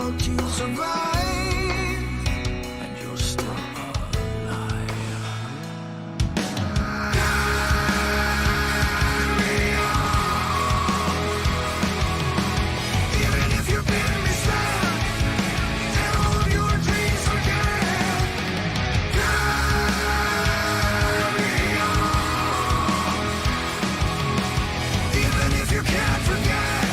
world you survive, and you're still alive. Carry on. Even if you've been misled and all of your dreams are dead. Carry on. Even if you can't forget,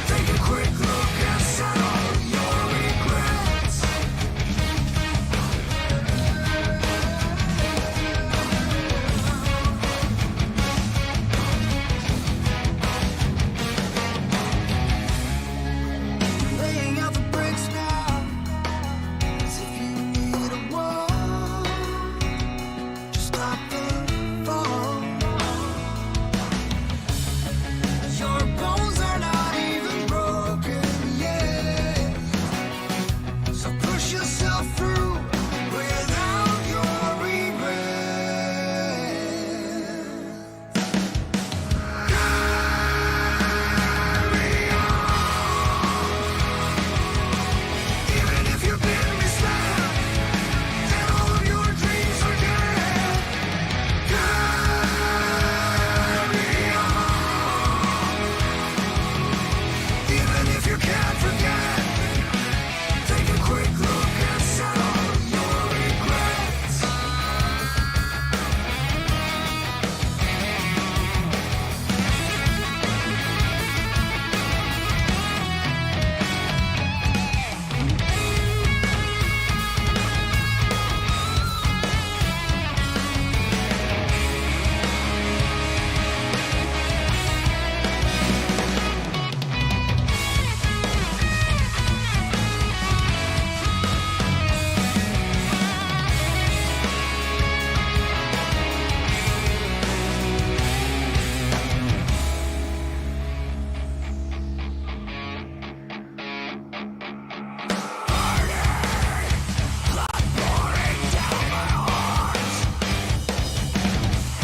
take a quick look and settle your regrets. Laying out the bricks now, as if you need a wall to stop the fall. Your bones are not even broken yet, so push yourself through without your regrets. Carry on. Even if you've been misled and all of your dreams are dead. Carry on. Even if you can't forget, take a quick look and settle your regrets.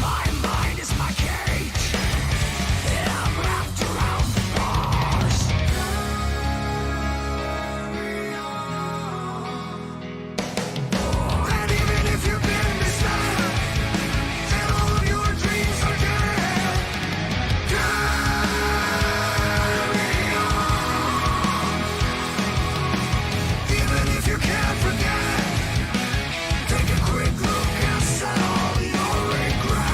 My mind is my cage, and I'm wrapped around the bars. Carry on. And even if you've been misled and all of your dreams are dead. Carry on. Even if you can't forget, take a quick look and settle your regrets.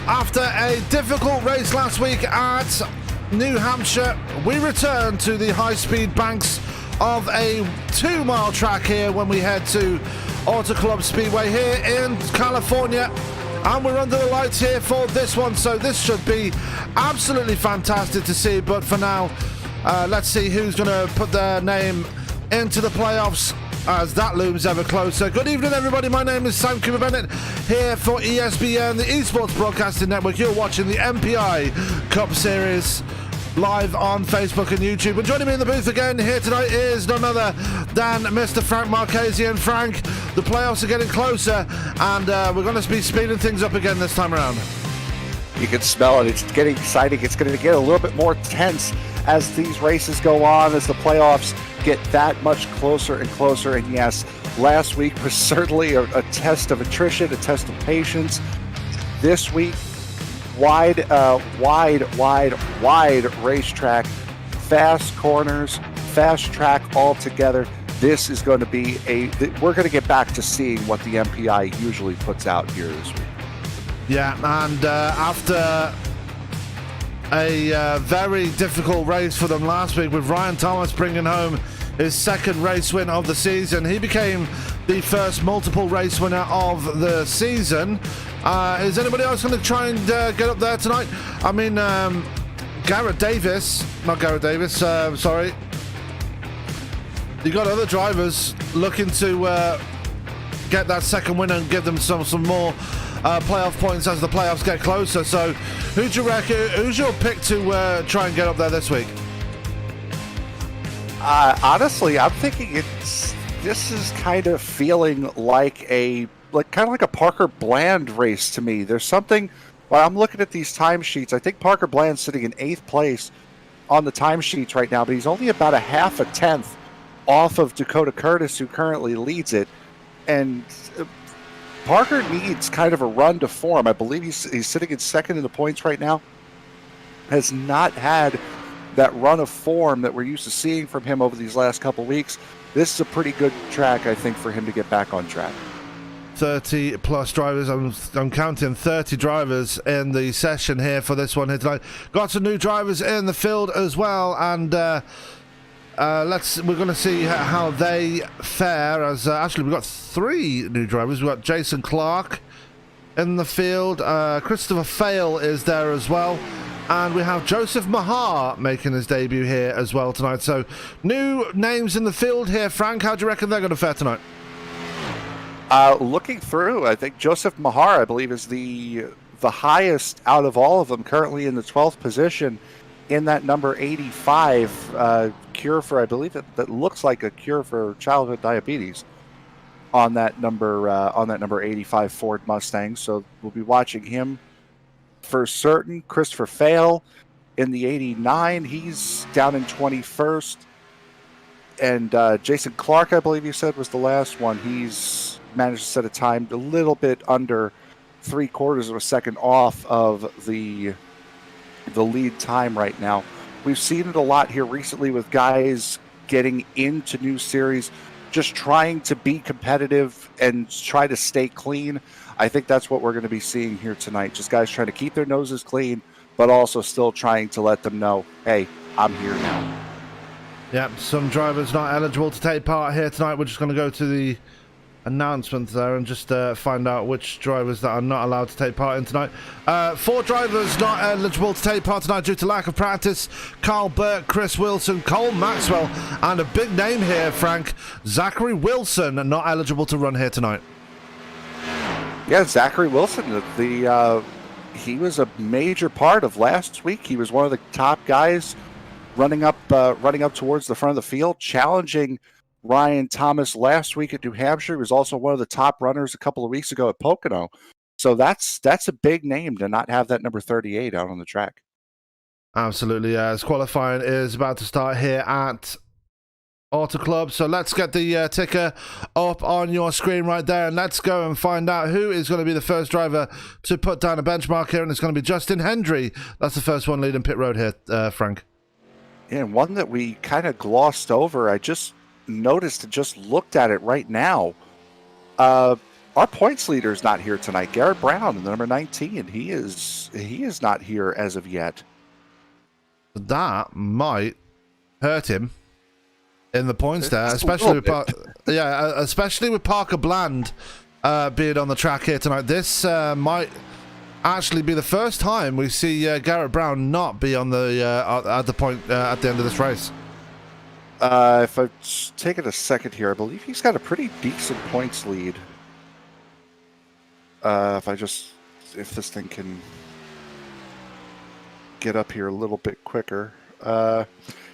After a difficult race last week at New Hampshire, we return to the high-speed banks of a 2-mile track here when we head to Auto Club Speedway here in California. And we're under the lights here for this one, so this should be absolutely fantastic to see. But for now, let's see who's going to put their name into the playoffs as that looms ever closer. Good evening, everybody. My name is Sam Cooper Bennett here for ESPN, the Esports Broadcasting Network. You're watching the MPi Cup Series live on Facebook and YouTube. And joining me in the booth again here tonight is none other than Mr. Frank Marchese. And Frank, the playoffs are getting closer, and we're going to be speeding things up again this time around. You can smell it. It's getting exciting. It's going to get a little bit more tense as these races go on, as the playoffs get that much closer and closer. And yes, last week was certainly a test of attrition, a test of patience. This week, wide racetrack, fast corners, fast track all together. This is going to be we're going to get back to seeing what the MPi usually puts out here this week. Yeah, and after a very difficult race for them last week, with Ryan Thomas bringing home his second race win of the season, he became the first multiple race winner of the season. Is anybody else going to try and get up there tonight? I mean, sorry. You got other drivers looking to get that second win and give them some more playoff points as the playoffs get closer. So, who do you reckon? Who's your pick to try and get up there this week? Honestly, I'm thinking this is kind of feeling like kind of like a Parker Bland race to me. There's something. Well, I'm looking at these timesheets. I think Parker Bland's sitting in 8th place on the timesheets right now, but he's only about a half a tenth off of Dakota Curtis, who currently leads it. And Parker needs kind of a run to form. I believe he's sitting in second in the points right now. Has not had that run of form that we're used to seeing from him over these last couple weeks. This is a pretty good track, I think, for him to get back on track. 30 plus drivers. I'm counting 30 drivers in the session here for this one here tonight. Got some new drivers in the field as well, and we're going to see how they fare. As actually, we've got 3 new drivers. We've got Jason Clark in the field. Christopher Fail is there as well. And we have Joseph Mahar making his debut here as well tonight. So, new names in the field here. Frank, how do you reckon they're going to fare tonight? Looking through, I think Joseph Mahar, I believe, is the highest out of all of them, currently in the 12th position in that number 85 cure for, I believe that looks like a cure for childhood diabetes on that number 85 Ford Mustang. So we'll be watching him for certain. Christopher Fail in the 89, he's down in 21st. And Jason Clark, I believe you said, was the last one. He's managed to set a time a little bit under 3/4 of a second off of the lead time right now. We've seen it a lot here recently with guys getting into new series, just trying to be competitive and try to stay clean. I think that's what we're going to be seeing here tonight. Just guys trying to keep their noses clean, but also still trying to let them know, hey, I'm here now. Yep, some drivers not eligible to take part here tonight. We're just going to go to the announcement there and just find out which drivers that are not allowed to take part in tonight. 4 drivers not eligible to take part tonight due to lack of practice: Carl Burke, Chris Wilson, Cole Maxwell, and a big name here, Frank, Zachary Wilson, not eligible to run here tonight. Yeah, Zachary Wilson, he was a major part of last week. He was one of the top guys running up towards the front of the field, challenging Ryan Thomas last week at New Hampshire. He was also one of the top runners a couple of weeks ago at Pocono. So that's a big name to not have that number 38 out on the track. Absolutely, as qualifying is about to start here at Auto Club. So let's get the ticker up on your screen right there, and let's go and find out who is going to be the first driver to put down a benchmark here, and it's going to be Justin Hendry. That's the first one leading pit road here, Frank. Yeah, and one that we kind of glossed over. I just noticed and just looked at it right now. Our points leader is not here tonight. Garrett Brown, the number 19. He is not here as of yet. That might hurt him in the points there, especially with Parker Bland being on the track here tonight. This might actually be the first time we see Garrett Brown not be on the at the point at the end of this race. If I take it a second here, I believe he's got a pretty decent points lead. If this thing can get up here a little bit quicker,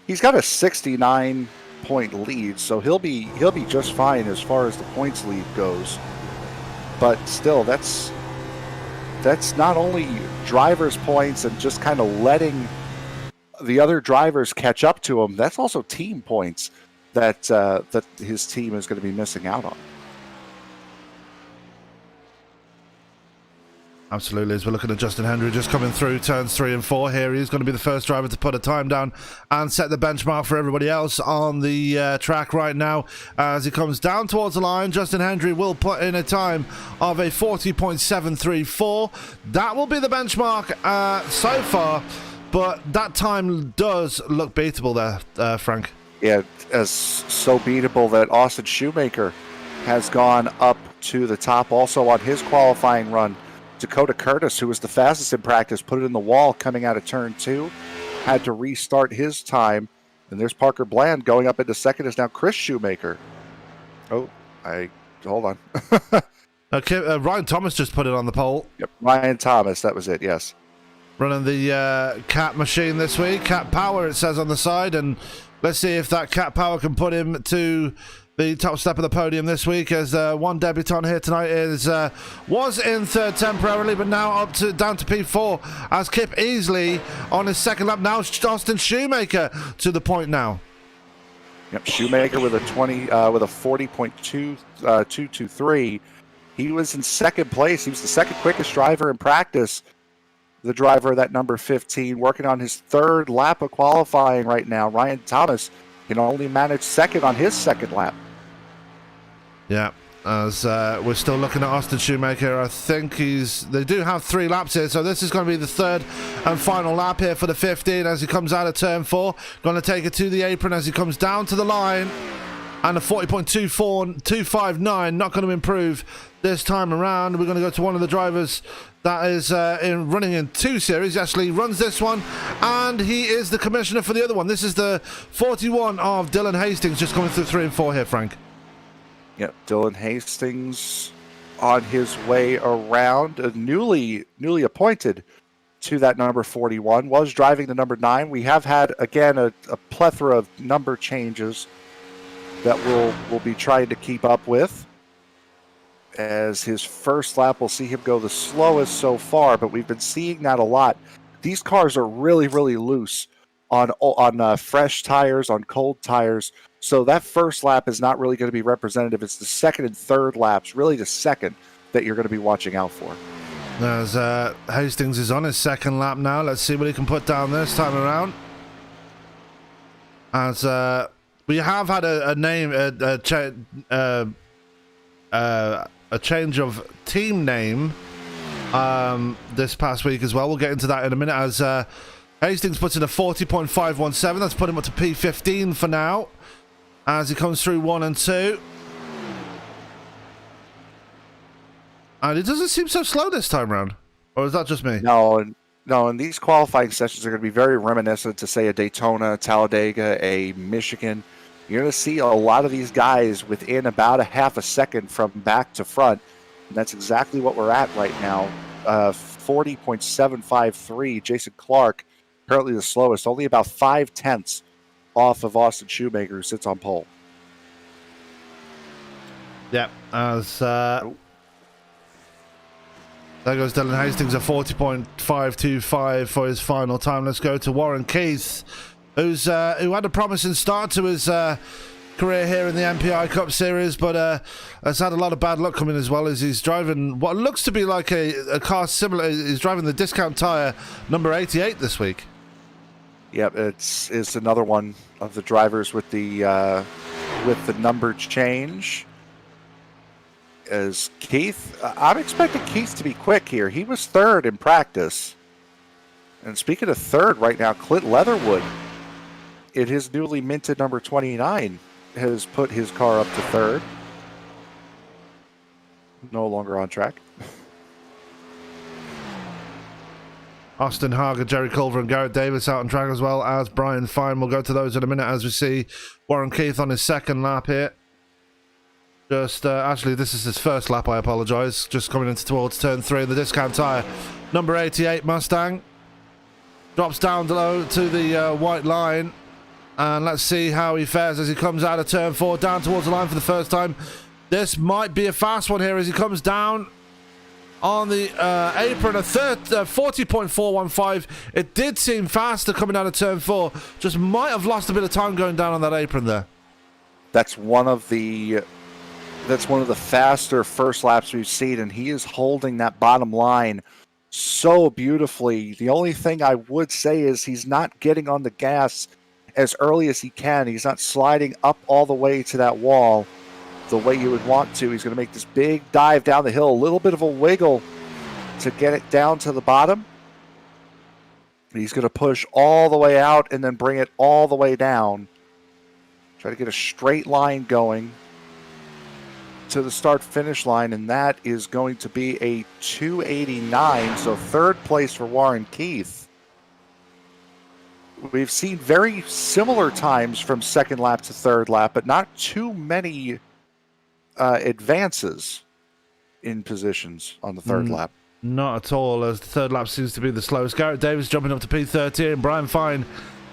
he's got a 69-point lead, so he'll be just fine as far as the points lead goes. But still, that's that's not only drivers' points and just kind of letting the other drivers catch up to him. That's also team points that that his team is going to be missing out on. Absolutely, as we're looking at Justin Hendry just coming through turns 3 and 4 here. He's going to be the first driver to put a time down and set the benchmark for everybody else on the track right now. As he comes down towards the line, Justin Hendry will put in a time of a 40.734. That will be the benchmark so far, but that time does look beatable there, Frank. Yeah, as so beatable that Austin Shoemaker has gone up to the top also on his qualifying run. Dakota Curtis, who was the fastest in practice, put it in the wall coming out of turn 2, had to restart his time. And there's Parker Bland going up into second is now Chris Shoemaker. Hold on. Okay, Ryan Thomas just put it on the pole. Yep, Ryan Thomas, that was it, yes. Running the Cat machine this week. Cat Power, it says on the side. And let's see if that Cat Power can put him to the top step of the podium this week, as one debutant here tonight was in third temporarily, but now down to P4 as Kip Easley on his second lap. Now Austin Shoemaker to the point now. Yep, Shoemaker with a 40.223. He was in second place. He was the second quickest driver in practice. The driver of that number 15, working on his third lap of qualifying right now. Ryan Thomas can only manage second on his second lap. Yeah, as we're still looking at Austin Shoemaker. I think they do have 3 laps here, so this is going to be the third and final lap here for the 15 as he comes out of turn 4. Going to take it to the apron as he comes down to the line. And a 40.259, not going to improve this time around. We're going to go to one of the drivers that is running in 2 series. Actually runs this one, and he is the commissioner for the other one. This is the 41 of Dylan Hastings, just coming through 3 and 4 here, Frank. Yep, Dylan Hastings on his way around, newly appointed to that number 41, was driving the number 9. We have had, again, a plethora of number changes that we'll be trying to keep up with. As his first lap, we'll see him go the slowest so far, but we've been seeing that a lot. These cars are really, really loose on fresh tires, on cold tires. So that first lap is not really going to be representative. It's the second and third laps, really the second, that you're going to be watching out for. As Hastings is on his second lap now. Let's see what he can put down this time around. As we have had a change of team name this past week as well. We'll get into that in a minute, as Hastings puts in a 40.517. That's put him up to P15 for now as he comes through 1 and 2. And it doesn't seem so slow this time around. Or is that just me? No, and these qualifying sessions are going to be very reminiscent to, say, a Daytona, Talladega, a Michigan. You're going to see a lot of these guys within about a half a second from back to front. And that's exactly what we're at right now. 40.753. Jason Clark, currently the slowest, only about 5/10 off of Austin Shoemaker, who sits on pole. Yep, as there goes Dylan Hastings at 40.525 for his final time. Let's go to Warren Keith, who had a promising start to his career here in the MPi Cup Series, but has had a lot of bad luck coming as well, as he's driving what looks to be like a car similar. He's driving the discount tire number 88 this week. Yep, it's another one of the drivers with the number change. As Keith, I'm expecting Keith to be quick here. He was third in practice. And speaking of third right now, Clint Leatherwood, in his newly minted number 29, has put his car up to third. No longer on track. Austin Hager, Jerry Culver and Garrett Davis out on track, as well as Brian Fine. We'll go to those in a minute as we see Warren Keith on his second lap here. Just, actually, this is his first lap, I apologise. Just coming into towards turn 3 of the discount tyre. Number 88 Mustang. Drops down low to the white line. And let's see how he fares as he comes out of turn 4, down towards the line for the first time. This might be a fast one here as he comes down. on the apron, a 40.415. It did seem faster coming out of turn 4. Just might have lost a bit of time going down on that apron there. That's one of the faster first laps we've seen, and he is holding that bottom line so beautifully. The only thing I would say is he's not getting on the gas as early as he can. He's not sliding up all the way to that wall the way you would want to. He's going to make this big dive down the hill, a little bit of a wiggle to get it down to the bottom. He's going to push all the way out and then bring it all the way down. Try to get a straight line going to the start-finish line, and that is going to be a 289, so third place for Warren Keith. We've seen very similar times from second lap to third lap, but not too many advances in positions on the third lap. Not at all, as the third lap seems to be the slowest. Garrett Davis jumping up to P13, Brian Fine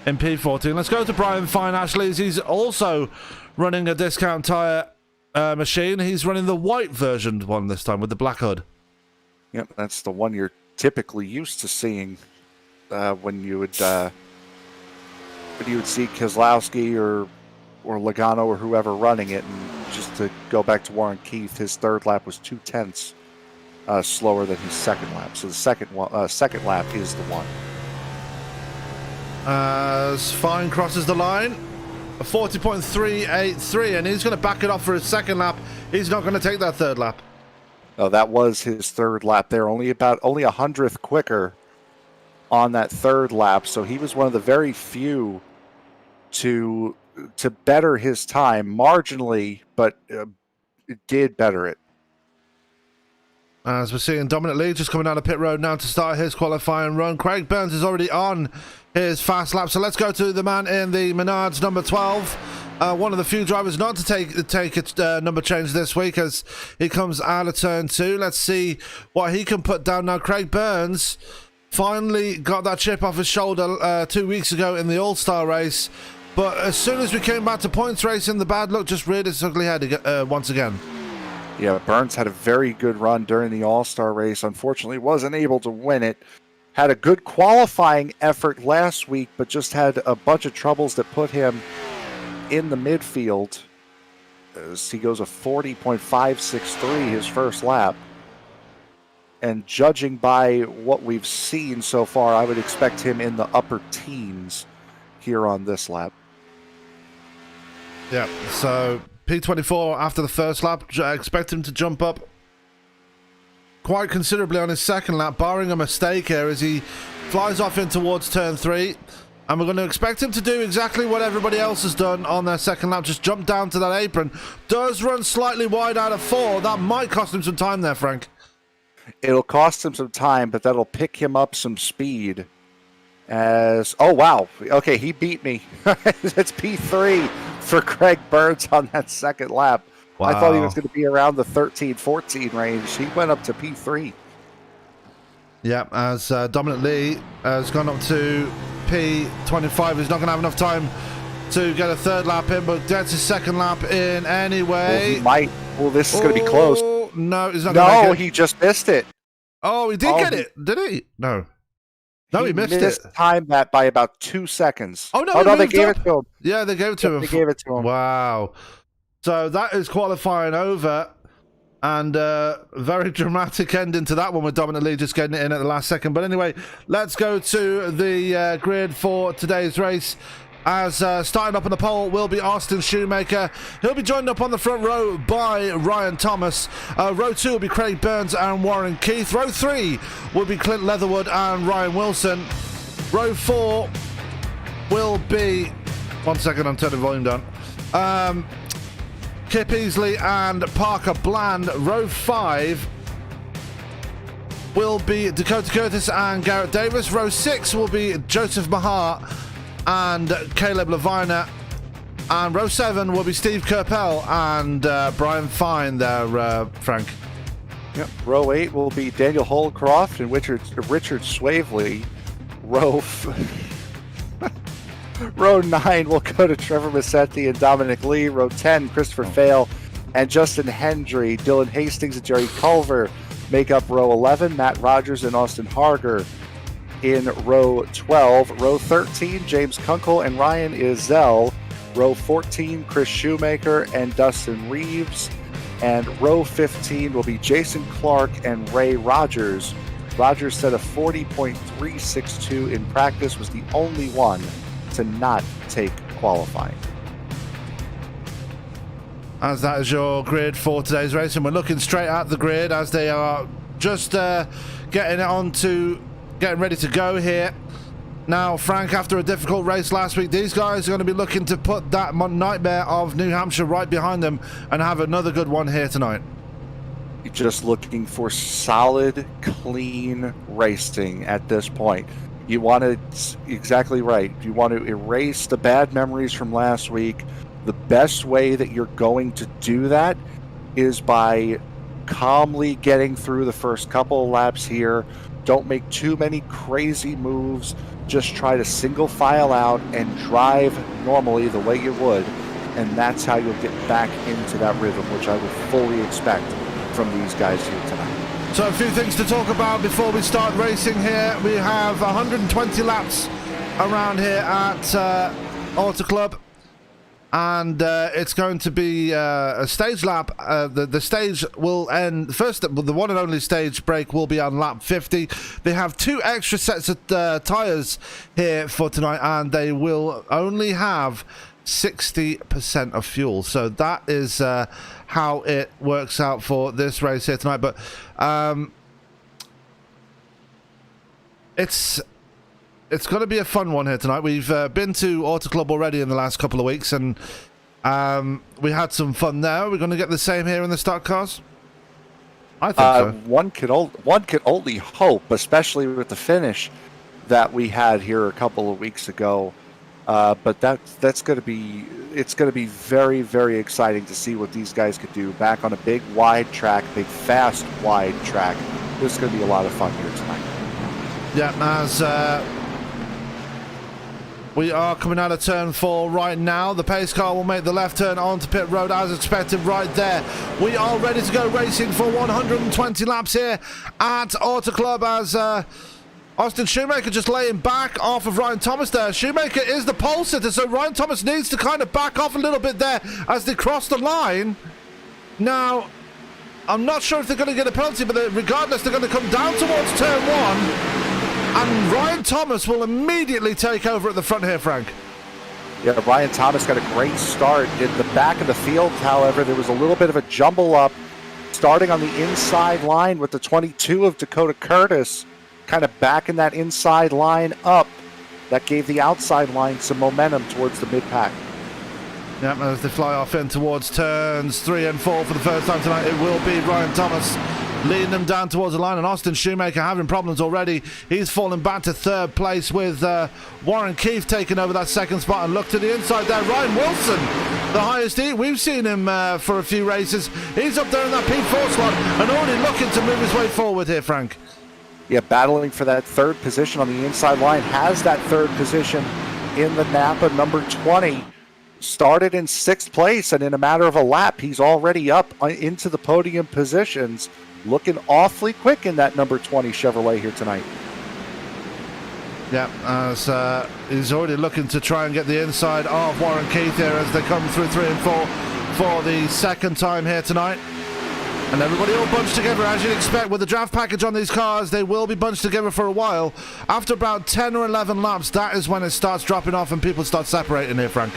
in P14. Let's go to Brian Fine, actually, as he's also running a discount tyre machine. He's running the white version one this time with the black hood. Yep, that's the one you're typically used to seeing when you would see Keselowski or Logano or whoever running it. And just to go back to Warren Keith, his third lap was 0.2 slower than his second lap. So the second lap is the one. As Fine crosses the line, a 40.383, and he's going to back it off for his second lap. He's not going to take that third lap. Oh, that was his third lap there. Only a 100th quicker on that third lap. So he was one of the very few to better his time marginally, but it did better it. As we're seeing Dominic Lee just coming down the pit road now to start his qualifying run. Craig Burns is already on his fast lap. So let's go to the man in the Menards number 12. One of the few drivers not to take a number change this week as he comes out of turn 2. Let's see what he can put down now. Craig Burns finally got that chip off his shoulder 2 weeks ago in the All-Star race. But as soon as we came back to points racing, the bad luck just reared its ugly head once again. Yeah, Burns had a very good run during the All-Star race. Unfortunately, wasn't able to win it. Had a good qualifying effort last week, but just had a bunch of troubles that put him in the midfield. As he goes a 40.563 his first lap. And judging by what we've seen so far, I would expect him in the upper teens here on this lap. Yeah, so P24 after the first lap. I expect him to jump up quite considerably on his second lap, barring a mistake here as he flies off in towards turn 3. And we're going to expect him to do exactly what everybody else has done on their second lap, just jump down to that apron. Does run slightly wide out of 4. That might cost him some time there, Frank. It'll cost him some time, but that'll pick him up some speed. Oh, wow. Okay, he beat me. It's P3 for Craig Burns on that second lap. Wow. I thought he was going to be around the 13-14 range. He went up to P3. Yeah, as Dominic Lee has gone up to P25. He's not going to have enough time to get a third lap in, but gets his second lap in anyway. Well, he might. Well, this is going to be close. No, he's not going to make it. No, he just missed it. Oh, he did get it, did he? No. No, he missed it. Timed that by about 2 seconds. Oh, no, they gave it to him. Yeah, they gave it to him. They gave it to him. Wow. So that is qualifying over. And very dramatic ending to that one with Dominic Lee just getting it in at the last second. But anyway, let's go to the grid for today's race. As starting up on the pole will be Austin Shoemaker. He'll be joined up on the front row by Ryan Thomas. Row 2 will be Craig Burns and Warren Keith. Row 3 will be Clint Leatherwood and Ryan Wilson. Row 4 will be... 1 second, I'm turning the volume down. Kip Easley and Parker Bland. Row 5 will be Dakota Curtis and Garrett Davis. Row 6 will be Joseph Mahar and Caleb Levina. And row 7 will be Steve Kerpel and Brian Fine there, Frank. Yep. Row 8 will be Daniel Holcroft and Richard Swabley. Row 9 will go to Trevor Macetti and Dominic Lee. Row 10, Christopher Fail and Justin Hendry. Dylan Hastings and Jerry Culver make up row 11. Matt Rogers and Austin Harger in row 12. Row 13, James Kunkel and Ryan Izell. Row 14, Chris Shoemaker and Dustin Reeves. And row 15 will be Jason Clark and Ray Rogers. Rogers set a 40.362 in practice, was the only one to not take qualifying. As that is your grid for today's race, and we're looking straight at the grid as they are just getting ready to go here. Now, Frank, after a difficult race last week, these guys are going to be looking to put that nightmare of New Hampshire right behind them and have another good one here tonight. You're just looking for solid, clean racing at this point. You want to, exactly right, you want to erase the bad memories from last week. The best way that you're going to do that is by calmly getting through the first couple of laps here. Don't make too many crazy moves. Just try to single file out and drive normally the way you would, and that's how you'll get back into that rhythm, which I would fully expect from these guys here tonight. So a few things to talk about before we start racing here. We have 120 laps around here at Auto Club, and it's going to be a stage lap. The stage will end first. The one and only stage break will be on lap 50. They have 2 extra sets of tires here for tonight, and they will only have 60% of fuel. So that is how it works out for this race here tonight. But it's going to be a fun one here tonight. We've been to Auto Club already in the last couple of weeks, and we had some fun there. We're going to get the same here in the stock cars? I think so. One could only hope, especially with the finish that we had here a couple of weeks ago. But that's going to be, it's going to be very, very exciting to see what these guys could do back on a big, wide track, big, fast, wide track. This is going to be a lot of fun here tonight. Yeah, as we are coming out of turn 4 right now. The pace car will make the left turn onto pit road as expected right there. We are ready to go racing for 120 laps here at Auto Club as Austin Shoemaker just laying back off of Ryan Thomas there. Shoemaker is the pole sitter, so Ryan Thomas needs to kind of back off a little bit there as they cross the line. Now, I'm not sure if they're going to get a penalty, but regardless, they're going to come down towards turn 1. And Ryan Thomas will immediately take over at the front here, Frank. Yeah, Ryan Thomas got a great start. In the back of the field, however, there was a little bit of a jumble up, starting on the inside line with the 22 of Dakota Curtis, kind of backing that inside line up. That gave the outside line some momentum towards the mid-pack. Yeah, as they fly off in towards turns 3 and 4 for the first time tonight, it will be Ryan Thomas leading them down towards the line, and Austin Shoemaker having problems already. He's fallen back to 3rd place with Warren Keefe taking over that 2nd spot. And look to the inside there, Ryan Wilson, the highest heat. We've seen him for a few races. He's up there in that P4 slot and already looking to move his way forward here, Frank. Yeah, battling for that 3rd position on the inside line. Has that 3rd position in the Napa. Number 20 started in 6th place, and in a matter of a lap, he's already up into the podium positions. Looking awfully quick in that number 20 Chevrolet here tonight. Yeah, as he's already looking to try and get the inside of Warren Keith here as they come through 3 and 4 for the 2nd time here tonight. And everybody all bunched together, as you'd expect with the draft package on these cars. They will be bunched together for a while. After about 10 or 11 laps, that is when it starts dropping off and people start separating here, Frank.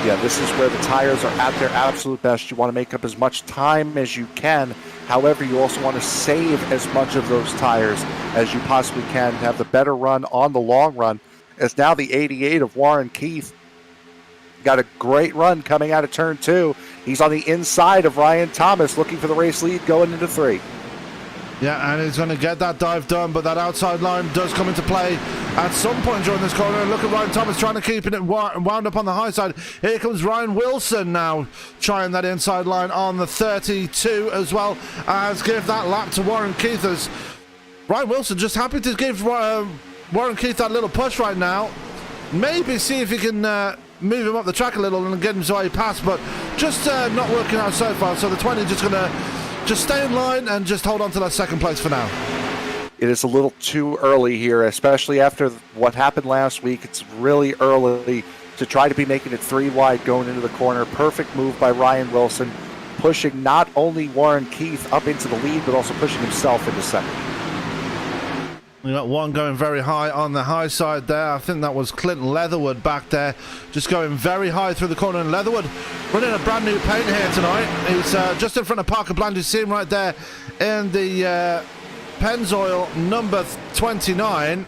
Yeah, this is where the tires are at their absolute best. You want to make up as much time as you can. However, you also want to save as much of those tires as you possibly can to have the better run on the long run. As now the 88 of Warren Keith got a great run coming out of turn 2. He's on the inside of Ryan Thomas looking for the race lead going into 3. Yeah, and he's going to get that dive done, but that outside line does come into play at some point during this corner. Look at Ryan Thomas trying to keep it wound up on the high side. Here comes Ryan Wilson now trying that inside line on the 32 as well as give that lap to Warren Keith. As Ryan Wilson just happy to give Warren Keith that little push right now. Maybe see if he can move him up the track a little and get him so he pass, but just not working out so far. So the 20 just going to just stay in line and just hold on to that second place for now. It is a little too early here, especially after what happened last week. It's really early to try to be making it 3 wide going into the corner. Perfect move by Ryan Wilson, pushing not only Warren Keith up into the lead, but also pushing himself into second. We got one going very high on the high side there. I think that was Clinton Leatherwood back there, just going very high through the corner. And Leatherwood running a brand new paint here tonight. He's just in front of Parker Bland. You see him right there in the Pennzoil number 29.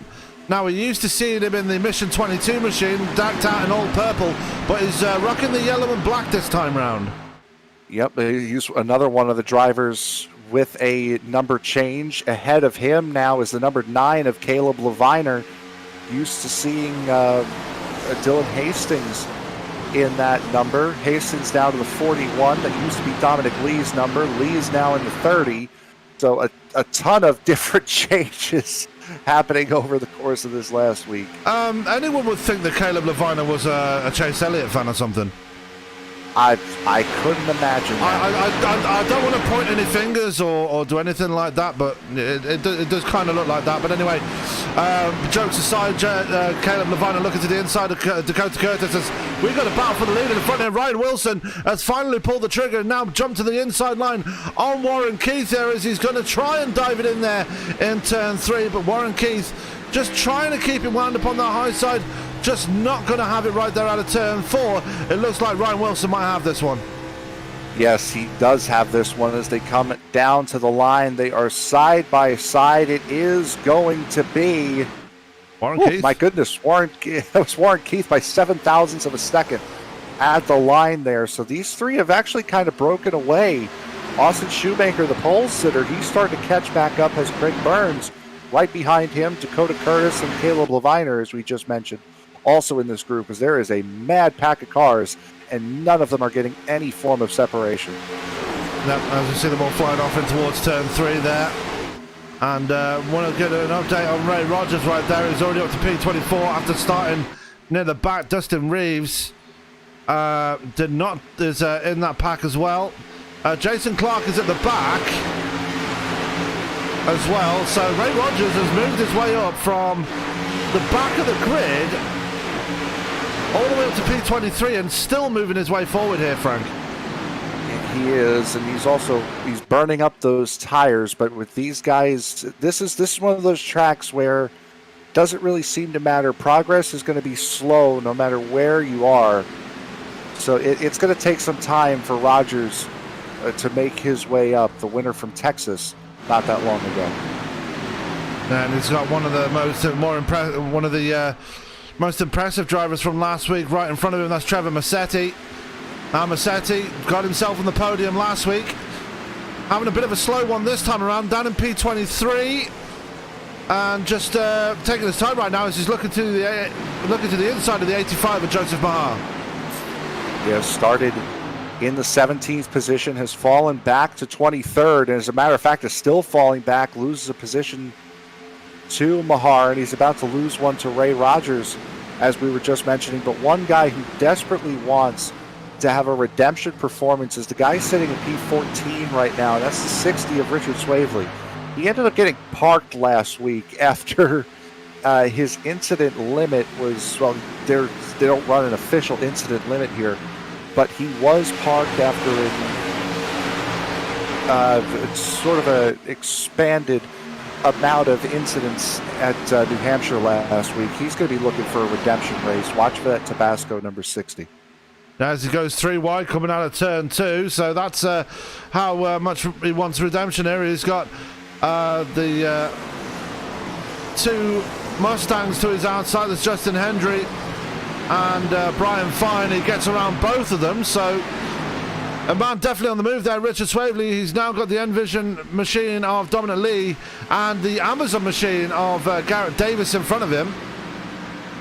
Now, we're used to seeing him in the Mission 22 machine, decked out in all purple, but he's rocking the yellow and black this time round. Yep, he's another one of the drivers with a number change. Ahead of him now is the number 9 of Caleb Leviner. Used to seeing Dylan Hastings in that number. Hastings down to the 41. That used to be Dominic Lee's number. Lee is now in the 30. So a ton of different changes happening over the course of this last week. Anyone would think that Caleb Leviner was a Chase Elliott fan or something. I couldn't imagine that. I don't want to point any fingers or do anything like that, but it does kind of look like that. But anyway, jokes aside, Caleb Leviner looking to the inside of Dakota Curtis as we've got a battle for the lead in the front here. Ryan Wilson has finally pulled the trigger and now jumped to the inside line on Warren Keith there as he's going to try and dive it in there in turn 3. But Warren Keith just trying to keep it wound up on the high side. Just not going to have it right there out of turn 4. It looks like Ryan Wilson might have this one. Yes, he does have this one as they come down to the line. They are side by side. It is going to be Warren Keith. My goodness, that was Warren Keith by 7,000ths of a second at the line there. So these three have actually kind of broken away. Austin Shoemaker, the pole sitter, he's starting to catch back up as Craig Burns. Right behind him, Dakota Curtis and Caleb Leviner, as we just mentioned, also in this group, as there is a mad pack of cars and none of them are getting any form of separation. Yep, as we see them all flying off in towards turn 3 there. And want to get an update on Ray Rogers right there. He's already up to P24 after starting near the back. Dustin Reeves is in that pack as well. Jason Clark is at the back as well. So Ray Rogers has moved his way up from the back of the grid all the way up to P23 and still moving his way forward here, Frank. He is, and he's burning up those tires. But with these guys, this is one of those tracks where it doesn't really seem to matter. Progress is going to be slow no matter where you are. So it's going to take some time for Rogers to make his way up. The winner from Texas not that long ago. And he's got one of the most impressive drivers from last week right in front of him. That's Trevor Macetti. Now Macetti got himself on the podium last week, having a bit of a slow one this time around, down in P23, and just taking his time right now as he's looking to the inside of the 85 of Joseph Mahar. He has started in the 17th position, has fallen back to 23rd, and as a matter of fact is still falling back, loses a position to Mahar, and he's about to lose one to Ray Rogers, as we were just mentioning. But one guy who desperately wants to have a redemption performance is the guy sitting at P14 right now. That's the 60 of Richard Swabley. He ended up getting parked last week after his incident limit was, well, they don't run an official incident limit here, but he was parked after sort of an expanded amount of incidents at New Hampshire last week. He's going to be looking for a redemption race. Watch for that Tabasco number 60. As he goes 3 wide coming out of turn 2, so that's how much he wants redemption here. He's got the 2 Mustangs to his outside. There's Justin Hendry and Brian Fine. He gets around both of them, so a man definitely on the move there, Richard Swabley. He's now got the Envision machine of Dominic Lee and the Amazon machine of Garrett Davis in front of him.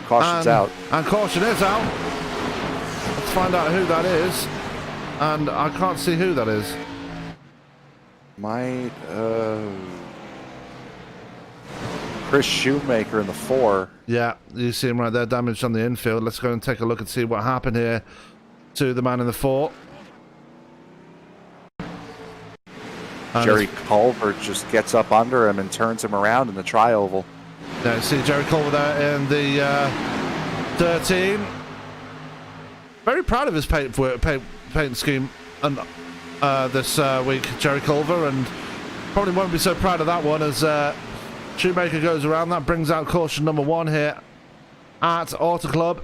Caution's out. And caution is out. Let's find out who that is. And I can't see who that is. Chris Shoemaker in the 4. Yeah, you see him right there, damaged on the infield. Let's go and take a look and see what happened here to the man in the 4. Jerry Culver just gets up under him and turns him around in the tri-oval. Yeah, see Jerry Culver there in the 13. Very proud of his paint scheme and this week, Jerry Culver, and probably won't be so proud of that one as Shoemaker goes around. That brings out caution number 1 here at Auto Club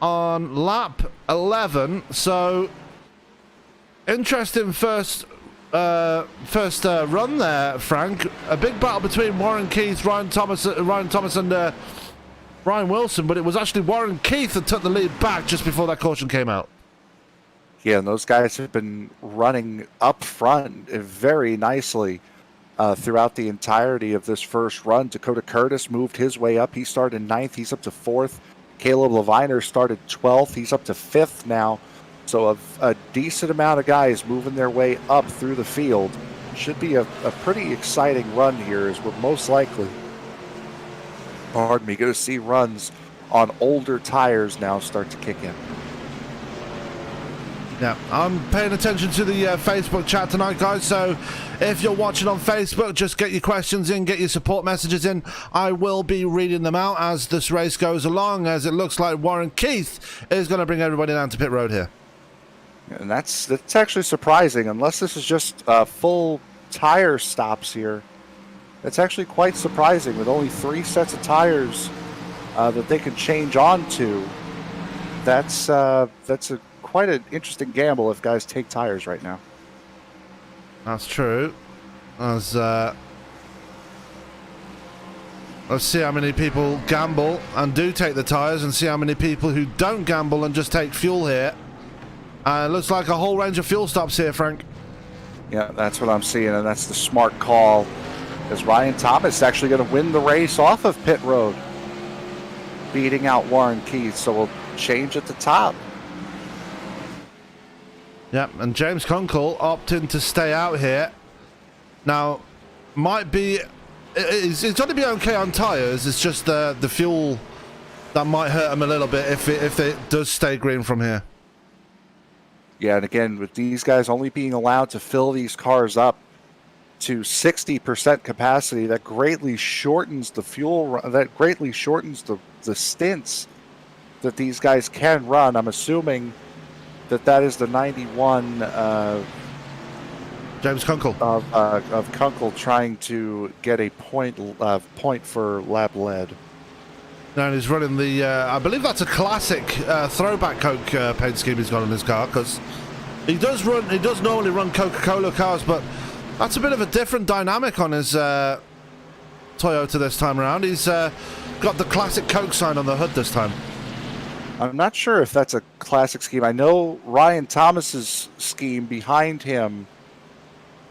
on lap 11. So interesting first run there, Frank. A big battle between Warren Keith, Ryan Thomas and Ryan Wilson, but it was actually Warren Keith that took the lead back just before that caution came out. Yeah, and those guys have been running up front very nicely throughout the entirety of this first run. Dakota Curtis moved his way up. He started 9th. He's up to 4th. Caleb Leviner started 12th. He's up to 5th now. So a decent amount of guys moving their way up through the field. Should be a pretty exciting run here, as we're most likely, going to see runs on older tires now start to kick in. Yeah, I'm paying attention to the Facebook chat tonight, guys, so if you're watching on Facebook, just get your questions in, get your support messages in. I will be reading them out as this race goes along, as it looks like Warren Keith is going to bring everybody down to pit road here. And that's actually surprising, unless this is just full tire stops here. That's actually quite surprising, with only 3 sets of tires that they can change on to. That's quite an interesting gamble if guys take tires right now. That's true. As let's see how many people gamble and do take the tires, and see how many people who don't gamble and just take fuel here. It looks like a whole range of fuel stops here, Frank. Yeah, that's what I'm seeing, and that's the smart call, as Ryan Thomas actually going to win the race off of pit road, beating out Warren Keith. So we'll change at the top. Yep, and James Kunkel opting to stay out here. Now, might be... It's going to be okay on tyres. It's just the fuel that might hurt him a little bit if it does stay green from here. Yeah, and again, with these guys only being allowed to fill these cars up to 60% capacity, that greatly shortens the fuel... That greatly shortens the stints that these guys can run. I'm assuming that is the 91 James Kunkel of Kunkel trying to get a point for lap lead. And he's running the I believe that's a classic throwback Coke paint scheme he's got on his car, because he does normally run Coca-Cola cars, but that's a bit of a different dynamic on his Toyota this time around. He's got the classic Coke sign on the hood this time. I'm not sure if that's a classic scheme. I know Ryan Thomas's scheme behind him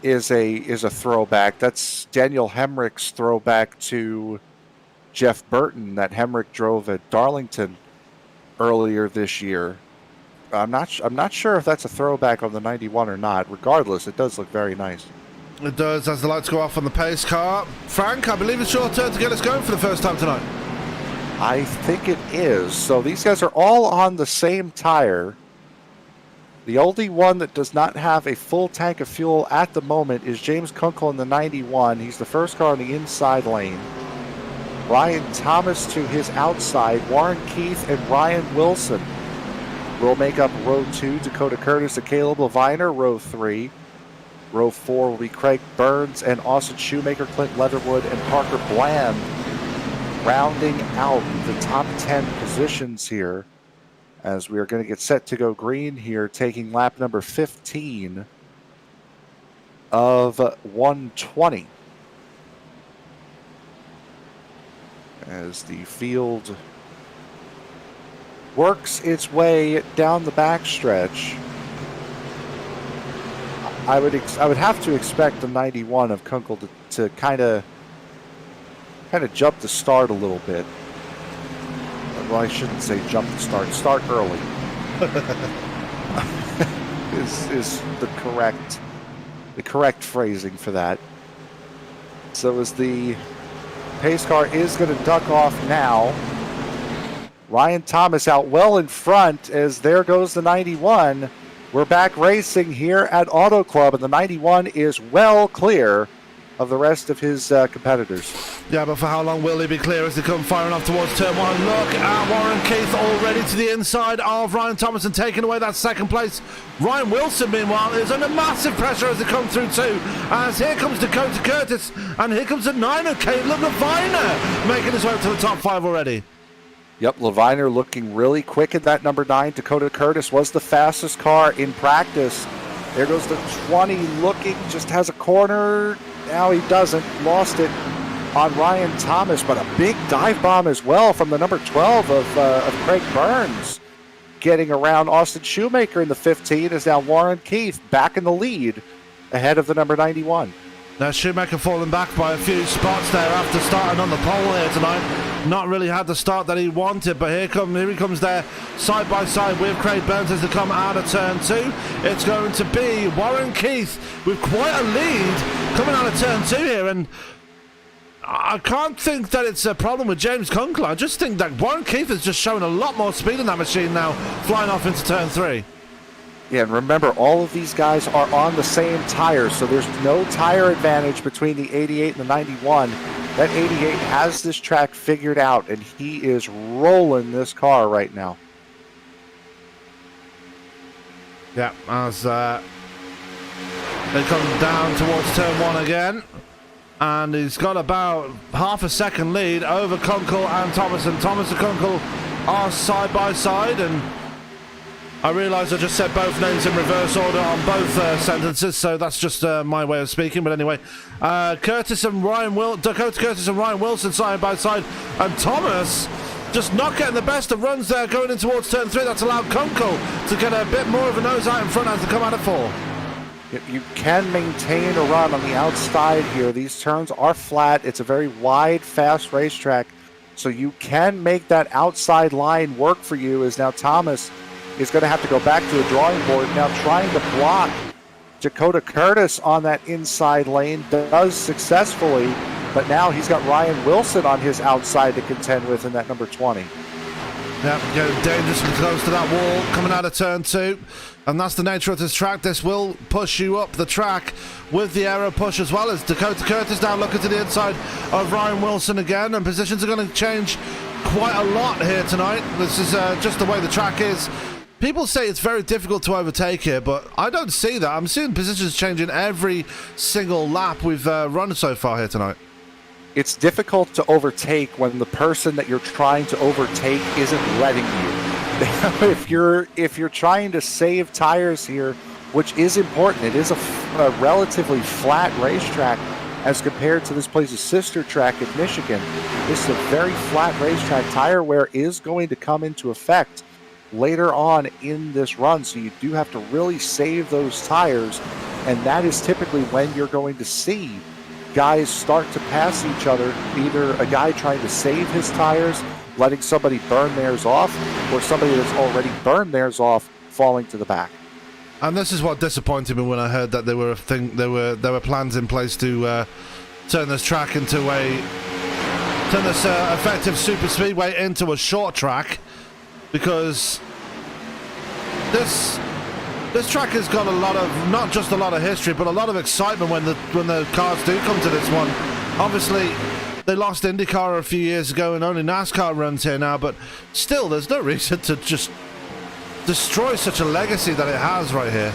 is a throwback. That's Daniel Hemrick's throwback to Jeff Burton that Hemrick drove at Darlington earlier this year. I'm not sure if that's a throwback on the 91 or not. Regardless, it does look very nice. It does, as the lights go off on the pace car. Frank, I believe it's your turn to get us going for the first time tonight. I think it is. So these guys are all on the same tire. The only one that does not have a full tank of fuel at the moment is James Kunkel in the 91. He's the first car on the inside lane. Ryan Thomas to his outside. Warren Keith and Ryan Wilson will make up row 2. Dakota Curtis and Caleb Leviner, row 3. Row 4 will be Craig Burns and Austin Shoemaker, Clint Leatherwood, and Parker Bland, rounding out the top 10 positions here, as we are going to get set to go green here, taking lap number 15 of 120. As the field works its way down the backstretch, I would have to expect the 91 of Kunkel to kind of jump the start a little bit. Well, I shouldn't say jump the start. Start early is the correct phrasing for that. So as the pace car is going to duck off now, Ryan Thomas out well in front, as there goes the 91. We're back racing here at Auto Club, and the 91 is well clear of the rest of his competitors. Yeah, but for how long will he be clear as they come firing off towards turn one? Look at Warren Keith already to the inside of Ryan Thomas and taking away that second place. Ryan Wilson, meanwhile, is under massive pressure as they come through too. As here comes Dakota Curtis, and here comes the 9 of Caleb Leviner, making his way up to the top 5 already. Yep, Leviner looking really quick at that number 9. Dakota Curtis was the fastest car in practice. There goes the 20 looking, just has a corner. Now he doesn't. Lost it on Ryan Thomas, but a big dive bomb as well from the number 12 of Craig Burns. Getting around Austin Shoemaker in the 15 is now Warren Keith back in the lead ahead of the number 91. Now Shoemaker falling back by a few spots there after starting on the pole here tonight. Not really had the start that he wanted, but here he comes there side by side with Craig Burns as they come out of turn 2. It's going to be Warren Keith with quite a lead coming out of turn 2 here, and I can't think that it's a problem with James Kunkel. I just think that Warren Keith is just showing a lot more speed in that machine now, flying off into turn 3. Yeah, and remember, all of these guys are on the same tires, so there's no tire advantage between the 88 and the 91. That 88 has this track figured out, and he is rolling this car right now. Yeah, as they come down towards turn 1 again. And he's got about half a second lead over Kunkel and Thomas. And Thomas and Kunkel are side by side, and I realise I just said both names in reverse order on both sentences, so that's just my way of speaking. But anyway, Dakota Curtis and Ryan Wilson side by side, and Thomas just not getting the best of runs there going in towards turn 3. That's allowed Kunkel to get a bit more of a nose out in front as they come out of 4. You can maintain a run on the outside here. These turns are flat. It's a very wide, fast racetrack, so you can make that outside line work for you. As now Thomas is going to have to go back to the drawing board now, trying to block Dakota Curtis on that inside lane. Does successfully, but now he's got Ryan Wilson on his outside to contend with in that number 20. Yeah, getting dangerously close to that wall coming out of turn 2. And that's the nature of this track. This will push you up the track with the aero push, as well as Dakota Curtis now looking to the inside of Ryan Wilson again. And positions are going to change quite a lot here tonight. This is just the way the track is. People say it's very difficult to overtake here, but I don't see that. I'm seeing positions changing every single lap we've run so far here tonight. It's difficult to overtake when the person that you're trying to overtake isn't letting you. If you're trying to save tires here, which is important, it is a relatively flat racetrack as compared to this place's sister track in Michigan. This is a very flat racetrack. Tire wear is going to come into effect later on in this run, so you do have to really save those tires, and that is typically when you're going to see guys start to pass each other, either a guy trying to save his tires, letting somebody burn theirs off, or somebody that's already burned theirs off falling to the back. And this is what disappointed me when I heard that there were plans in place to turn this track into turn this effective super speedway into a short track, because this track has got a lot of, not just a lot of history, but a lot of excitement when the cars do come to this one. Obviously, they lost IndyCar a few years ago, and only NASCAR runs here now, but still, there's no reason to just destroy such a legacy that it has right here.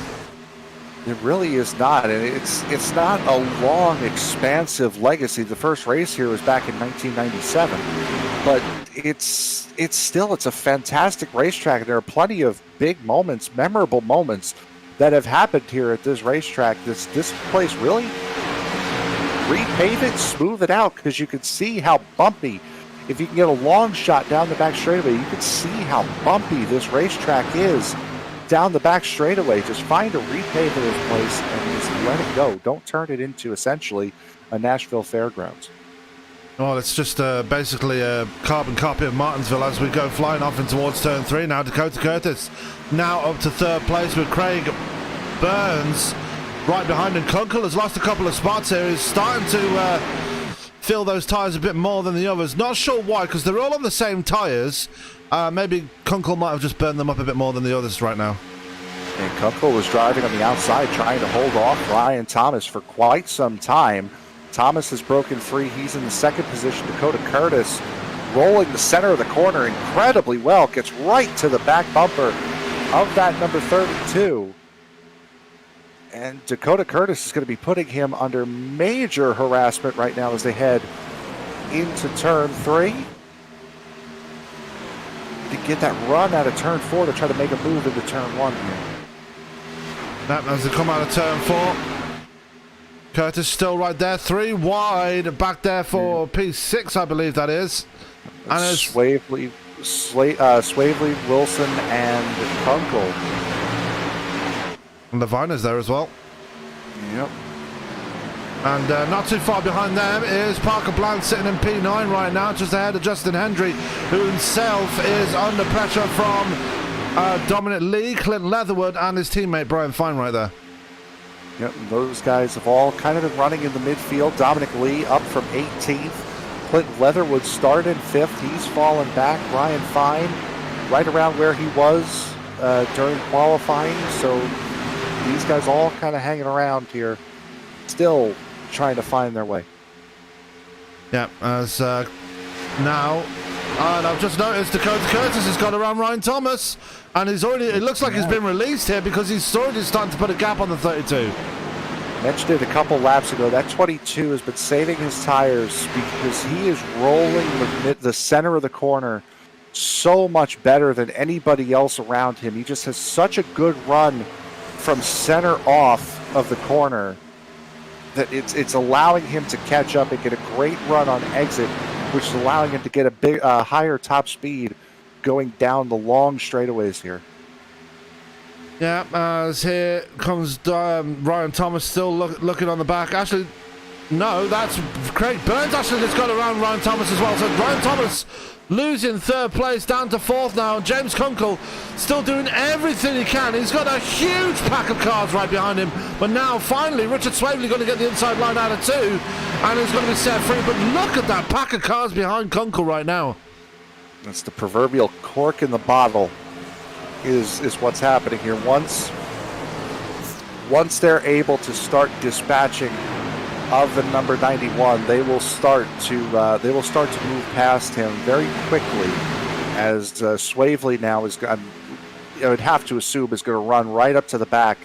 It really is not, and it's not a long, expansive legacy. The first race here was back in 1997, but it's a fantastic racetrack, and there are plenty of big moments, memorable moments that have happened here at this racetrack. This place really repave it, smooth it out, because you can see how bumpy. If you can get a long shot down the back straightaway, you can see how bumpy this racetrack is down the back straightaway. Just find a repave of this place and just let it go. Don't turn it into essentially a Nashville Fairgrounds. Well, it's just basically a carbon copy of Martinsville as we go flying off in towards turn 3 now. Dakota Curtis now up to 3rd place with Craig Burns right behind him. Kunkel has lost a couple of spots here. He's starting to feel those tyres a bit more than the others. Not sure why, because they're all on the same tyres. Maybe Kunkel might have just burned them up a bit more than the others right now. And Kunkel was driving on the outside trying to hold off Ryan Thomas for quite some time. Thomas has broken free. He's in the second position. Dakota Curtis rolling the center of the corner incredibly well. Gets right to the back bumper of that number 32. And Dakota Curtis is going to be putting him under major harassment right now as they head into turn 3. To get that run out of turn 4 to try to make a move into turn 1 here. That as they come out of turn 4. Curtis still right there, 3 wide, back there for P6, I believe that is. And it's Swabley, Wilson, and Kunkel. And Leviner's there as well. Yep. And not too far behind them is Parker Bland sitting in P9 right now, just ahead of Justin Hendry, who himself is under pressure from Dominic Lee, Clint Leatherwood, and his teammate Brian Fine right there. Yep, those guys have all kind of been running in the midfield. Dominic Lee up from 18th. Clint Leatherwood started in 5th. He's fallen back. Brian Fine right around where he was during qualifying. So these guys all kind of hanging around here, still trying to find their way. Yeah, as now, and I've just noticed Dakota Curtis has got around Ryan Thomas, and he's already, it looks like he's been released here because he's already starting to put a gap on the 32. Mentioned it a couple laps ago, that 22 has been saving his tires because he is rolling the center of the corner so much better than anybody else around him. He just has such a good run from center off of the corner that it's allowing him to catch up and get a great run on exit, which is allowing him to get a higher top speed going down the long straightaways here. Yeah, as here comes Ryan Thomas still looking on the back. Actually, no, that's Craig Burns actually that's got around Ryan Thomas as well. So Ryan Thomas losing 3rd place down to 4th now. James Kunkel still doing everything he can. He's got a huge pack of cars right behind him. But now, finally, Richard Swabley going to get the inside line out of 2. And he's going to be set free. But look at that pack of cars behind Kunkel right now. That's the proverbial cork in the bottle is what's happening here. Once they're able to start dispatching of the number 91, they will start to move past him very quickly. As Swabley now is, I would have to assume, is going to run right up to the back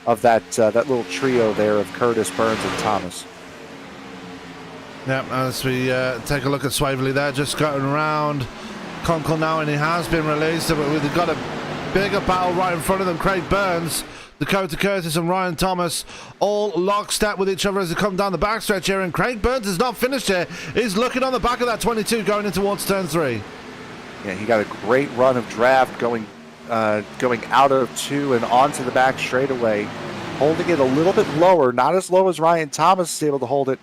of that little trio there of Curtis, Burns, and Thomas. Yep, as we take a look at Swabley there, just going around Kunkel now, and he has been released. We've got a bigger battle right in front of them. Craig Burns, Dakota Curtis, and Ryan Thomas all lockstep with each other as they come down the backstretch here, and Craig Burns is not finished here. He's looking on the back of that 22 going in towards turn 3. Yeah, he got a great run of draft going out of 2 and onto the back straightaway, holding it a little bit lower, not as low as Ryan Thomas is able to hold it,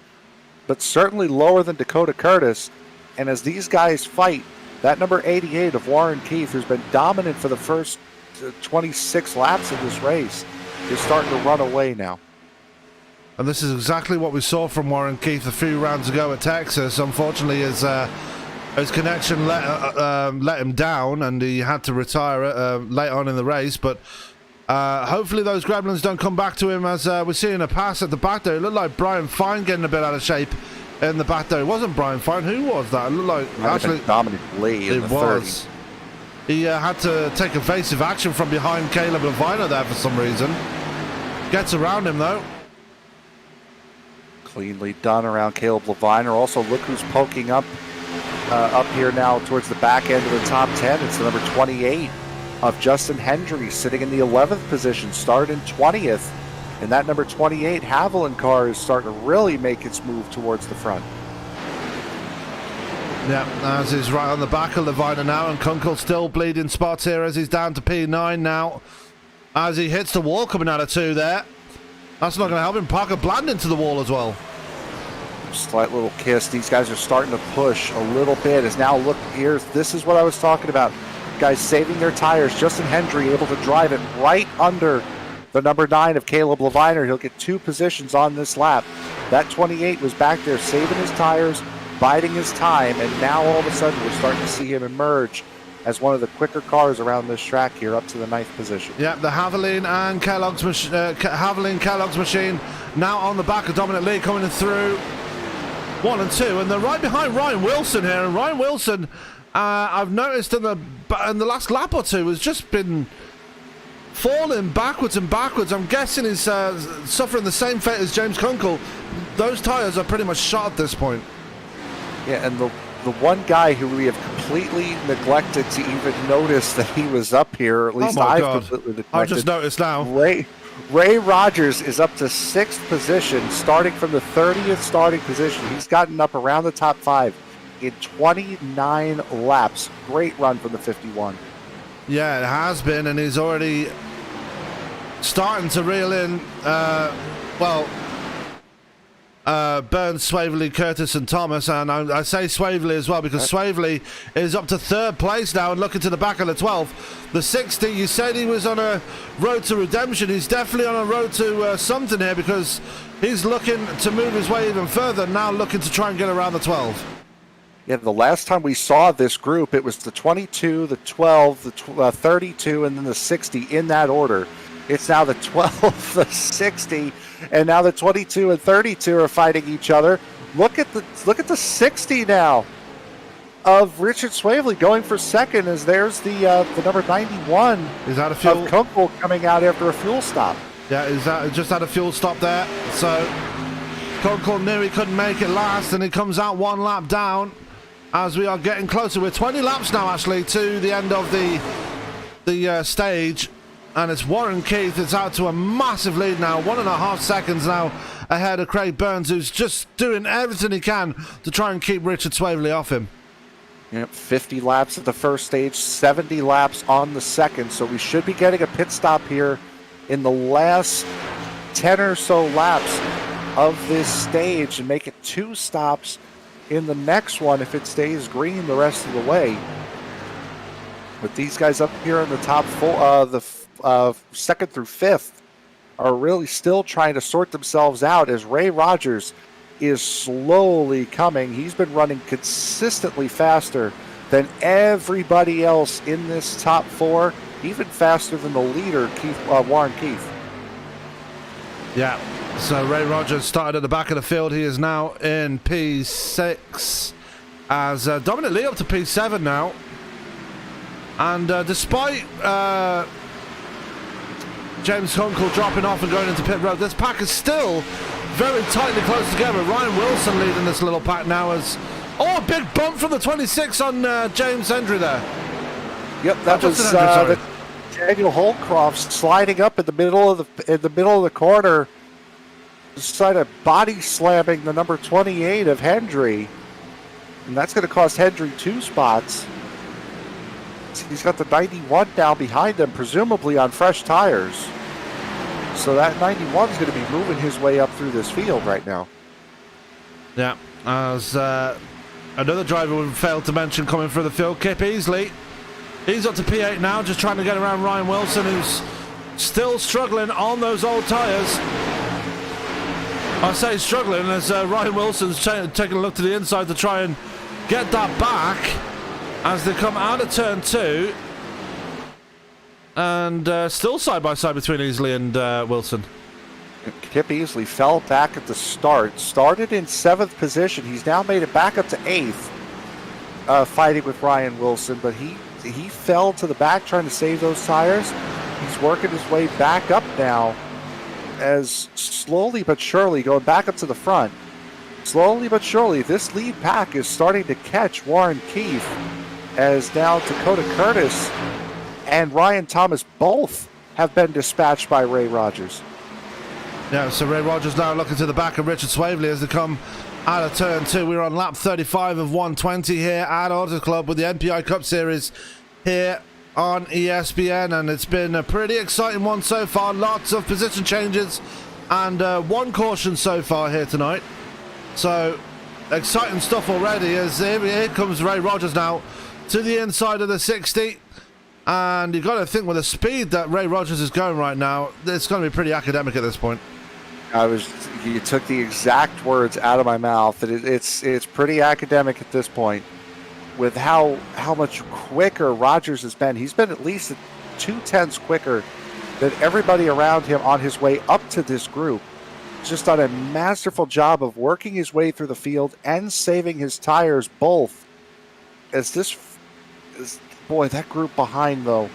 but certainly lower than Dakota Curtis. And as these guys fight, that number 88 of Warren Keith, who's been dominant for the first 26 laps of this race, is starting to run away now. And this is exactly what we saw from Warren Keith a few rounds ago at Texas. Unfortunately, his connection let him down, and he had to retire late on in the race. But hopefully those gremlins don't come back to him, as we're seeing a pass at the back there. It looked like Brian Fine getting a bit out of shape in the back there. It wasn't Brian Fine. Who was that? It looked like actually Dominic Lee in the 30. He had to take evasive action from behind Caleb Leviner there for some reason. Gets around him though. Cleanly done around Caleb Leviner. Also, look who's poking up here now towards the back end of the top 10. It's the number 28 of Justin Hendry, sitting in the 11th position, started in 20th. And that number 28 Haviland car is starting to really make its move towards the front. Yeah, as he's right on the back of Leviner now, and Kunkel still bleeding spots here as he's down to P9 now. As he hits the wall coming out of 2 there. That's not going to help him. Parker Bland into the wall as well. Slight little kiss. These guys are starting to push a little bit. As now, look, this is what I was talking about. Guys saving their tires. Justin Hendry able to drive it right under the number 9 of Caleb Leviner. He'll get 2 positions on this lap. That 28 was back there saving his tires, biding his time, and now all of a sudden we're starting to see him emerge as one of the quicker cars around this track here up to the 9th position. Yeah, the Haviland and Kellogg's machine now on the back of Dominic Lee coming through 1 and 2, and they're right behind Ryan Wilson here. And Ryan Wilson, I've noticed in the last lap or two, has just been falling backwards and backwards. I'm guessing he's suffering the same fate as James Kunkel. Those tyres are pretty much shot at this point. Yeah, and the one guy who we have completely neglected to even notice that he was up here, or at least completely neglected. I just noticed now. Ray Rogers is up to 6th position, starting from the 30th starting position. He's gotten up around the top 5 in 29 laps. Great run from the 51. Yeah, it has been, and he's already starting to reel in, Burns, Swabley, Curtis and Thomas, and I say Swabley as well because Swabley is up to 3rd place now and looking to the back of the 12. The 60, you said he was on a road to redemption. He's definitely on a road to something here because he's looking to move his way even further, now looking to try and get around the 12. Yeah, the last time we saw this group, it was the 22, the 12, the 32, and then the 60 in that order. It's now the 12, the 60, and now the 22 and 32 are fighting each other. Look at the 60 now of Richard Swabley going for 2nd, as there's the number 91 is that a fuel of Kunkel coming out after a fuel stop. Yeah, is that just had a fuel stop there? So Kunkel knew he couldn't make it last, and he comes out 1 lap down as we are getting closer. We're 20 laps now, actually, to the end of the stage. And it's Warren Keith. It's out to a massive lead now. 1.5 seconds now ahead of Craig Burns, who's just doing everything he can to try and keep Richard Swabley off him. Yep, 50 laps at the first stage, 70 laps on the second. So we should be getting a pit stop here in the last 10 or so laps of this stage and make it 2 stops in the next one if it stays green the rest of the way. With these guys up here in the top 4, the 2nd through 5th are really still trying to sort themselves out as Ray Rogers is slowly coming. He's been running consistently faster than everybody else in this top 4, even faster than the leader, Warren Keith. Yeah, so Ray Rogers started at the back of the field. He is now in P6 as Dominic Lee up to P7 now. And despite James Kunkel dropping off and going into pit road, this pack is still very tightly close together. Ryan Wilson leading this little pack now as... Oh, a big bump from the 26 on James Hendry there. Yep, that was Daniel Holcroft sliding up in the middle of the corner, side of body slamming the number 28 of Hendry, and that's going to cost Hendry 2 spots. He's got the 91 now behind him, presumably on fresh tires. So that 91 is going to be moving his way up through this field right now. Yeah, as another driver we failed to mention coming through the field, Kip Easley. He's up to P8 now, just trying to get around Ryan Wilson, who's still struggling on those old tires. I say struggling as Ryan Wilson's taking a look to the inside to try and get that back as they come out of turn 2, and still side by side between Easley and Wilson. Kip Easley fell back at the start, started in 7th position. He's now made it back up to 8th, fighting with Ryan Wilson, but he fell to the back trying to save those tires. He's working his way back up now, as slowly but surely going back up to the front. Slowly but surely, this lead pack is starting to catch Warren Keith, as now Dakota Curtis and Ryan Thomas both have been dispatched by Ray Rogers. Yeah, so Ray Rogers now looking to the back of Richard Swabley as they come out of turn 2. We're on lap 35 of 120 here at Auto Club with the MPi Cup Series here on ESPN, and it's been a pretty exciting one so far. Lots of position changes and 1 caution so far here tonight. So exciting stuff already as here comes Ray Rogers now to the inside of the 60, and you've got to think with the speed that Ray Rogers is going right now, it's going to be pretty academic at this point. You took the exact words out of my mouth. That it's pretty academic at this point. with how much quicker Rogers has been. He's been at least 2/10 quicker than everybody around him on his way up to this group. Just done a masterful job of working his way through the field and saving his tires both. Boy, that group behind though,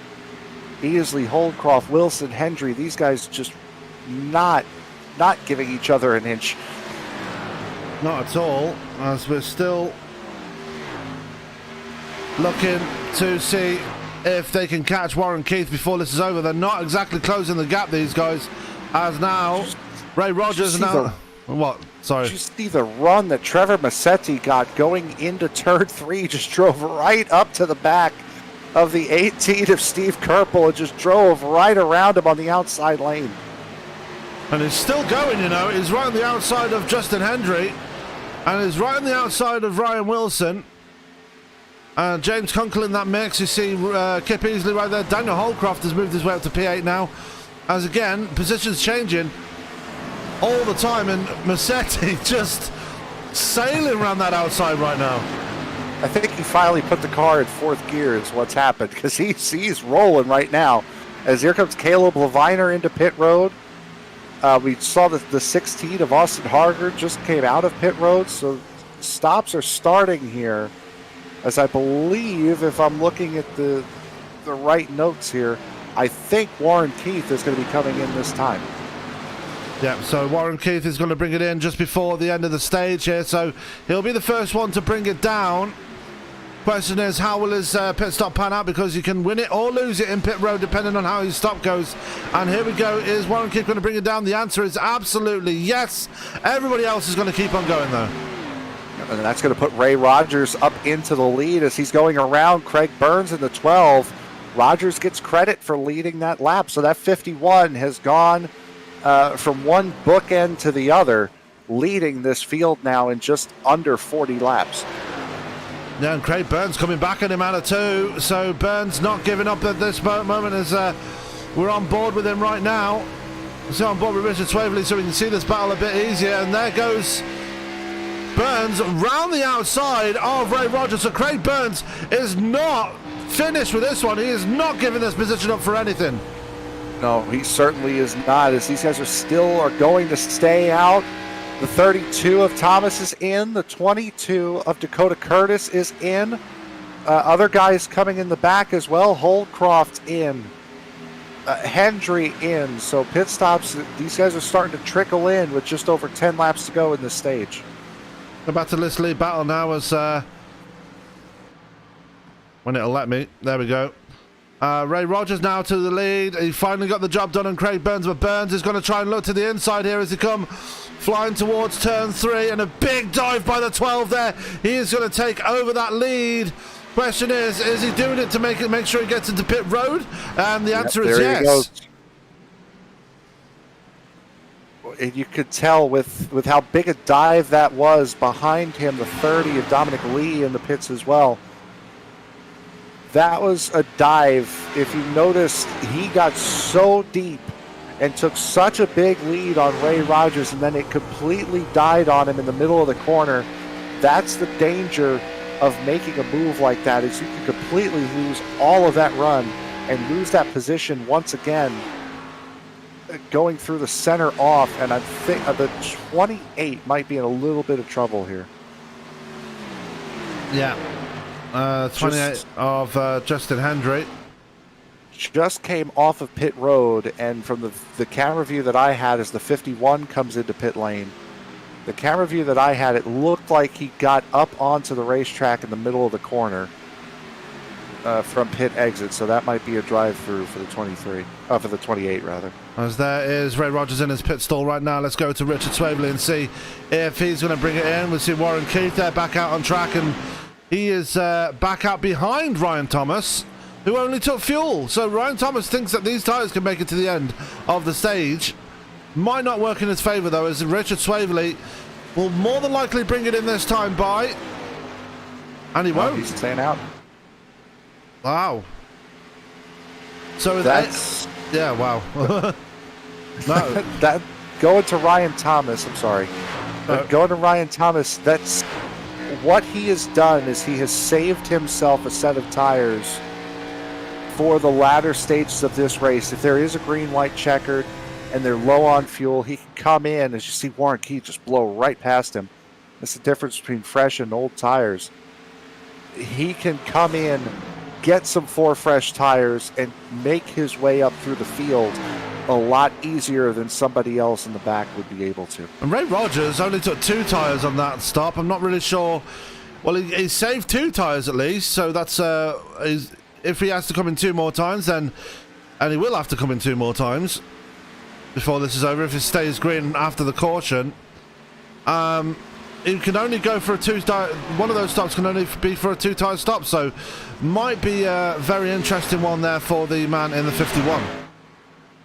Beasley, Holdcroft, Wilson, Hendry, these guys just not giving each other an inch. Not at all, as we're still looking to see if they can catch Warren Keith before this is over. They're not exactly closing the gap, these guys, as now Ray Rogers now... What? Sorry. Did you see the run that Trevor Macetti got going into turn 3? Just drove right up to the back of the 18 of Steve Kerpel and just drove right around him on the outside lane. And he's still going, you know. He's right on the outside of Justin Hendry. And he's right on the outside of Ryan Wilson. James Kunkel in that mix. You see Kip Easley right there. Daniel Holcroft has moved his way up to P8 now. As again, positions changing all the time. And Macetti just sailing around that outside right now. I think he finally put the car in 4th gear is what's happened, because he's rolling right now. As here comes Caleb Leviner into pit road. We saw that the 16 of Austin Harger just came out of pit road, so stops are starting here. As I believe, if I'm looking at the right notes here, I think Warren Keith is going to be coming in this time. Yeah, so Warren Keith is going to bring it in just before the end of the stage here, so he'll be the first one to bring it down. Question is, how will his pit stop pan out, because you can win it or lose it in pit road depending on how his stop goes. And here we go. Is Warren Keith going to bring it down? The answer is absolutely yes. Everybody else is going to keep on going though. And that's going to put Ray Rogers up into the lead as he's going around Craig Burns in the 12. Rogers gets credit for leading that lap, so that 51 has gone from one bookend to the other, leading this field now in just under 40 laps. Yeah, and Craig Burns coming back at him out of 2, so Burns not giving up at this moment as we're on board with him right now. So on board with Richard Swabley so we can see this battle a bit easier, and there goes Burns round the outside of Ray Rogers. So Craig Burns is not finished with this one. He is not giving this position up for anything. No, he certainly is not, as these guys are going to stay out. The 32 of Thomas is in. The 22 of Dakota Curtis is in. Other guys coming in the back as well. Holdcroft in. Hendry in. So pit stops, these guys are starting to trickle in with just over 10 laps to go in this stage. Go back to this lead battle now as... when it'll let me. There we go. Ray Rogers now to the lead. He finally got the job done on Craig Burns, but Burns is going to try and look to the inside here as he come flying towards turn 3, and a big dive by the 12 there. He is going to take over that lead. Question is he doing it to make sure he gets into pit road? And the answer is yes. And you could tell with how big a dive that was behind him, the 30 of Dominic Lee in the pits as well. That was a dive. If you noticed, he got so deep and took such a big lead on Ray Rogers, and then it completely died on him in the middle of the corner. That's the danger of making a move like that, is you can completely lose all of that run and lose that position once again going through the center off. And I think the 28 might be in a little bit of trouble here. Yeah. 28 of Justin Hendry. Just came off of pit road, and from the camera view that I had as the 51 comes into pit lane, the camera view that I had, it looked like he got up onto the racetrack in the middle of the corner from pit exit, so that might be a drive-through for the 28 rather. As there is Ray Rogers in his pit stall right now. Let's go to Richard Swabley and see if he's going to bring it in. We'll see Warren Keith there back out on track, and he is back out behind Ryan Thomas, who only took fuel. So Ryan Thomas thinks that these tyres can make it to the end of the stage. Might not work in his favour though, as Richard Swabley will more than likely bring it in this time by. And he won't. He's staying out. Wow. So that's... Yeah, wow. No. Going to Ryan Thomas, I'm sorry. Going to Ryan Thomas, that's what he has done is he has saved himself a set of tires for the latter stages of this race. If there is a green-white checkered and they're low on fuel, he can come in. As you see Warren Keith just blow right past him. That's the difference between fresh and old tires. He can come in, get some 4 fresh tires, and make his way up through the field a lot easier than somebody else in the back would be able to. And Ray Rogers only took 2 tires on that stop. I'm not really sure. Well, he saved 2 tires at least, so that's if he has to come in 2 more times, then, and he will have to come in 2 more times before this is over if it stays green after the caution. He can only go for a 2 tire. One of those stops can only be for a 2 tire stop, so might be a very interesting one there for the man in the 51.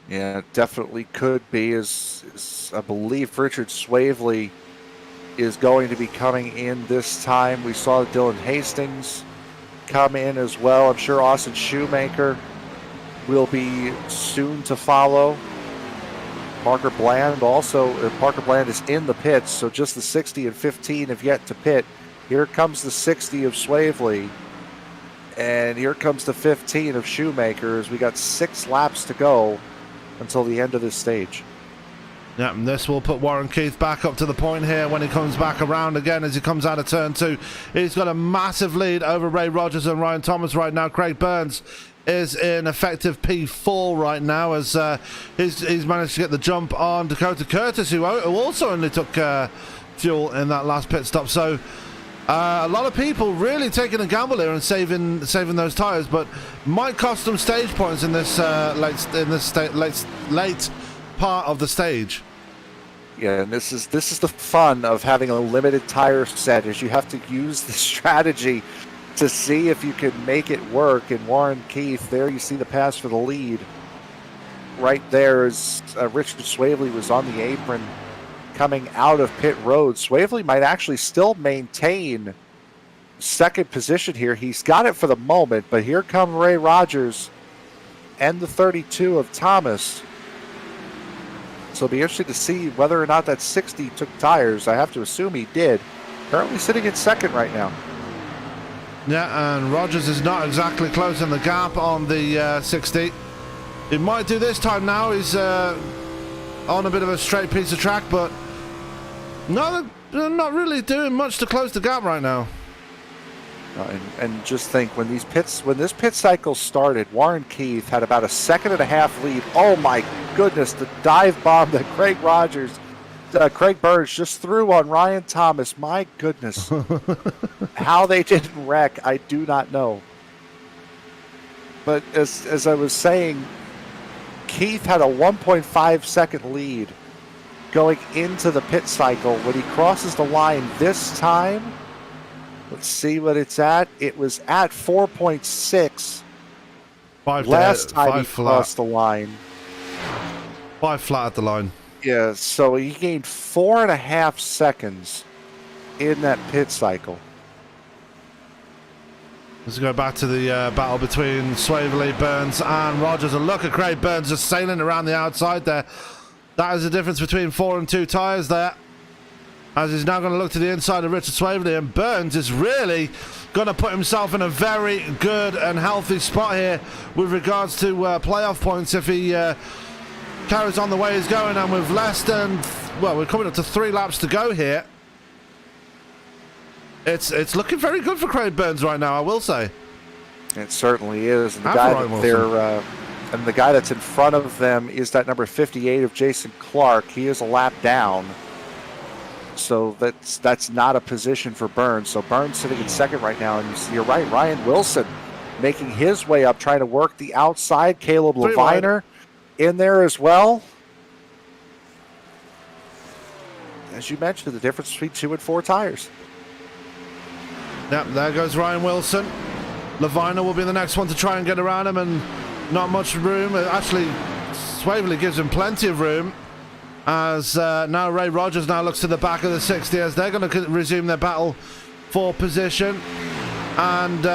Yeah, it definitely could be. As I believe Richard Swabley is going to be coming in this time. We saw Dylan Hastings come in as well. I'm sure Austin Shoemaker will be soon to follow. Parker Bland is in the pits, so just the 60 and 15 have yet to pit. Here comes the 60 of Swabley, and here comes the 15 of Shoemaker as we got 6 laps to go until the end of this stage. Yeah, and this will put Warren Keith back up to the point here when he comes back around again as he comes out of turn 2. He's got a massive lead over Ray Rogers and Ryan Thomas right now. Craig Burns is in effective P4 right now as he's managed to get the jump on Dakota Curtis, who also only took fuel in that last pit stop. So a lot of people really taking a gamble here and saving those tires, but might cost them stage points in this late part of the stage. Yeah, and this is the fun of having a limited tire set, is you have to use the strategy to see if you can make it work. And Warren Keith, there you see the pass for the lead. Right there is Richard Swabley was on the apron coming out of pit road. Swabley might actually still maintain second position here. He's got it for the moment, but here come Ray Rogers and the 32 of Thomas. So it'll be interesting to see whether or not that 60 took tires. I have to assume he did. Currently sitting in second right now. Yeah, and Rogers is not exactly closing the gap on the 60. He might do this time now. He's on a bit of a straight piece of track, but no, they're not really doing much to close the gap right now. And just think, when this pit cycle started, Warren Keith had about a 1.5 second lead. Oh my goodness, the dive bomb that Craig Burns just threw on Ryan Thomas. My goodness. How they didn't wreck, I do not know. But as I was saying, Keith had a 1.5 second lead going into the pit cycle. When he crosses the line this time, let's see what it's at. It was at 4.6. Last time he crossed the line. 5 flat at the line. Yeah, so he gained 4.5 seconds in that pit cycle. Let's go back to the battle between Swabley, Burns and Rogers. And look at Craig Burns just sailing around the outside there. That is the difference between 4 and 2 tyres there. As he's now going to look to the inside of Richard Swabley, and Burns is really going to put himself in a very good and healthy spot here with regards to playoff points if he carries on the way he's going. And with less than, well, we're coming up to 3 laps to go here. It's looking very good for Craig Burns right now, I will say. It certainly is. And the guy that's in front of them is that number 58 of Jason Clark. He is a lap down. So that's not a position for Burns. So Burns sitting in second right now. And you're right, Ryan Wilson making his way up, trying to work the outside. Caleb Leviner in there as well. As you mentioned, the difference between 2 and 4 tires. Yep, there goes Ryan Wilson. Leviner will be the next one to try and get around him, and not much room. Actually, Swabley gives him plenty of room. As now Ray Rogers now looks to the back of the 60 as they're going to resume their battle for position. And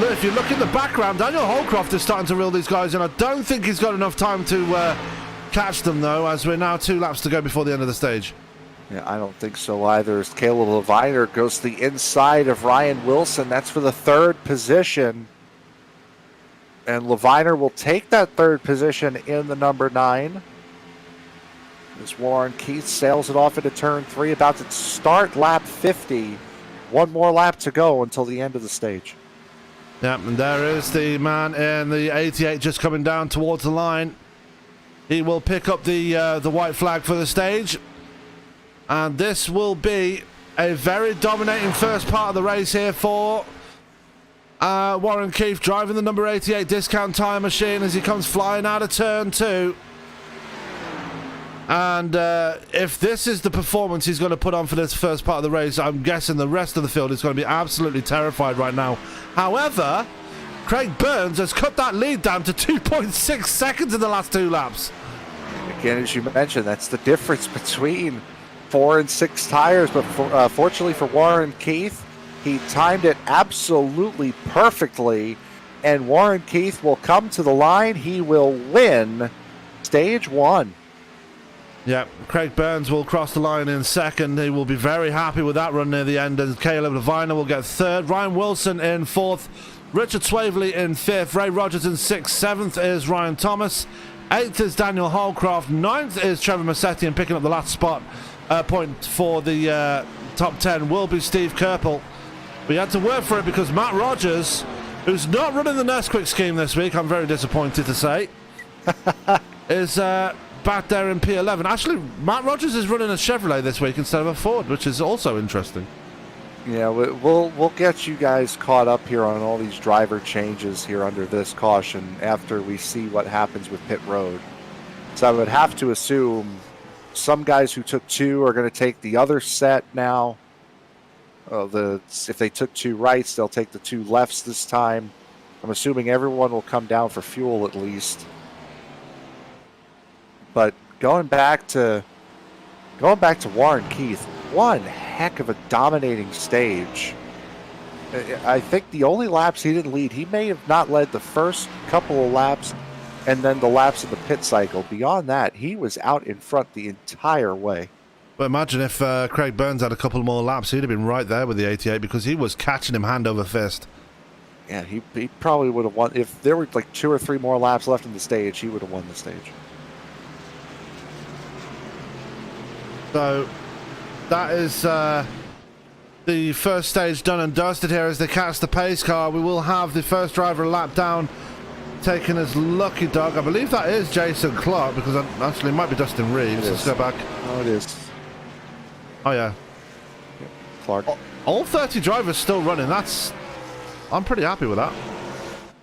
if you look in the background, Daniel Holcroft is starting to reel these guys in. I don't think he's got enough time to catch them, though, as we're now 2 laps to go before the end of the stage. Yeah, I don't think so either. As Caleb Leviner goes to the inside of Ryan Wilson. That's for the third position. And Leviner will take that third position in the number 9. As Warren Keith sails it off into turn 3, about to start lap 50. One more lap to go until the end of the stage. Yep, and there is the man in the 88 just coming down towards the line. He will pick up the white flag for the stage. And this will be a very dominating first part of the race here for Warren Keith, driving the number 88 discount tyre machine as he comes flying out of turn 2. And if this is the performance he's going to put on for this first part of the race, I'm guessing the rest of the field is going to be absolutely terrified right now. However, Craig Burns has cut that lead down to 2.6 seconds in the last 2 laps. Again, as you mentioned, that's the difference between 4 and 6 tires. But fortunately for Warren Keith, he timed it absolutely perfectly. And Warren Keith will come to the line. He will win stage 1. Yeah, Craig Burns will cross the line in second. He will be very happy with that run near the end. And Caleb Leviner will get third. Ryan Wilson in fourth. Richard Swabley in fifth. Ray Rogers in sixth. Seventh is Ryan Thomas. Eighth is Daniel Holcroft. Ninth is Trevor Macetti. And picking up the last spot point for the top 10 will be Steve Kerpel. We had to work for it because Matt Rogers, who's not running the Nesquik scheme this week, I'm very disappointed to say, is back there in P11. Actually, Matt Rogers is running a Chevrolet this week instead of a Ford, which is also interesting. Yeah, we'll get you guys caught up here on all these driver changes here under this caution after we see what happens with pit road. So I would have to assume some guys who took 2 are going to take the other set now. If they took 2 rights, they'll take the 2 lefts this time. I'm assuming everyone will come down for fuel at least. But going back to Warren Keith, one heck of a dominating stage. I think the only laps he didn't lead, he may have not led the first couple of laps and then the laps of the pit cycle. Beyond that, he was out in front the entire way. But imagine if Craig Burns had a couple more laps, he'd have been right there with the 88 because he was catching him hand over fist. Yeah, he probably would have won. If there were like 2 or 3 more laps left in the stage, he would have won the stage. So that is the first stage done and dusted here as they catch the pace car. We will have the first driver a lap down taken as Lucky Dog. I believe that is Jason Clark because actually it might be Dustin Reeves. Let's go back. Oh, it is. Oh, yeah. Clark. All 30 drivers still running. I'm pretty happy with that.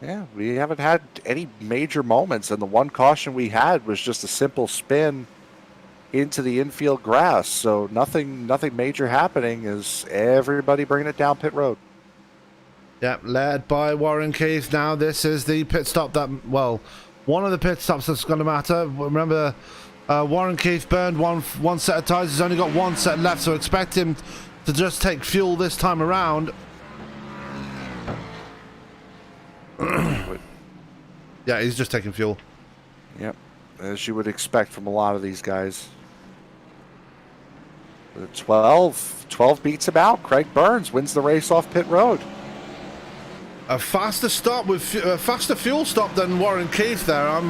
Yeah, we haven't had any major moments, and the one caution we had was just a simple spin into the infield grass. So nothing major happening. Is everybody bringing it down pit road? Yep, led by Warren Keith. Now this is the pit stop one of the pit stops that's going to matter. Remember, Warren Keith burned one set of tyres. He's only got 1 set left, so expect him to just take fuel this time around. Yeah, he's just taking fuel. Yep, as you would expect from a lot of these guys. 12 beats him out. Craig Burns wins the race off pit road. A faster stop with faster fuel stop than Warren Keith there.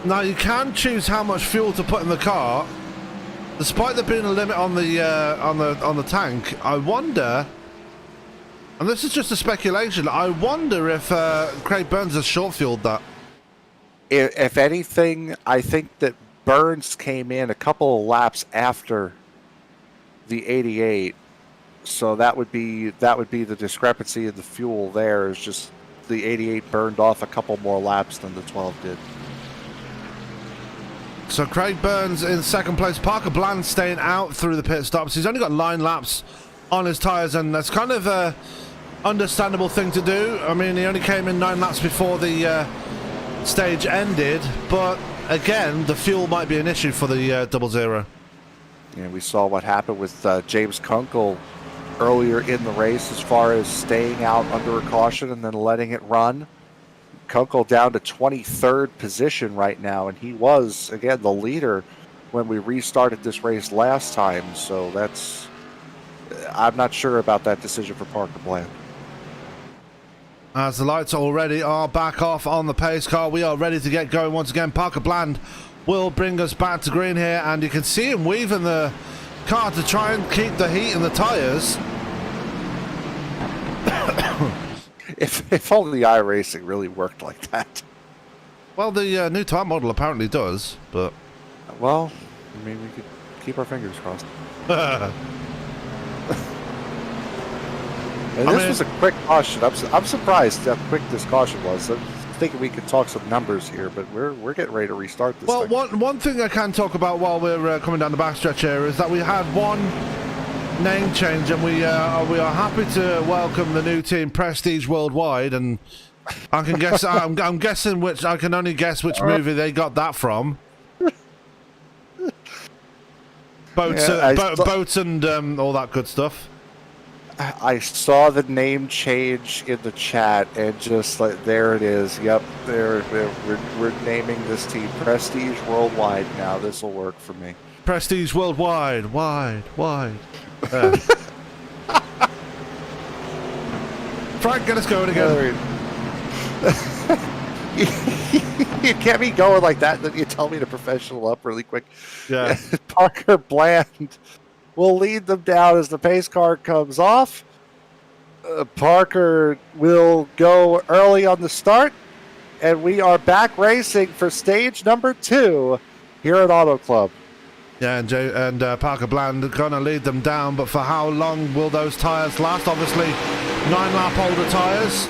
Now you can choose how much fuel to put in the car, despite there being a limit on the tank. I wonder, and this is just a speculation, I wonder if Craig Burns has short fueled that. If anything, I think that Burns came in a couple of laps after the 88. So that would be the discrepancy in the fuel there. Is just the 88 burned off a couple more laps than the 12 did. So Craig Burns in second place. Parker Bland staying out through the pit stops. He's only got 9 laps on his tyres, and that's kind of a understandable thing to do. I mean, he only came in 9 laps before the stage ended, but again, the fuel might be an issue for the 00. Yeah, we saw what happened with James Kunkel earlier in the race as far as staying out under a caution and then letting it run. Kunkel down to 23rd position right now, and he was, again, the leader when we restarted this race last time. So I'm not sure about that decision for Parker Bland. As the lights already are back off on the pace car, we are ready to get going once again. Parker Bland will bring us back to green here, and you can see him weaving the car to try and keep the heat in the tyres. If only iRacing really worked like that. Well, the new tyre model apparently does, but... Well, I mean, we could keep our fingers crossed. And this was a quick caution. I'm surprised how quick this caution was. I'm thinking we could talk some numbers here, but we're getting ready to restart this thing. Well, one thing I can talk about while we're coming down the backstretch here is that we had one name change, and we are happy to welcome the new team, Prestige Worldwide, and I can guess. I'm guessing which. I can only guess which movie they got that from. Boats and all that good stuff. I saw the name change in the chat, and just like, there it is. Yep, we're naming this team Prestige Worldwide now. This will work for me. Prestige Worldwide, wide. Frank, get us going again. You can't be going like that, then you tell me to professional up really quick. Yeah. Parker Bland will lead them down as the pace car comes off. Parker will go early on the start, and we are back racing for stage number 2 here at Auto Club. Yeah, and Parker Bland are going to lead them down, but for how long will those tyres last? Obviously, 9-lap older tyres,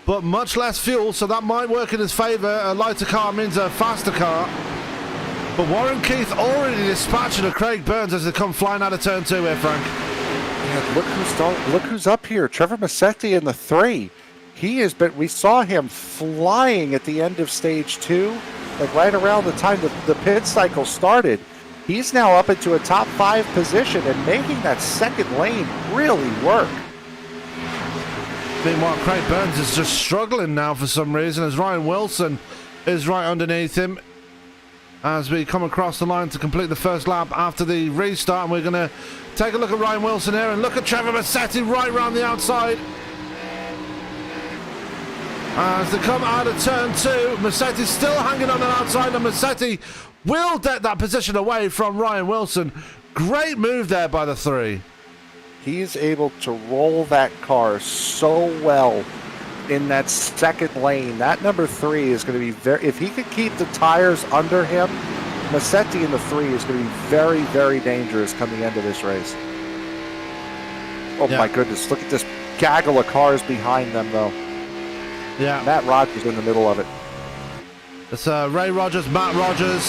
but much less fuel, so that might work in his favour. A lighter car means a faster car. But Warren Keith already dispatching of Craig Burns as they come flying out of turn 2 here, Frank. Yeah, look who's up here. Trevor Macetti in the 3. We saw him flying at the end of stage 2, like right around the time the pit cycle started. He's now up into a top 5 position and making that second lane really work. Meanwhile, Craig Burns is just struggling now for some reason as Ryan Wilson is right underneath him as we come across the line to complete the first lap after the restart. And we're going to take a look at Ryan Wilson here and look at Trevor Macetti right around the outside. As they come out of turn 2, Macetti still hanging on the outside, and Macetti will get that position away from Ryan Wilson. Great move there by the 3. He's able to roll that car so well in that second lane. That number 3 is going to be very... If he could keep the tires under him, Macetti in the 3 is going to be very, very dangerous coming into this race. Oh, yeah. My goodness. Look at this gaggle of cars behind them, though. Yeah. Matt Rogers in the middle of it. It's Ray Rogers, Matt Rogers.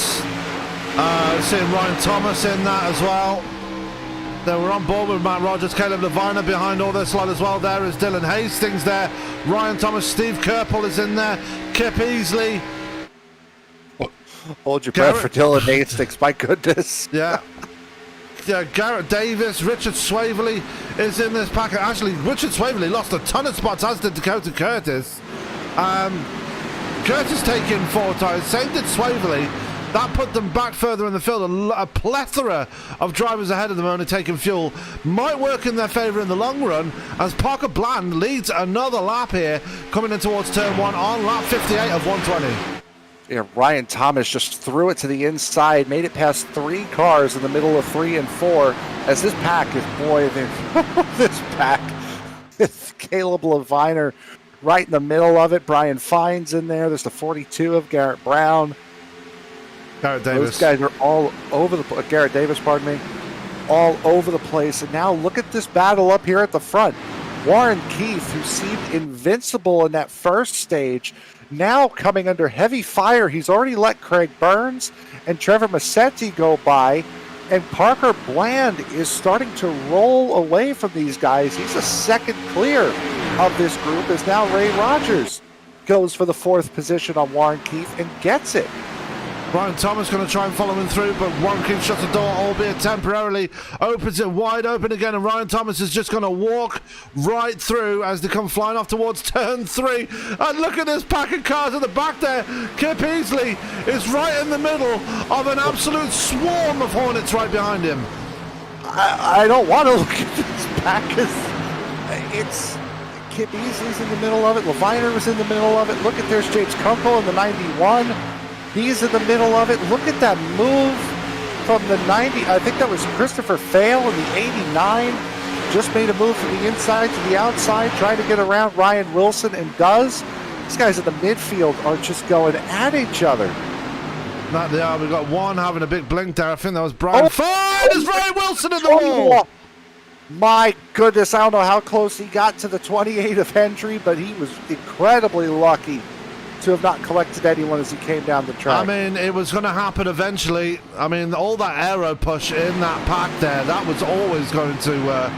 Seeing Ryan Thomas in that as well. They were on board with Matt Rogers. Caleb Levina behind all this lot as well. There is Dylan Hastings there. Ryan Thomas, Steve Kerpel is in there. Kip Easley. Hold your breath for Dylan Hastings. My goodness. Yeah. Yeah, Garrett Davis, Richard Swabley is in this pack. Actually, Richard Swabley lost a ton of spots, as did Dakota Curtis. Curtis taking 4 tires, same did Swabley. That put them back further in the field. A plethora of drivers ahead of them only taking fuel. Might work in their favour in the long run as Parker Bland leads another lap here, coming in towards turn 1 on lap 58 of 120. Yeah, Ryan Thomas just threw it to the inside, made it past 3 cars in the middle of 3 and 4. As this pack is, boy, this pack with Caleb Leviner right in the middle of it. Brian Fine's in there. There's the 42 of Garrett Brown. Garrett Davis. Those guys are all over the place. Garrett Davis, pardon me. All over the place. And now look at this battle up here at the front. Warren Keith, who seemed invincible in that first stage, now coming under heavy fire. He's already let Craig Burns and Trevor Macetti go by. And Parker Bland is starting to roll away from these guys. He's a second clear of this group as now Ray Rogers goes for the 4th position on Warren Keith and gets it. Ryan Thomas going to try and follow him through, but Warren Keith shuts the door, albeit temporarily, opens it wide open again, and Ryan Thomas is just going to walk right through as they come flying off towards turn 3. And look at this pack of cars at the back there. Kip Easley is right in the middle of an absolute swarm of Hornets right behind him. I don't want to look at this pack because it's Kip Easley's in the middle of it. Leviner was in the middle of it. Look at there's James Kunkel in the 91. He's in the middle of it. Look at that move from the 90. I think that was Christopher Fail in the 89. Just made a move from the inside to the outside, trying to get around Ryan Wilson, and does. These guys in the midfield are just going at each other. That they are. We've got one having a big blink there. I think that was Brian. Fine! There's Ryan Wilson in the wall! My goodness, I don't know how close he got to the 28 of Hendry, but he was incredibly lucky to have not collected anyone as he came down the track. I mean, it was going to happen eventually. I mean, all that aero push in that pack there, that was always going to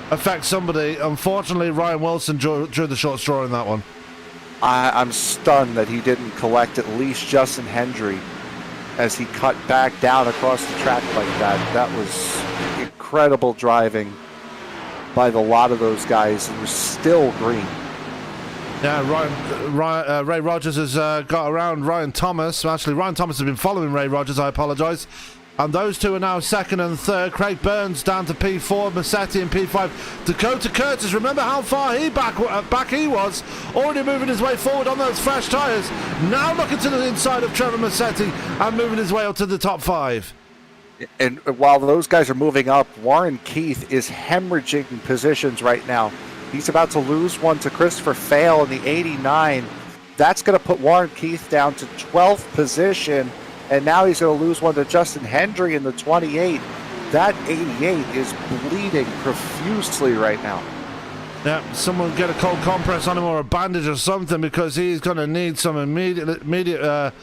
affect somebody. Unfortunately, Ryan Wilson drew the short straw in that one. I'm stunned that he didn't collect at least Justin Hendry as he cut back down across the track like that. That was incredible driving by the lot of those guys, and was still green. Yeah, Ray Rogers has got around Ryan Thomas. Actually, Ryan Thomas has been following Ray Rogers, I apologise. And those two are now second and third. Craig Burns down to P4, Macetti in P5. Dakota Curtis, remember how far back he was, already moving his way forward on those fresh tyres. Now looking to the inside of Trevor Macetti and moving his way up to the top 5. And while those guys are moving up, Warren Keith is hemorrhaging positions right now. He's about to lose one to Christopher Fail in the 89. That's going to put Warren Keith down to 12th position. And now he's going to lose one to Justin Hendry in the 28. That 88 is bleeding profusely right now. Yeah, someone get a cold compress on him or a bandage or something, because he's going to need some immediate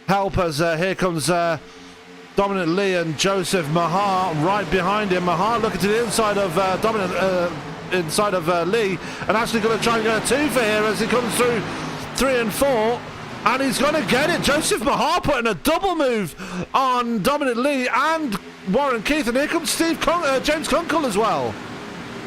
help as here comes Dominic Lee and Joseph Mahar right behind him. Mahar looking to the inside of inside of Lee, and actually going to try and get a 2 for here as he comes through 3 and 4, and he's going to get it. Joseph Mahar putting a double move on Dominic Lee and Warren Keith, and here comes James Kunkel as well.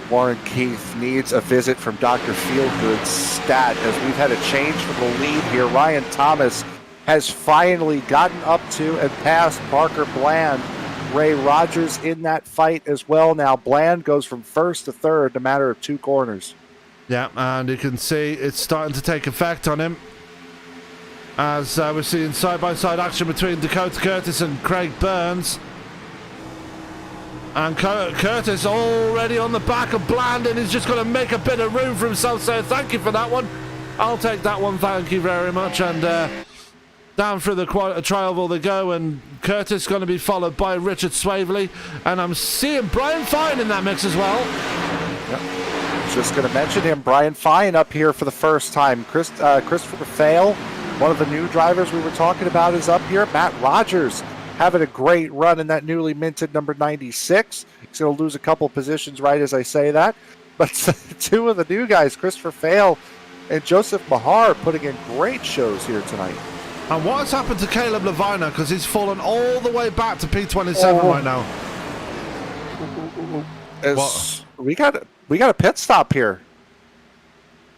Warren Keith needs a visit from Dr. Feelgood's stat as we've had a change from the lead here. Ryan Thomas has finally gotten up to and past Parker Bland. Ray Rogers in that fight as well. Now Bland goes from first to third in a matter of 2 corners. Yeah, and you can see it's starting to take effect on him as we're seeing side-by-side action between Dakota Curtis and Craig Burns. And Curtis already on the back of Bland, and he's just going to make a bit of room for himself, so thank you for that one. I'll take that one, thank you very much. And down through the trial they go, and Curtis going to be followed by Richard Swabley, and I'm seeing Brian Fine in that mix as well. Yep. Just going to mention him, Brian Fine up here for the first time. Christopher Fail, one of the new drivers we were talking about, is up here. Matt Rogers having a great run in that newly minted number 96. He's going to lose a couple positions right as I say that, but 2 of the new guys, Christopher Fail and Joseph Mahar, putting in great shows here tonight. And what has happened to Caleb Leviner? Because he's fallen all the way back to P27 right now. We got a pit stop here.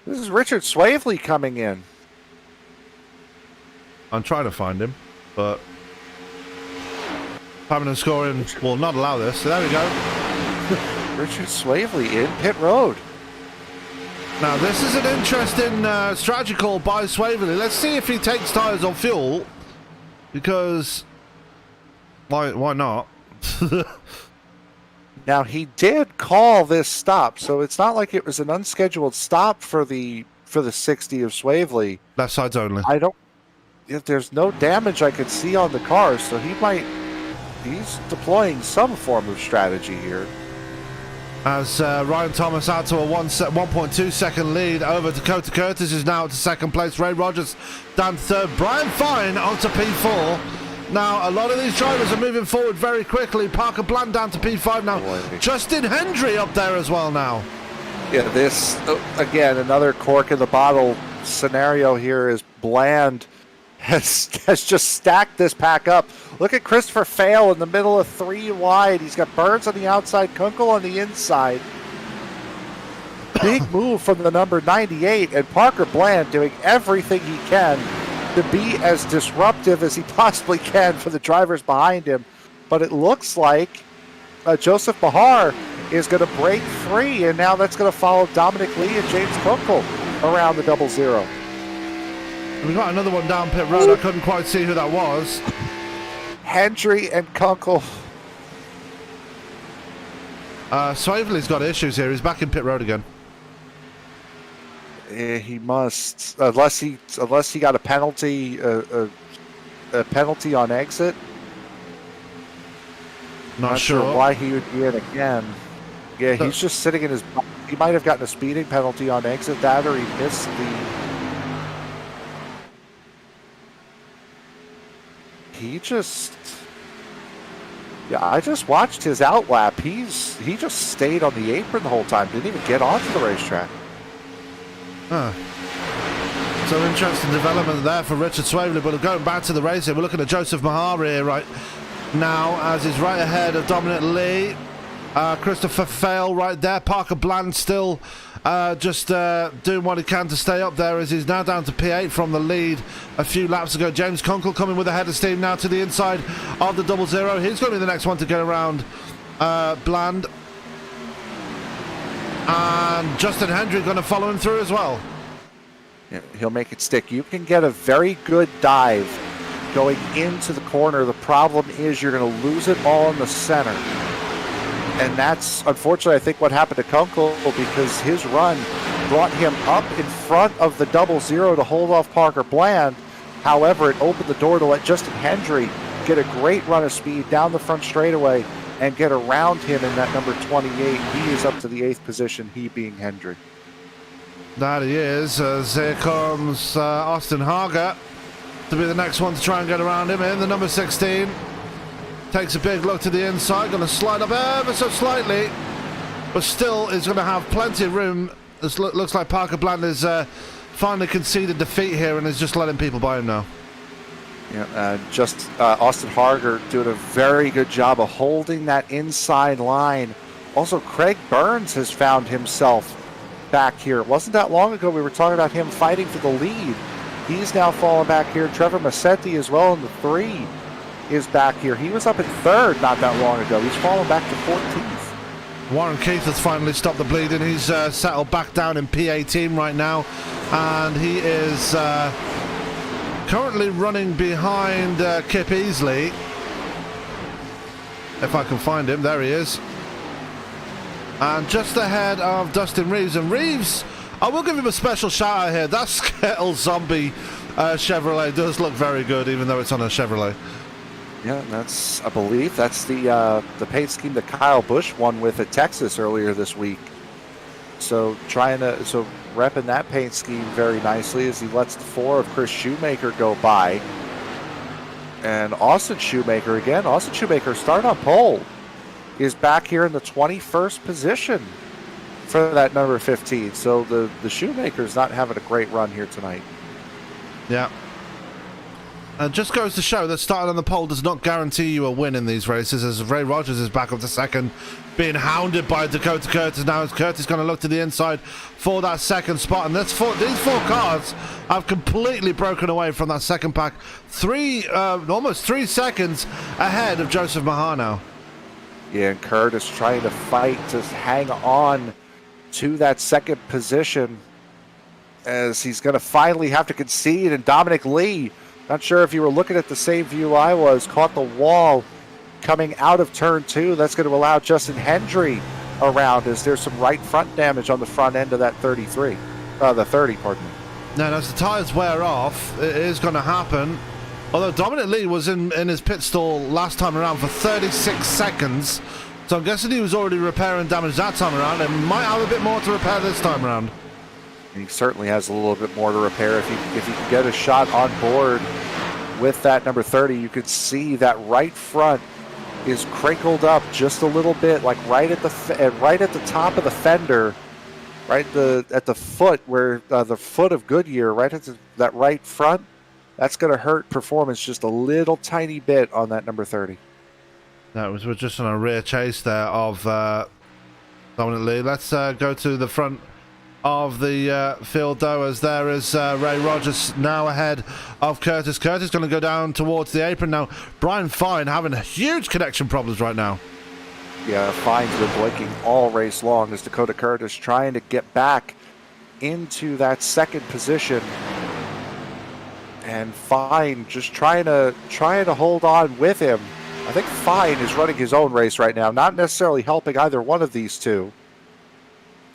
This is Richard Swabley coming in. I'm trying to find him, but having and scoring will not allow this. So there we go. Richard Swabley in pit road. Now, this is an interesting strategy call by Swabley. Let's see if he takes tyres or fuel, because why not? Now, he did call this stop, so it's not like it was an unscheduled stop for the 60 of Swabley. Left sides only. There's no damage I could see on the car, so he's deploying some form of strategy here. As Ryan Thomas out to a 1.2 second lead over Dakota Curtis, is now to second place. Ray Rogers down to third. Brian Fine onto P4. Now, a lot of these drivers are moving forward very quickly. Parker Bland down to P5 now. Justin Hendry up there as well now. Yeah, this, again, another cork in the bottle scenario here is Bland has just stacked this pack up. Look at Christopher Fail in the middle of 3 wide. He's got Burns on the outside, Kunkel on the inside. Big move from the number 98, and Parker Bland doing everything he can to be as disruptive as he possibly can for the drivers behind him. But it looks like Joseph Mahar is going to break free, and now that's going to follow Dominic Lee and James Kunkel around the 00. We got another one down pit road. I couldn't quite see who that was. Hendry and Kunkel. Swabley's got issues here. He's back in pit road again. He must, unless he got a penalty, a penalty on exit. Not sure why he would be in again. Yeah, he's just sitting in his. He might have gotten a speeding penalty on exit, that, or he missed the. He just. Yeah, I just watched his outlap. He just stayed on the apron the whole time. Didn't even get onto the racetrack. Huh. So interesting development there for Richard Swabley. But going back to the race here, we're looking at Joseph Mahar here right now, as he's right ahead of Dominic Lee. Christopher Fail right there. Parker Bland still just doing what he can to stay up there, as he's now down to P8 from the lead a few laps ago. James Kunkel coming with a head of steam now to the inside of the 00. He's going to be the next one to get around Bland. And Justin Hendry going to follow him through as well. Yeah, he'll make it stick. You can get a very good dive going into the corner. The problem is you're going to lose it all in the center. And that's, unfortunately, I think what happened to Kunkel, because his run brought him up in front of the 00 to hold off Parker Bland. However, it opened the door to let Justin Hendry get a great run of speed down the front straightaway and get around him in that number 28. He is up to the 8th position, he being Hendry. That he is, as here comes Austin Harger to be the next one to try and get around him in the number 16. Takes a big look to the inside, going to slide up ever so slightly, but still is going to have plenty of room. This looks like Parker Bland has finally conceded defeat here and is just letting people by him now. Yeah, Austin Harger doing a very good job of holding that inside line. Also, Craig Burns has found himself back here. It wasn't that long ago we were talking about him fighting for the lead. He's now fallen back here. Trevor Macetti as well in the 3 is back here. He was up in 3rd not that long ago. He's fallen back to 14th. Warren Keith has finally stopped the bleeding. He's settled back down in P18 right now, and he is currently running behind Kip Easley. If I can find him, there he is. And just ahead of Dustin Reeves. And Reeves, I will give him a special shout out here. That Skittle Zombie Chevrolet does look very good, even though it's on a Chevrolet. Yeah, that's, I believe that's the paint scheme that Kyle Busch won with at Texas earlier this week. So repping that paint scheme very nicely as he lets the 4 of Chris Shoemaker go by. And Austin Shoemaker again. Austin Shoemaker started on pole. Is back here in the 21st position for that number 15. So the Shoemaker's not having a great run here tonight. Yeah. Just goes to show that starting on the pole does not guarantee you a win in these races, as Ray Rogers is back up to 2nd, being hounded by Dakota Curtis. Now as Curtis going to look to the inside for that 2nd spot, and these 4 cars have completely broken away from that 2nd pack. Almost 3 seconds ahead of Joseph Mahar now. Yeah, and Curtis trying to fight to hang on to that 2nd position as he's going to finally have to concede. And Dominic Lee, not sure if you were looking at the same view I was, caught the wall coming out of turn 2. That's going to allow Justin Hendry around, as there's some right front damage on the front end of that 30, pardon me. Now, as the tyres wear off, it is going to happen. Although Dominic Lee was in his pit stall last time around for 36 seconds. So I'm guessing he was already repairing damage that time around and might have a bit more to repair this time around. He certainly has a little bit more to repair. If he can get a shot on board with that number 30, you could see that right front is crinkled up just a little bit, like right at the top of the fender, right at the foot where the foot of Goodyear, right at that right front. that's going to hurt performance just a little tiny bit on that number 30. We're just on a rear chase there of Dominic Lee. Let's go to the front of the field, though, as there is Ray Rogers now ahead of Curtis. Curtis going to go down towards the apron now. Brian Fine having huge connection problems right now. Yeah, Fine's been blinking all race long as Dakota Curtis trying to get back into that second position. And Fine just trying to hold on with him. I think Fine is running his own race right now, not necessarily helping either one of these two.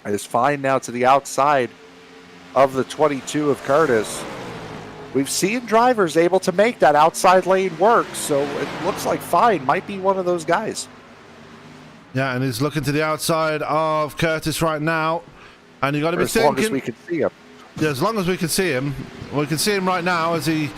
It is Fine now to the outside of the 22 of Curtis. We've seen drivers able to make that outside lane work, so it looks like Fine might be one of those guys. Yeah, and he's looking to the outside of Curtis right now. And you got to be thinking... As long as we can see him. Yeah, as long as we can see him. We can see him right now as he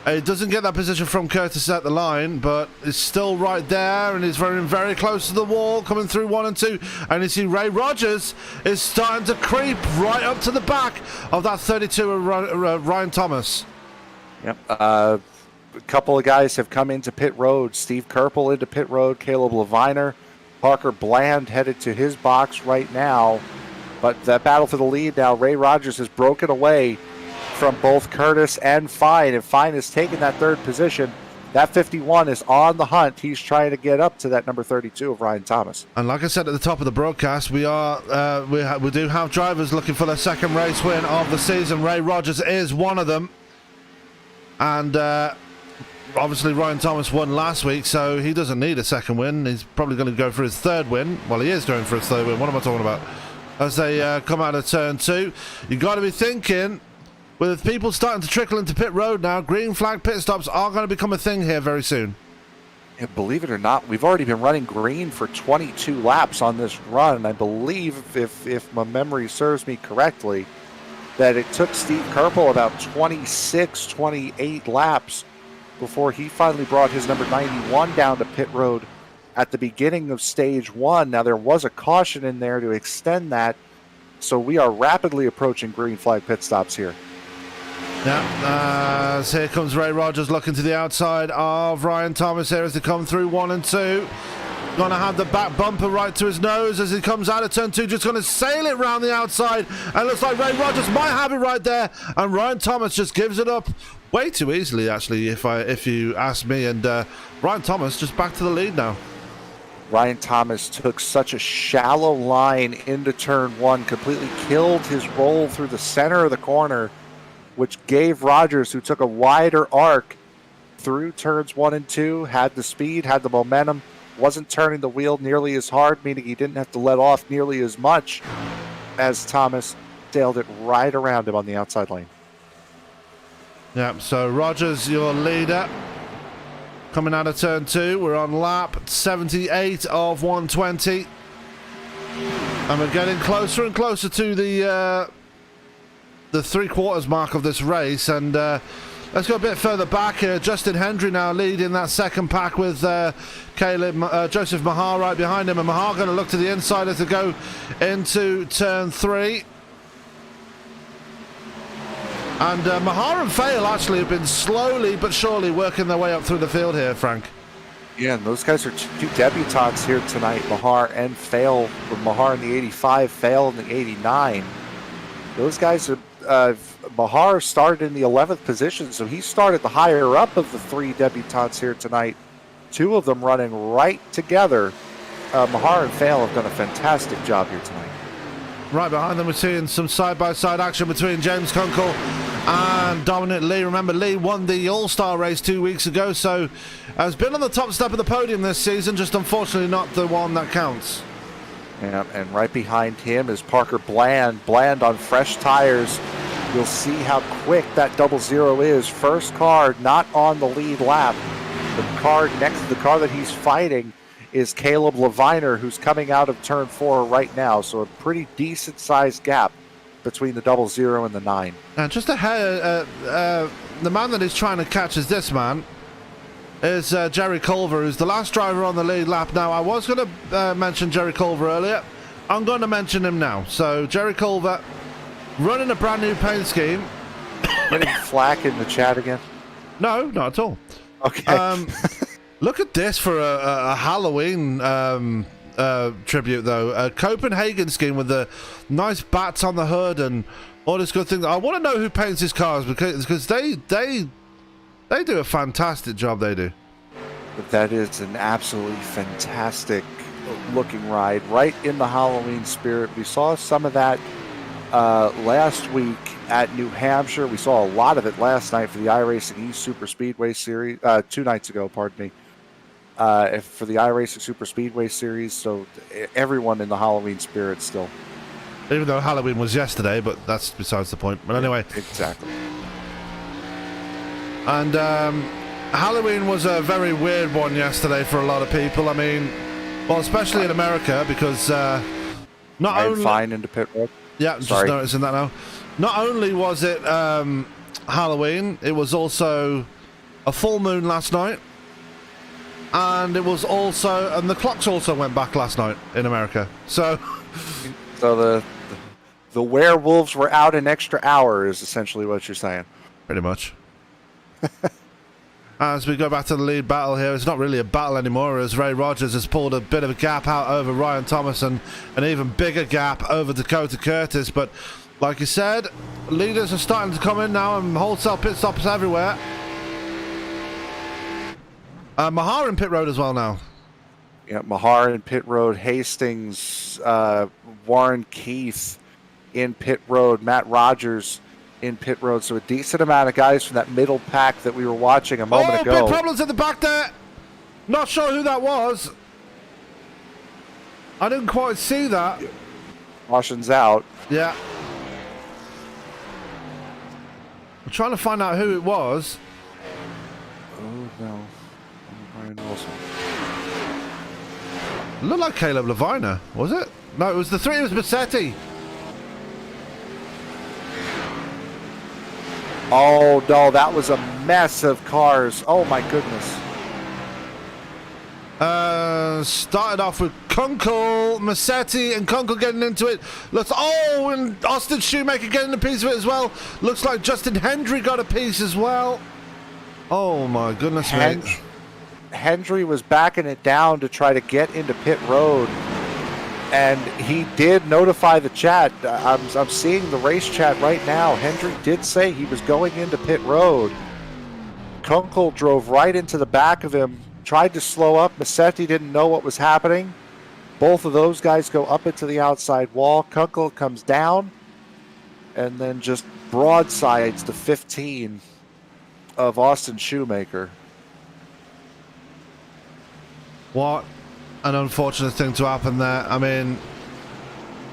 doesn't get that position from Curtis at the line, but is still right there, and he's very, very close to the wall, coming through 1 and 2. And you see Ray Rogers is starting to creep right up to the back of that 32 of Ryan Thomas. Yep. A couple of guys have come into pit road. Steve Kerpel into pit road. Caleb Leviner. Parker Bland headed to his box right now. But that battle for the lead now, Ray Rogers has broken away from both Curtis and Fine, and Fine has taken that third position. That 51 is on the hunt. He's trying to get up to that number 32 of Ryan Thomas. And like I said at the top of the broadcast, we do have drivers looking for their second race win of the season. Ray Rogers is one of them. And obviously Ryan Thomas won last week, so he doesn't need a second win. He's probably going to go for his third win. Well, he is going for his third win. What am I talking about? As they come out of turn 2, you got to be thinking, with people starting to trickle into pit road now, green flag pit stops are going to become a thing here very soon. Yeah, believe it or not, we've already been running green for 22 laps on this run. I believe, if my memory serves me correctly, that it took Steve Kerpel about 26, 28 laps before he finally brought his number 91 down to pit road at the beginning of stage 1. Now, there was a caution in there to extend so we are rapidly approaching green flag pit stops here. Yeah, so here comes Ray Rogers looking to the outside of Ryan Thomas here as they come through 1 and 2. Going to have the back bumper right to his nose as he comes out of turn 2, just going to sail it round the outside, and looks like Ray Rogers might have it right there, and Ryan Thomas just gives it up way too easily, actually, if you ask me, and Ryan Thomas just back to the lead now. Ryan Thomas took such a shallow line into turn 1, completely killed his roll through the center of the corner, which gave Rogers, who took a wider arc through turns 1 and 2, had the speed, had the momentum, wasn't turning the wheel nearly as hard, meaning he didn't have to let off nearly as much as Thomas sailed it right around him on the outside lane. Yeah, so Rogers, your leader, coming out of turn 2. We're on lap 78 of 120. And we're getting closer and closer to the 3/4 mark of this race. And let's go a bit further back here. Justin Hendry now leading that second pack with Joseph Mahar right behind him. And Mahar going to look to the inside as they go into turn 3. And Mahar and Fail actually have been slowly but surely working their way up through the field here, Frank. Yeah, and those guys are two debutantes here tonight, Mahar and Fail. With Mahar in the 85, Fail in the 89. Those guys are... Mahar started in the 11th position, so he started the higher up of the 3 debutantes here tonight. 2 of them running right together. Mahar and Fail have done a fantastic job here tonight. Right behind them, we're seeing some side-by-side action between James Kunkel and Dominic Lee. Remember, Lee won the All-Star race 2 weeks ago, so has been on the top step of the podium this season, just unfortunately not the one that counts. Yeah, and right behind him is Parker Bland. Bland on fresh tires. You'll see how quick that 00 is. First car not on the lead lap. The car next to the car that he's fighting is Caleb Leviner, who's coming out of turn 4 right now. So a pretty decent sized gap between the 00 and the 9. And just ahead, the man that he's trying to catch is this man. Is Jerry Culver, who's the last driver on the lead lap. Now, I was going to mention Jerry Culver earlier. I'm going to mention him now. So, Jerry Culver running a brand new paint scheme. Getting flack in the chat again. No, not at all. Okay. Look at this for a Halloween tribute, though. A Copenhagen scheme with the nice bats on the hood and all this good thing. I want to know who paints his cars because they do a fantastic job. They do. That is an absolutely fantastic looking ride, right in the Halloween spirit. We saw some of that last week at New Hampshire. We saw a lot of it last night for the iRacing East Super Speedway Series, 2 nights ago, pardon me, for the iRacing Super Speedway Series. So everyone in the Halloween spirit still. Even though Halloween was yesterday, but that's besides the point. But anyway. Exactly. And Halloween was a very weird one yesterday for a lot of people. I mean, well, especially in America, because not only... fine into pit road. Yeah, just Sorry. noticing that now. Not only was it Halloween, it was also a full moon last night. And it was also... And the clocks also went back last night in America. So the werewolves were out an extra hour is essentially what you're saying. pretty much. As we go back to the lead battle here, it's not really a battle anymore, as Ray Rogers has pulled a bit of a gap out over Ryan Thomas and an even bigger gap over Dakota Curtis. But like you said, leaders are starting to come in now and wholesale pit stops everywhere. Mahar in pit road as well now. Yeah, Mahar in pit road, Hastings, Warren Keith in pit road, Matt Rogers in pit road. So a decent amount of guys from that middle pack that we were watching a moment ago. Big problems at the back there. Not sure who that was. I didn't quite see that. Caution's out. Yeah. I'm trying to find out who it was. Oh no, Brian Wilson. It looked like Caleb Levina, was it? No, it was the three. It was Macetti. Oh no, that was a mess of cars. Oh my goodness. Started off with Kunkel, Macetti, and Kunkel getting into it. And Austin Shoemaker getting a piece of it as well. Looks like Justin Hendry got a piece as well. Oh my goodness, mate. Hendry was backing it down to try to get into pit road, and he did notify the chat. I'm seeing the race chat right now. Hendry did say he was going into pit road. Kunkel drove right into the back of him, tried to slow up. Macetti didn't know what was happening. Both of those guys go up into the outside wall. Kunkel comes down and then just broadsides the 15 of Austin Shoemaker. What an unfortunate thing to happen there. I mean,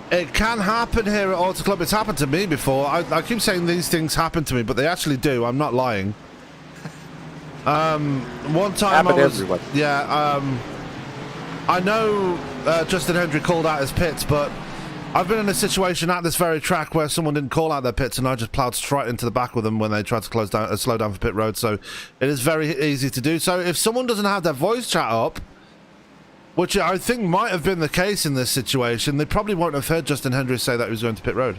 it can happen here at Auto Club. It's happened to me before. I keep saying these things happen to me, but they actually do. I'm not lying. One time Happened to everyone. Yeah, I know Justin Hendry called out his pits, but I've been in a situation at this very track where someone didn't call out their pits and I just plowed straight into the back with them when they tried to slow down for pit road. So it is very easy to do. So if someone doesn't have their voice chat up, which I think might have been the case in this situation, they probably won't have heard Justin Hendry say that he was going to pit road.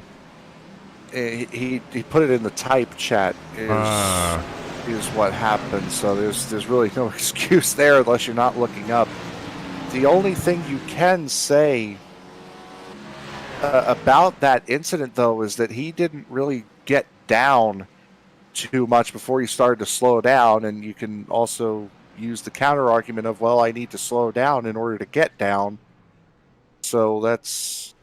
He put it in the type chat is what happened. So there's really no excuse there unless you're not looking up. The only thing you can say about that incident, though, is that he didn't really get down too much before he started to slow down, and you can also use the counter argument of, well, I need to slow down in order to get down. So that's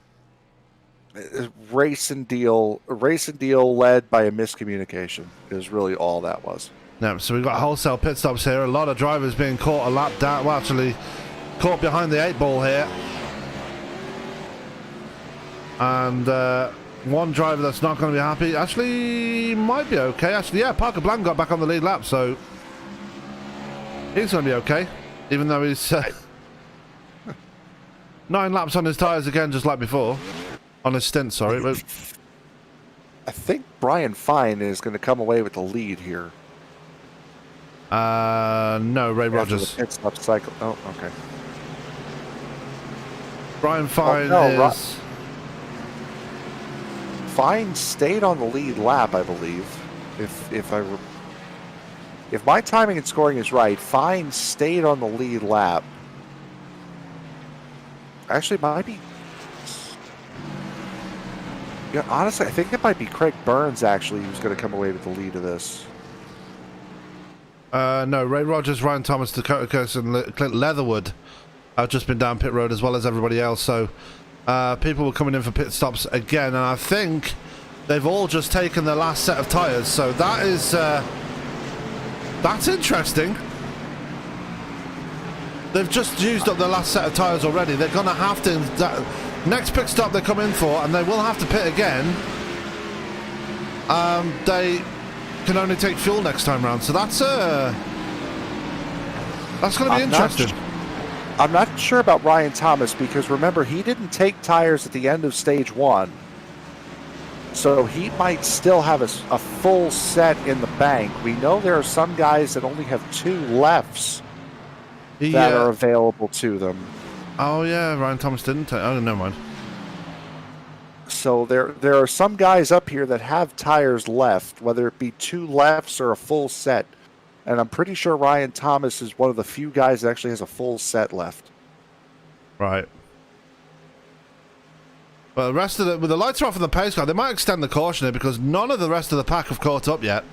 a race and deal led by a miscommunication is really all that was. Yeah, so we've got wholesale pit stops here. A lot of drivers being caught a lap down. Well, actually, caught behind the 8-ball here. And one driver that's not going to be happy actually might be okay. Actually, yeah, Parker Blank got back on the lead lap, so he's going to be okay, even though he's 9 laps on his tyres again, just like before. On his stint, sorry. But I think Brian Fine is going to come away with the lead here. No, Ray Rogers. The pit stop cycle. Oh, okay. Brian Fine is... Fine stayed on the lead lap, I believe. if my timing and scoring is right, Fine stayed on the lead lap. Actually, it might be. Yeah, honestly, I think it might be Craig Burns actually who's going to come away with the lead of this. No, Ray Rogers, Ryan Thomas, Dakota Curtis, and Clint Leatherwood have just been down pit road as well as everybody else. So people were coming in for pit stops again, and I think they've all just taken their last set of tyres. So that is that's interesting. They've just used up their last set of tyres already. They're going to have to. Next pit stop they come in for, and they will have to pit again. They can only take fuel next time round, so that's going to be interesting. I'm not sure about Ryan Thomas because remember he didn't take tires at the end of stage 1, so he might still have a full set in the bank. We know there are some guys that only have 2 lefts that are available to them. Oh yeah, Ryan Thomas didn't take. Oh, never mind. So there are some guys up here that have tires left, whether it be 2 lefts or a full set. And I'm pretty sure Ryan Thomas is one of the few guys that actually has a full set left. Right. But the rest of with the lights are off in the pace car, they might extend the caution here because none of the rest of the pack have caught up yet.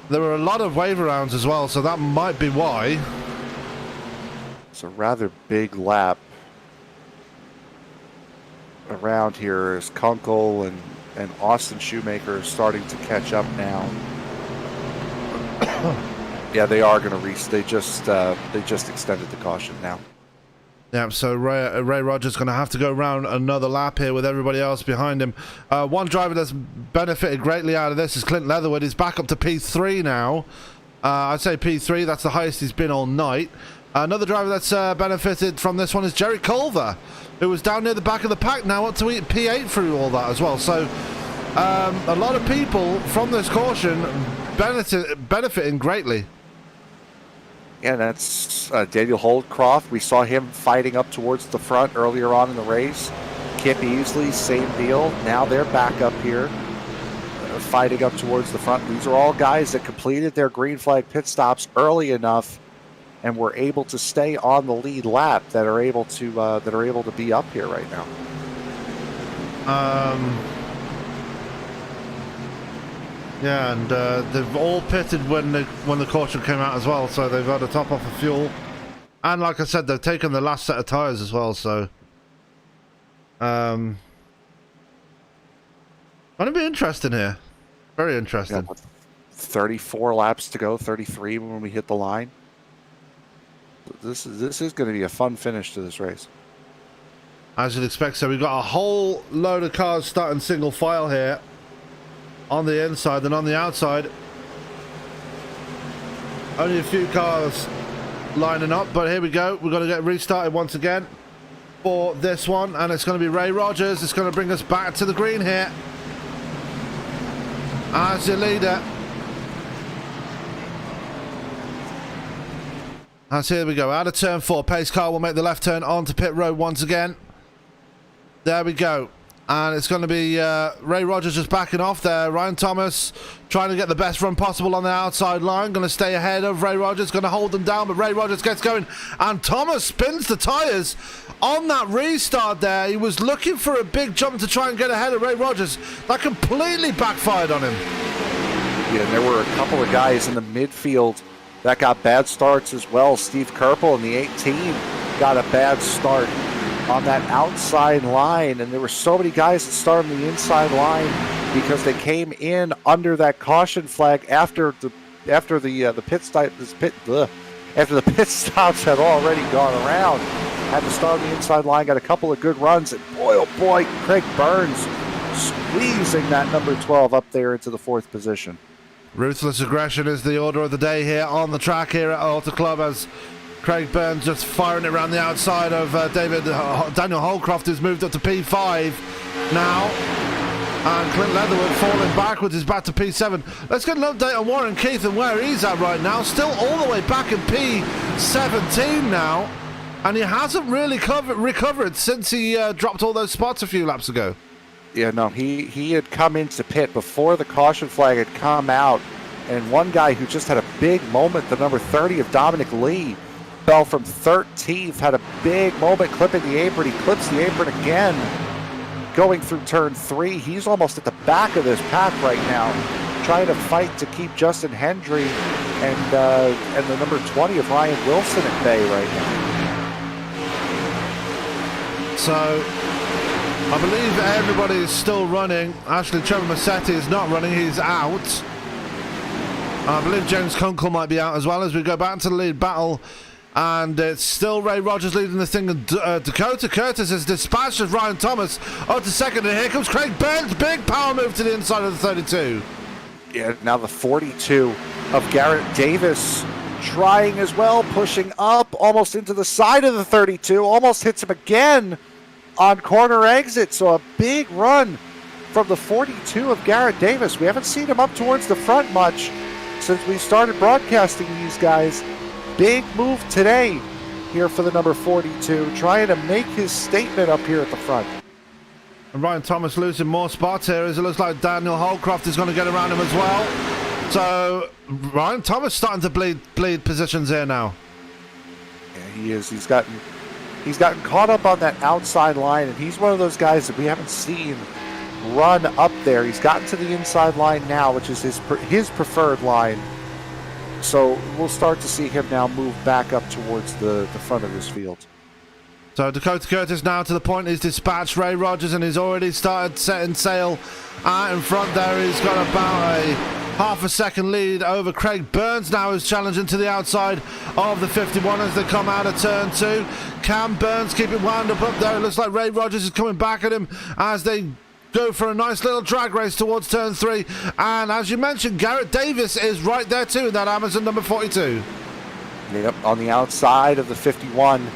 There were a lot of wave rounds as well, so that might be why. It's a rather big lap around here as Kunkel and Austin Shoemaker are starting to catch up now. Yeah, they are going to reach. They just extended the caution now. Yeah, so Ray Rogers going to have to go around another lap here with everybody else behind him. One driver that's benefited greatly out of this is Clint Leatherwood. He's back up to P3 now. I'd say P3, that's the highest he's been all night. Another driver that's benefited from this one is Jerry Culver, who was down near the back of the pack, now up to P8 through all that as well. So a lot of people from this caution benefiting greatly. Yeah, that's Daniel Holdcroft. We saw him fighting up towards the front earlier on in the race. Kip Easley, same deal. Now they're back up here, fighting up towards the front. These are all guys that completed their green flag pit stops early enough and were able to stay on the lead lap that are able to be up here right now. Yeah, and they've all pitted when the caution came out as well, so they've got to top off of fuel. And like I said, they've taken the last set of tyres as well, so going to be interesting here. Very interesting. 34 laps to go, 33 when we hit the line. This is going to be a fun finish to this race. As you'd expect, so we've got a whole load of cars starting single file here on the inside, and on the outside only a few cars lining up, but here we go. We're going to get restarted once again for this one, and it's going to be Ray Rogers. It's going to bring us back to the green here as your leader. As here we go, out of turn 4, pace car will make the left turn onto pit road once again. There we go. And it's going to be Ray Rogers just backing off there. Ryan Thomas trying to get the best run possible on the outside line. Going to stay ahead of Ray Rogers. Going to hold them down, but Ray Rogers gets going. And Thomas spins the tyres on that restart there. He was looking for a big jump to try and get ahead of Ray Rogers. That completely backfired on him. Yeah, and there were a couple of guys in the midfield that got bad starts as well. Steve Kerpel in the 18 got a bad start on that outside line, and there were so many guys that started on the inside line because they came in under that caution flag after the pit stops had already gone around. Had to start on the inside line, got a couple of good runs, and boy, oh boy, Craig Burns squeezing that number 12 up there into the 4th position. Ruthless aggression is the order of the day here on the track here at Auto Club, as Craig Burns just firing it around the outside of Daniel Holcroft, who's moved up to P5 now. And Clint Leatherwood falling backwards is back to P7. Let's get an update on Warren Keith and where he's at right now. Still all the way back in P17 now. And he hasn't really recovered since he dropped all those spots a few laps ago. Yeah, no, he had come into pit before the caution flag had come out And one guy who just had a big moment, the number 30 of Dominic Lee, fell from 13th, had a big moment clipping the apron. He clips the apron again, going through turn 3. He's almost at the back of this pack right now, trying to fight to keep Justin Hendry and the number 20 of Ryan Wilson at bay right now. So I believe everybody is still running. Actually, Trevor Macetti is not running, he's out. I believe James Kunkel might be out as well as we go back to the lead battle. And it's still Ray Rogers leading the thing. Dakota Curtis has dispatched of Ryan Thomas up to second. And here comes Craig Burns. Big power move to the inside of the 32. Yeah, now the 42 of Garrett Davis trying as well, pushing up almost into the side of the 32. Almost hits him again on corner exit. So a big run from the 42 of Garrett Davis. We haven't seen him up towards the front much since we started broadcasting these guys. Big move today here for the number 42, trying to make his statement up here at the front. And Ryan Thomas losing more spots here as it looks like Daniel Holcroft is going to get around him as well. So Ryan Thomas starting to bleed positions here now. Yeah, he is. He's gotten caught up on that outside line, and he's one of those guys that we haven't seen run up there. He's gotten to the inside line now, which is his preferred line. So we'll start to see him now move back up towards the front of this field. So Dakota Curtis now to the point he's dispatched Ray Rogers and he's already started setting sail out in front there. He's got about a half a second lead over Craig Burns now, who's challenging to the outside of the 51 as they come out of turn 2. Can Burns keep it wound up there? It looks like Ray Rogers is coming back at him as they go for a nice little drag race towards turn 3. And as you mentioned, Garrett Davis is right there too, that Amazon number 42. Yep, on the outside of the 51,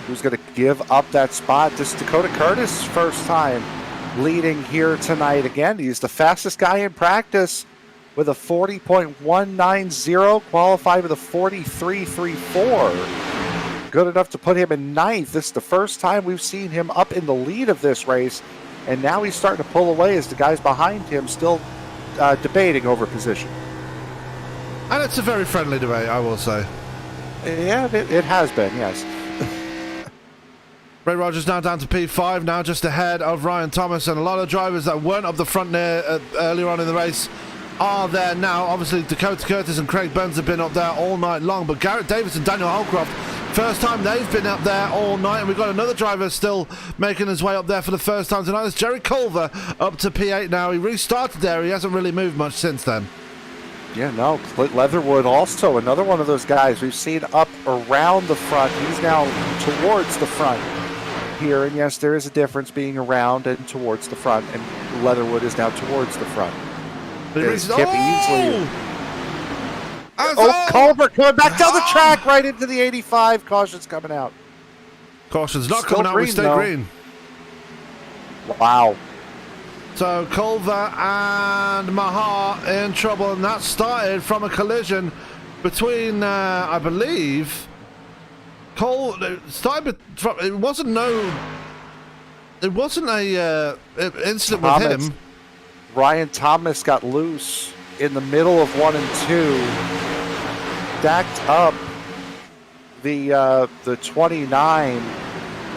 who's going to give up that spot. This is Dakota Curtis' first time leading here tonight. Again, he's the fastest guy in practice with a 40.190, qualified with a 43.34. Good enough to put him in 9th. This is the first time we've seen him up in the lead of this race. And now he's starting to pull away as the guys behind him still debating over position. And it's a very friendly debate, I will say. Yeah, it has been, yes. Ray Rogers now down to P5, now just ahead of Ryan Thomas. And a lot of drivers that weren't up the front there earlier on in the race are there now. Obviously, Dakota Curtis and Craig Burns have been up there all night long. But Garrett Davis and Daniel Holcroft, first time they've been up there all night, and we've got another driver still making his way up there for the first time tonight. It's Jerry Culver up to P8 now. He restarted there. He hasn't really moved much since then. Yeah, no, Clint Leatherwood also another one of those guys we've seen up around the front. He's now towards the front here, and yes, there is a difference being around and towards the front, and Leatherwood is now towards the front. Culver coming back down the track right into the 85. Caution's coming out. Caution's not Still coming out. We stay though. green. Wow. So Culver and Mahar in trouble, and that started from a collision between, I believe, it wasn't a incident with him. Ryan Thomas got loose in the middle of 1 and 2, stacked up the 29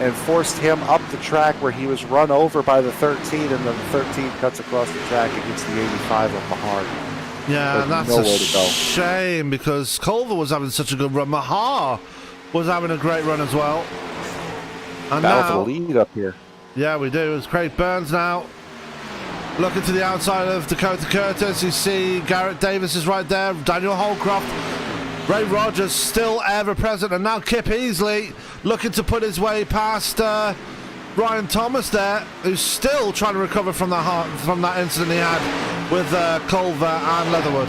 and forced him up the track where he was run over by the 13, and then the 13 cuts across the track against the 85 of Mahar. Yeah, and that's a shame because Culver was having such a good run. Mahar was having a great run as well. And battle for the lead up here. Yeah, we do. It's Craig Burns now. Looking to the outside of Dakota Curtis. You see Garrett Davis is right there. Daniel Holcroft. Ray Rogers still ever present. And now Kip Easley looking to put his way past Ryan Thomas there, who's still trying to recover from that incident he had with Culver and Leatherwood.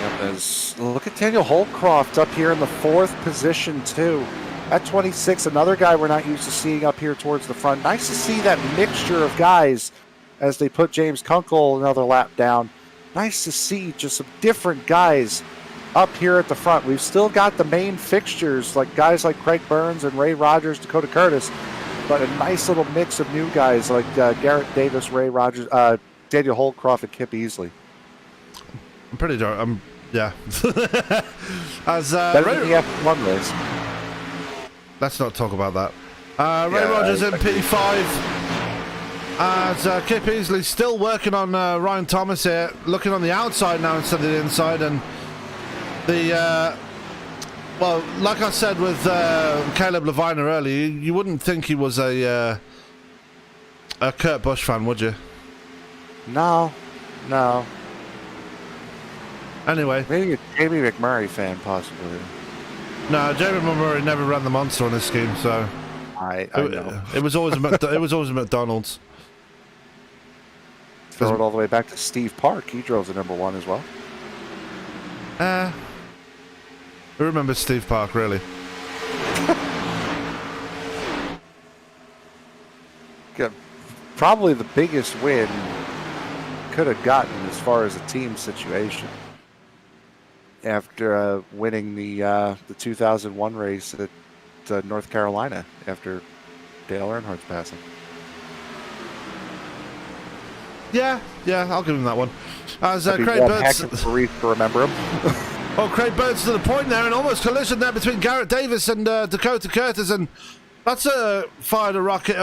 Yep, look at Daniel Holcroft up here in the 4th position too. At 26, another guy we're not used to seeing up here towards the front. Nice to see that mixture of guys as they put James Kunkel another lap down. Nice to see just some different guys up here at the front. We've still got the main fixtures, like guys like Craig Burns and Ray Rogers, Dakota Curtis, but a nice little mix of new guys like Garrett Davis, Ray Rogers, Daniel Holcroft, and Kip Easley. I'm pretty sure. Yeah. As Better than the F1 race. let's not talk about that. Ray Yeah, Rogers in I- P5. As Kip Easley still working on Ryan Thomas here, looking on the outside now instead of the inside, and the well, like I said with Caleb Leviner earlier, you wouldn't think he was a Kurt Busch fan, would you? No. Anyway, Maybe a Jamie McMurray fan, possibly. no, Jamie Murray never ran the monster on his scheme, so I know. it was always it was always a McDonald's. Throw it all the way back to Steve Park. He drove the number 1 as well. Who remembers Steve Park, really? Got probably the biggest win could have gotten as far as a team situation after winning the 2001 race at North Carolina after Dale Earnhardt's passing. Yeah, I'll give him that one. As That'd be Craig one Burns, heck of a reef to remember him. oh, Craig Burns to the point there, and almost collision there between Garrett Davis and Dakota Curtis, and that's fired a rocket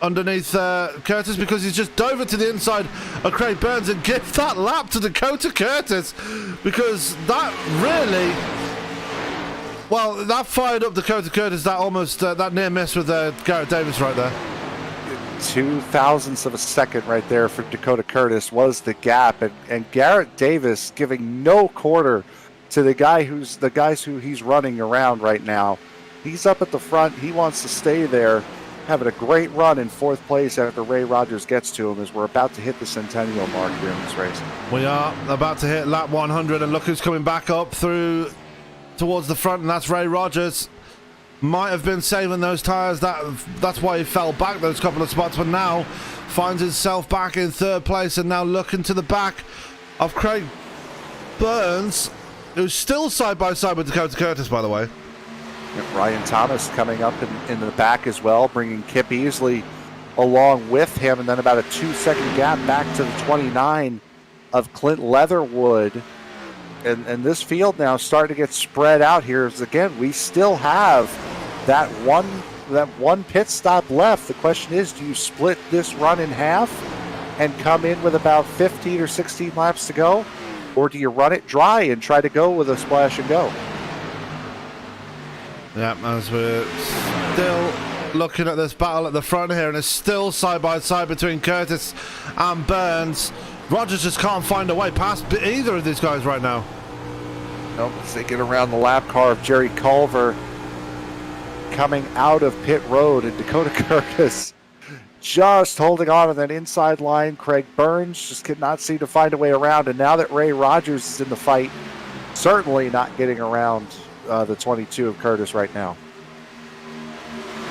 underneath Curtis, because he's just dove it to the inside of Craig Burns and give that lap to Dakota Curtis, because that really, well, that fired up Dakota Curtis, that almost that near miss with Garrett Davis right there. 0.02 of a second right there for Dakota Curtis was the gap, and Garrett Davis giving no quarter to the guys who he's running around right now. He's up at the front. He wants to stay there, having a great run in 4th place after Ray Rogers gets to him, as we're about to hit the centennial mark here in this race. We are about to hit lap 100, and look who's coming back up through towards the front, and that's Ray Rogers. Might have been saving those tyres. That's why he fell back those couple of spots, but now finds himself back in 3rd place, and now looking to the back of Craig Burns, who's still side by side with Dakota Curtis, by the way. Ryan Thomas coming up in the back as well, bringing Kip Easley along with him, and then about a 2-second gap back to the 29 of Clint Leatherwood. And this field now starting to get spread out here. As again, we still have that one pit stop left. The question is, do you split this run in half and come in with about 15 or 16 laps to go? Or do you run it dry and try to go with a splash and go? Yeah, as we're still looking at this battle at the front here, and it's still side by side between Curtis and Burns. Rogers just can't find a way past either of these guys right now. Nope, as they get around the lap car of Jerry Culver coming out of pit road, and Dakota Curtis just holding on to that inside line. Craig Burns just could not seem to find a way around, and now that Ray Rogers is in the fight, certainly not getting around the 22 of Curtis right now.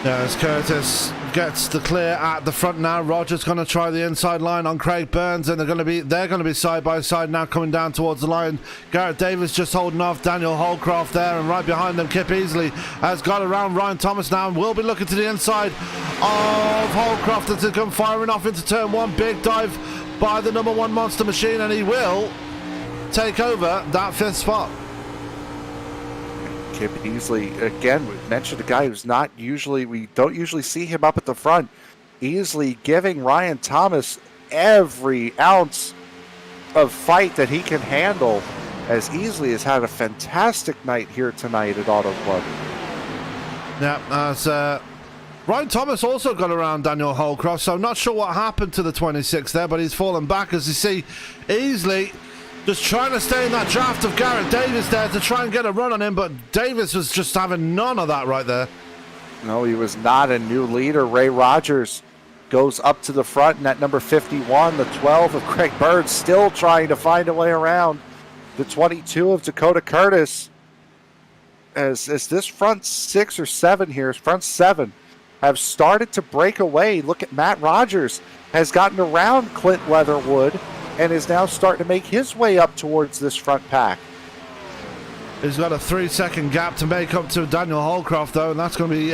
Yeah, as Curtis gets the clear at the front now, Rogers going to try the inside line on Craig Burns, and they're going to be side by side now, coming down towards the line. Garrett Davis just holding off Daniel Holcroft there, and right behind them Kip Easley has got around Ryan Thomas now, and will be looking to the inside of Holcroft to come firing off into turn 1. Big dive by the number 1 Monster Machine, and he will take over that 5th spot. Kip Easley, again, we mentioned a guy who's not usually, we don't usually see him up at the front. Easley giving Ryan Thomas every ounce of fight that he can handle, as Easley has had a fantastic night here tonight at Auto Club. Yeah, as Ryan Thomas also got around Daniel Holcroft, so I'm not sure what happened to the 26 there, but he's fallen back, as you see Easley just trying to stay in that draft of Garrett Davis there to try and get a run on him, but Davis was just having none of that right there. No, he was not a new leader. Ray Rogers goes up to the front, and at number 51, the 12 of Craig Burns, still trying to find a way around the 22 of Dakota Curtis. As this front 6 or 7 here, front 7, have started to break away. Look at Matt Rogers has gotten around Clint Leatherwood and is now starting to make his way up towards this front pack. He's got a 3-second gap to make up to Daniel Holcroft, though, and that's going to be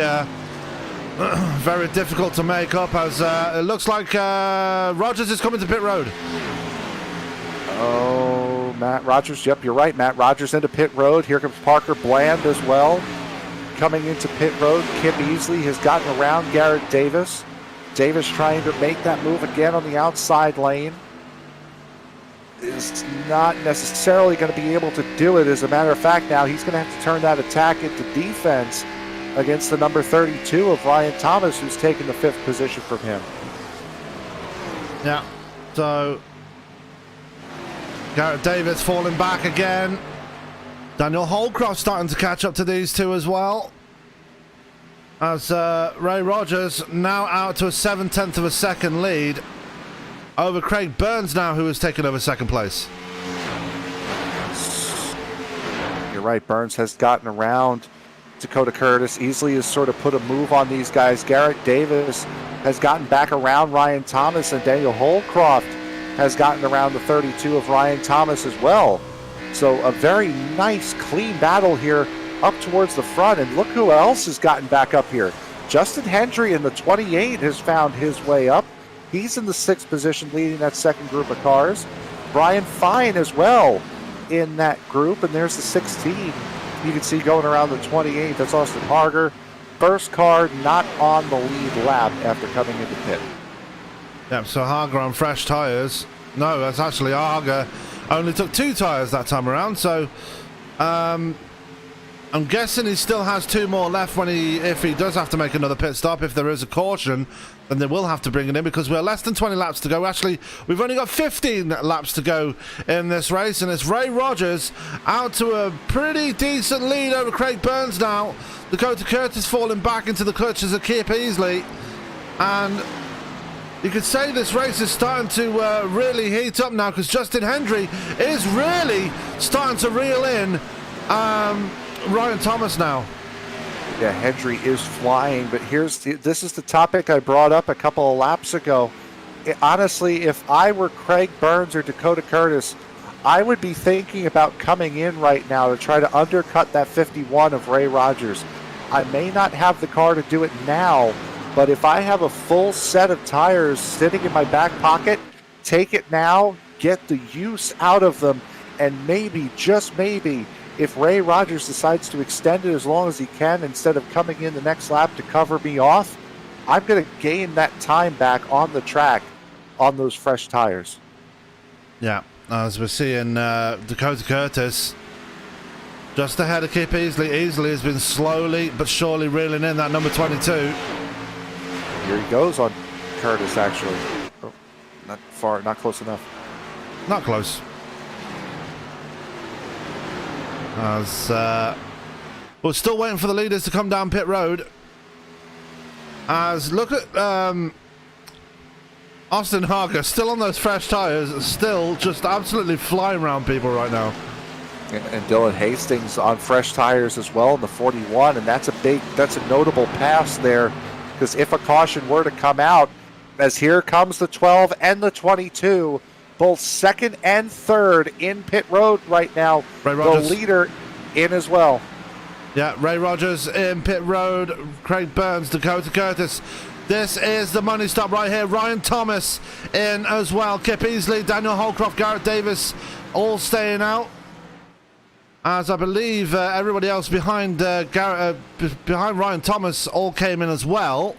very difficult to make up, as it looks like Rogers is coming to pit road. Oh, Matt Rogers. Yep, you're right. Matt Rogers into pit road. Here comes Parker Bland as well. Coming into pit road, Kip Easley has gotten around Garrett Davis. Davis trying to make that move again on the outside lane. Is not necessarily going to be able to do it. As a matter of fact, now he's going to have to turn that attack into defense against the number 32 of Ryan Thomas, who's taken the 5th position from him. Yeah, so Garrett Davis falling back again. Daniel Holcroft starting to catch up to these two as well. As Ray Rogers now out to a 7/10 of a second lead over Craig Burns now, who has taken over second place. You're right, Burns has gotten around Dakota Curtis. Easily has sort of put a move on these guys. Garrett Davis has gotten back around Ryan Thomas, and Daniel Holcroft has gotten around the 32 of Ryan Thomas as well. So a very nice, clean battle here up towards the front. And look who else has gotten back up here. Justin Hendry in the 28 has found his way up. He's in the 6th position leading that second group of cars. Brian Fine as well in that group. And there's the 16 you can see going around the 28. That's Austin Harger. First car not on the lead lap after coming into pit. Yep, so Harger on fresh tyres. No, that's actually Harger. Only took 2 tyres that time around, so I'm guessing he still has 2 more left if he does have to make another pit stop. If there is a caution, then they will have to bring it in, because we're less than 20 laps to go. Actually, we've only got 15 laps to go in this race, and it's Ray Rogers out to a pretty decent lead over Craig Burns now. Dakota Curtis falling back into the clutches of Kip Easley, and you could say this race is starting to really heat up now, because Justin Hendry is really starting to reel in Ryan Thomas now. Yeah, Hendry is flying, but this is the topic I brought up a couple of laps ago. Honestly, if I were Craig Burns or Dakota Curtis, I would be thinking about coming in right now to try to undercut that 51 of Ray Rogers. I may not have the car to do it now, but if I have a full set of tires sitting in my back pocket, take it now, get the use out of them, and maybe, just maybe, if Ray Rogers decides to extend it as long as he can instead of coming in the next lap to cover me off, I'm going to gain that time back on the track on those fresh tires. Yeah, as we're seeing Dakota Curtis just ahead of Kip Easley. Easley has been slowly but surely reeling in that number 22. Here he goes on Curtis, actually. Oh, not far, not close enough. Not close. As we're still waiting for the leaders to come down pit road. As look at Austin Harger still on those fresh tires, still just absolutely flying around people right now. And Dylan Hastings on fresh tires as well in the 41, and that's a notable pass there, because if a caution were to come out, as here comes the 12 and the 22, both second and third in pit road right now. Ray Rogers. The leader in as well. Yeah, Ray Rogers in pit road. Craig Burns, Dakota Curtis. This is the money stop right here. Ryan Thomas in as well. Kip Easley, Daniel Holcroft, Garrett Davis, all staying out. As I believe everybody else behind behind Ryan Thomas all came in as well.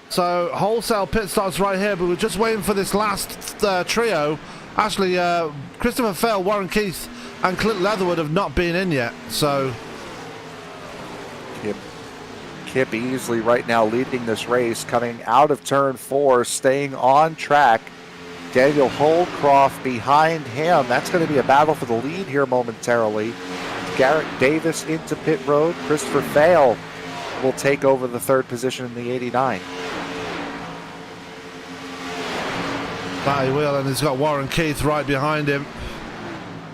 So wholesale pit stops right here, but we're just waiting for this last trio. Actually, Christopher Fell, Warren Keith, and Clint Leatherwood have not been in yet. So Kip Easley right now leading this race, coming out of turn 4, staying on track. Daniel Holcroft behind him. That's going to be a battle for the lead here momentarily. Garrett Davis into pit road. Christopher Fale will take over the 3rd position in the 89. That he will, and he's got Warren Keith right behind him.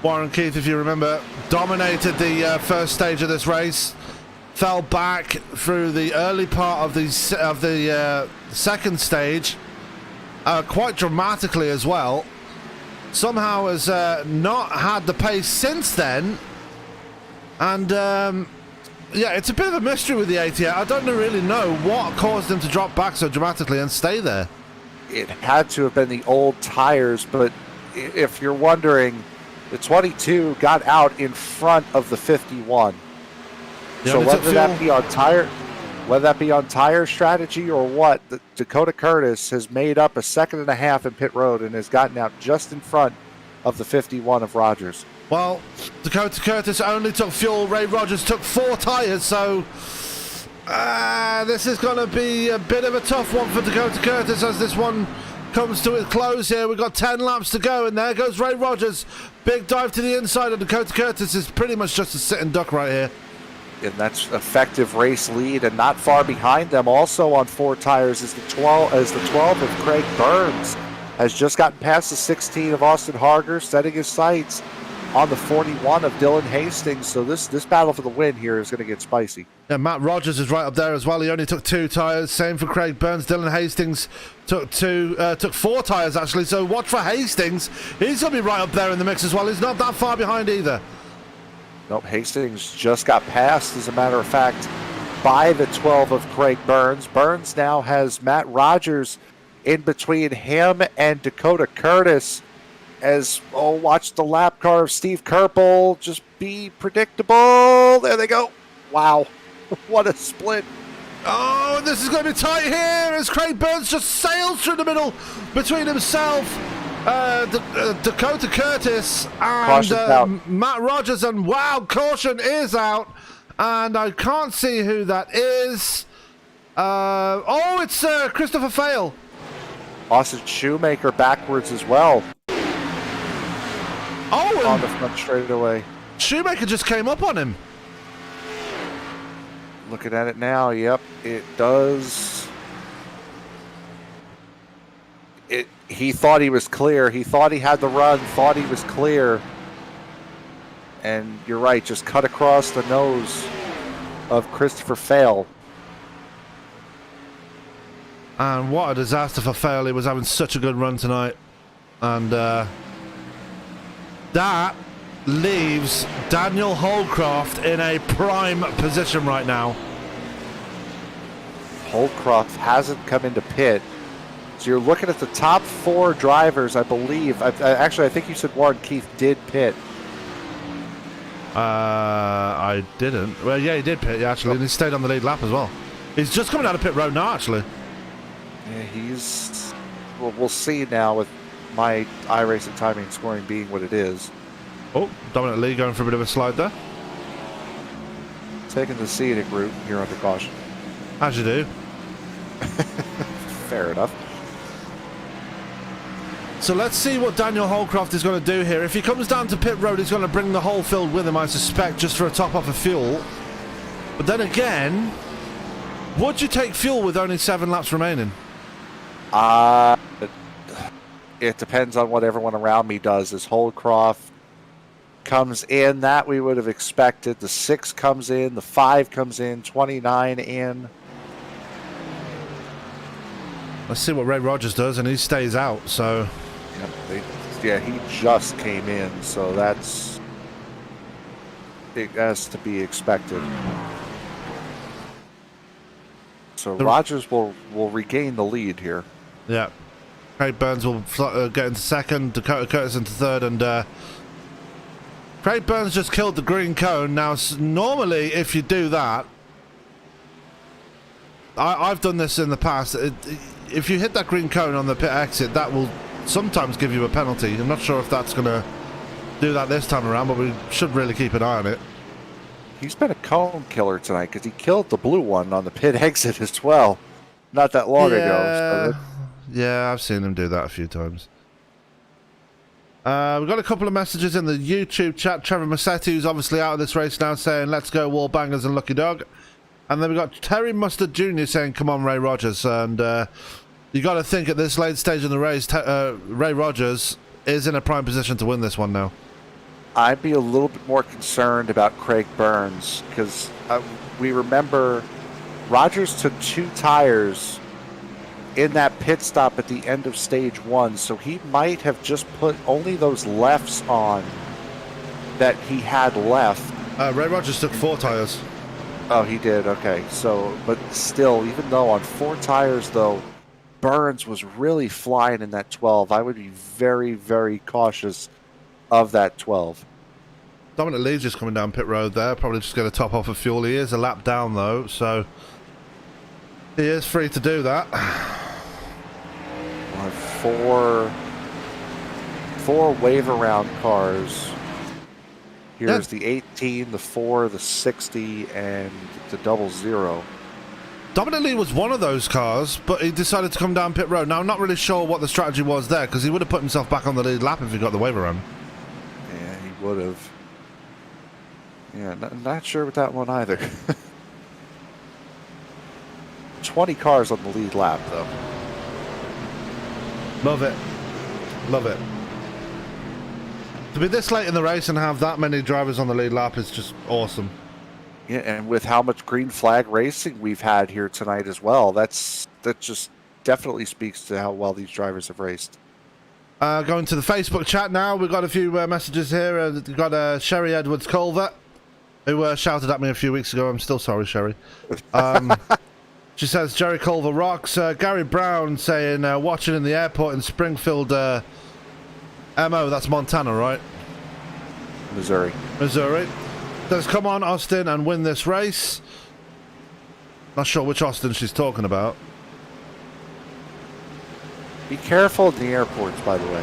Warren Keith, if you remember, dominated the first stage of this race. Fell back through the early part of the second stage. Quite dramatically as well. Somehow has not had the pace since then, and yeah, it's a bit of a mystery with the 88. I don't really know what caused him to drop back so dramatically and stay there. It had to have been the old tires, but if you're wondering, the 22 got out in front of the 51. They So only took whether that be on tire strategy or what, Dakota Curtis has made up a second and a half in pit road and has gotten out just in front of the 51 of Rogers. Well, Dakota Curtis only took fuel. Ray Rogers took 4 tyres, so this is going to be a bit of a tough one for Dakota Curtis as this one comes to its close here. We've got 10 laps to go, and there goes Ray Rogers. Big dive to the inside of Dakota Curtis is pretty much just a sitting duck right here. And that's effective race lead, and not far behind them also on 4 tires is the 12 of Craig Burns. Has just gotten past the 16 of Austin Harger, setting his sights on the 41 of Dylan Hastings. So this battle for the win here is going to get spicy. Yeah, Matt Rogers is right up there as well. He only took 2 tyres. Same for Craig Burns. Dylan Hastings took 4 tyres actually. So watch for Hastings. He's going to be right up there in the mix as well. He's not that far behind either. Nope, Hastings just got passed, as a matter of fact, by the 12 of Craig Burns. Burns now has Matt Rogers in between him and Dakota Curtis. Watch the lap car of Steve Kerpel just be predictable. There they go. Wow, what a split. Oh, and this is going to be tight here as Craig Burns just sails through the middle between himself, Dakota Curtis, and Matt Rogers. And wow, caution is out. And I can't see who that is. It's Christopher Fail. Austin Shoemaker backwards as well. Oh, on the front straightaway. Shoemaker just came up on him. Looking at it now, yep, it does. He thought he was clear. He thought he had the run, thought he was clear. And you're right, just cut across the nose of Christopher Fail. And what a disaster for Fail. He was having such a good run tonight. And that leaves Daniel Holcroft in a prime position right now. Holcroft hasn't come into pit. So you're looking at the top 4 drivers, I believe. I think you said Warren Keith did pit. I didn't. Well, yeah, he did pit, actually, and he stayed on the lead lap as well. He's just coming out of pit road now, actually. Yeah, we'll see now with my iRacing timing scoring being what it is. Oh, Dominic Lee going for a bit of a slide there. Taking the scenic route here under caution. As you do. Fair enough. So let's see what Daniel Holcroft is going to do here. If he comes down to pit road, he's going to bring the whole field with him, I suspect, just for a top off of fuel. But then again, would you take fuel with only 7 laps remaining? It depends on what everyone around me does. As Holcroft comes in, that we would have expected. The 6 comes in, the 5 comes in, 29 in. Let's see what Ray Rogers does, and he stays out, so... He just came in, so it has to be expected. So Rogers will regain the lead here. Yeah. Craig Burns will get into second, Dakota Curtis into third, and Craig Burns just killed the green cone. Now, normally, if you do that, I've done this in the past. If you hit that green cone on the pit exit, that will sometimes give you a penalty. I'm not sure if that's going to do that this time around, but we should really keep an eye on it. He's been a cone killer tonight because he killed the blue one on the pit exit as well, not that long ago. Yeah, I've seen him do that a few times. We've got a couple of messages in the YouTube chat. Trevor Macetti, who's obviously out of this race now, saying, let's go Wallbangers and Lucky Dog. And then we've got Terry Mustard Jr. saying, come on, Ray Rogers. And you got to think at this late stage in the race, Ray Rogers is in a prime position to win this one now. I'd be a little bit more concerned about Craig Burns because we remember Rogers took 2 tires in that pit stop at the end of stage 1, so he might have just put only those lefts on that he had left. Ray Rogers took 4 tires. Oh, he did. Okay. So, but still, even though on 4 tires, though, Burns was really flying in that 12. I would be very, very cautious of that 12. Dominic Lee's just coming down pit road there. Probably just going to top off of fuel. He is a lap down, though, so he is free to do that. We'll have four wave around cars. Here's the 18, the 4, the 60, and the 00. Dominic Lee was one of those cars, but he decided to come down pit road. Now, I'm not really sure what the strategy was there, because he would have put himself back on the lead lap if he got the wave around. Yeah, he would have. Yeah, not sure with that one either. 20 cars on the lead lap, though. Love it. Love it. To be this late in the race and have that many drivers on the lead lap is just awesome. Yeah, and with how much green flag racing we've had here tonight as well, that just definitely speaks to how well these drivers have raced. Going to the Facebook chat now. We've got a few messages here. We've got Sherry Edwards Culver, who shouted at me a few weeks ago. I'm still sorry, Sherry. She says, Jerry Culver rocks. Gary Brown saying, watching in the airport in Springfield, MO, that's Montana, right? Missouri. Says, come on, Austin, and win this race. Not sure which Austin she's talking about. Be careful in the airports, by the way.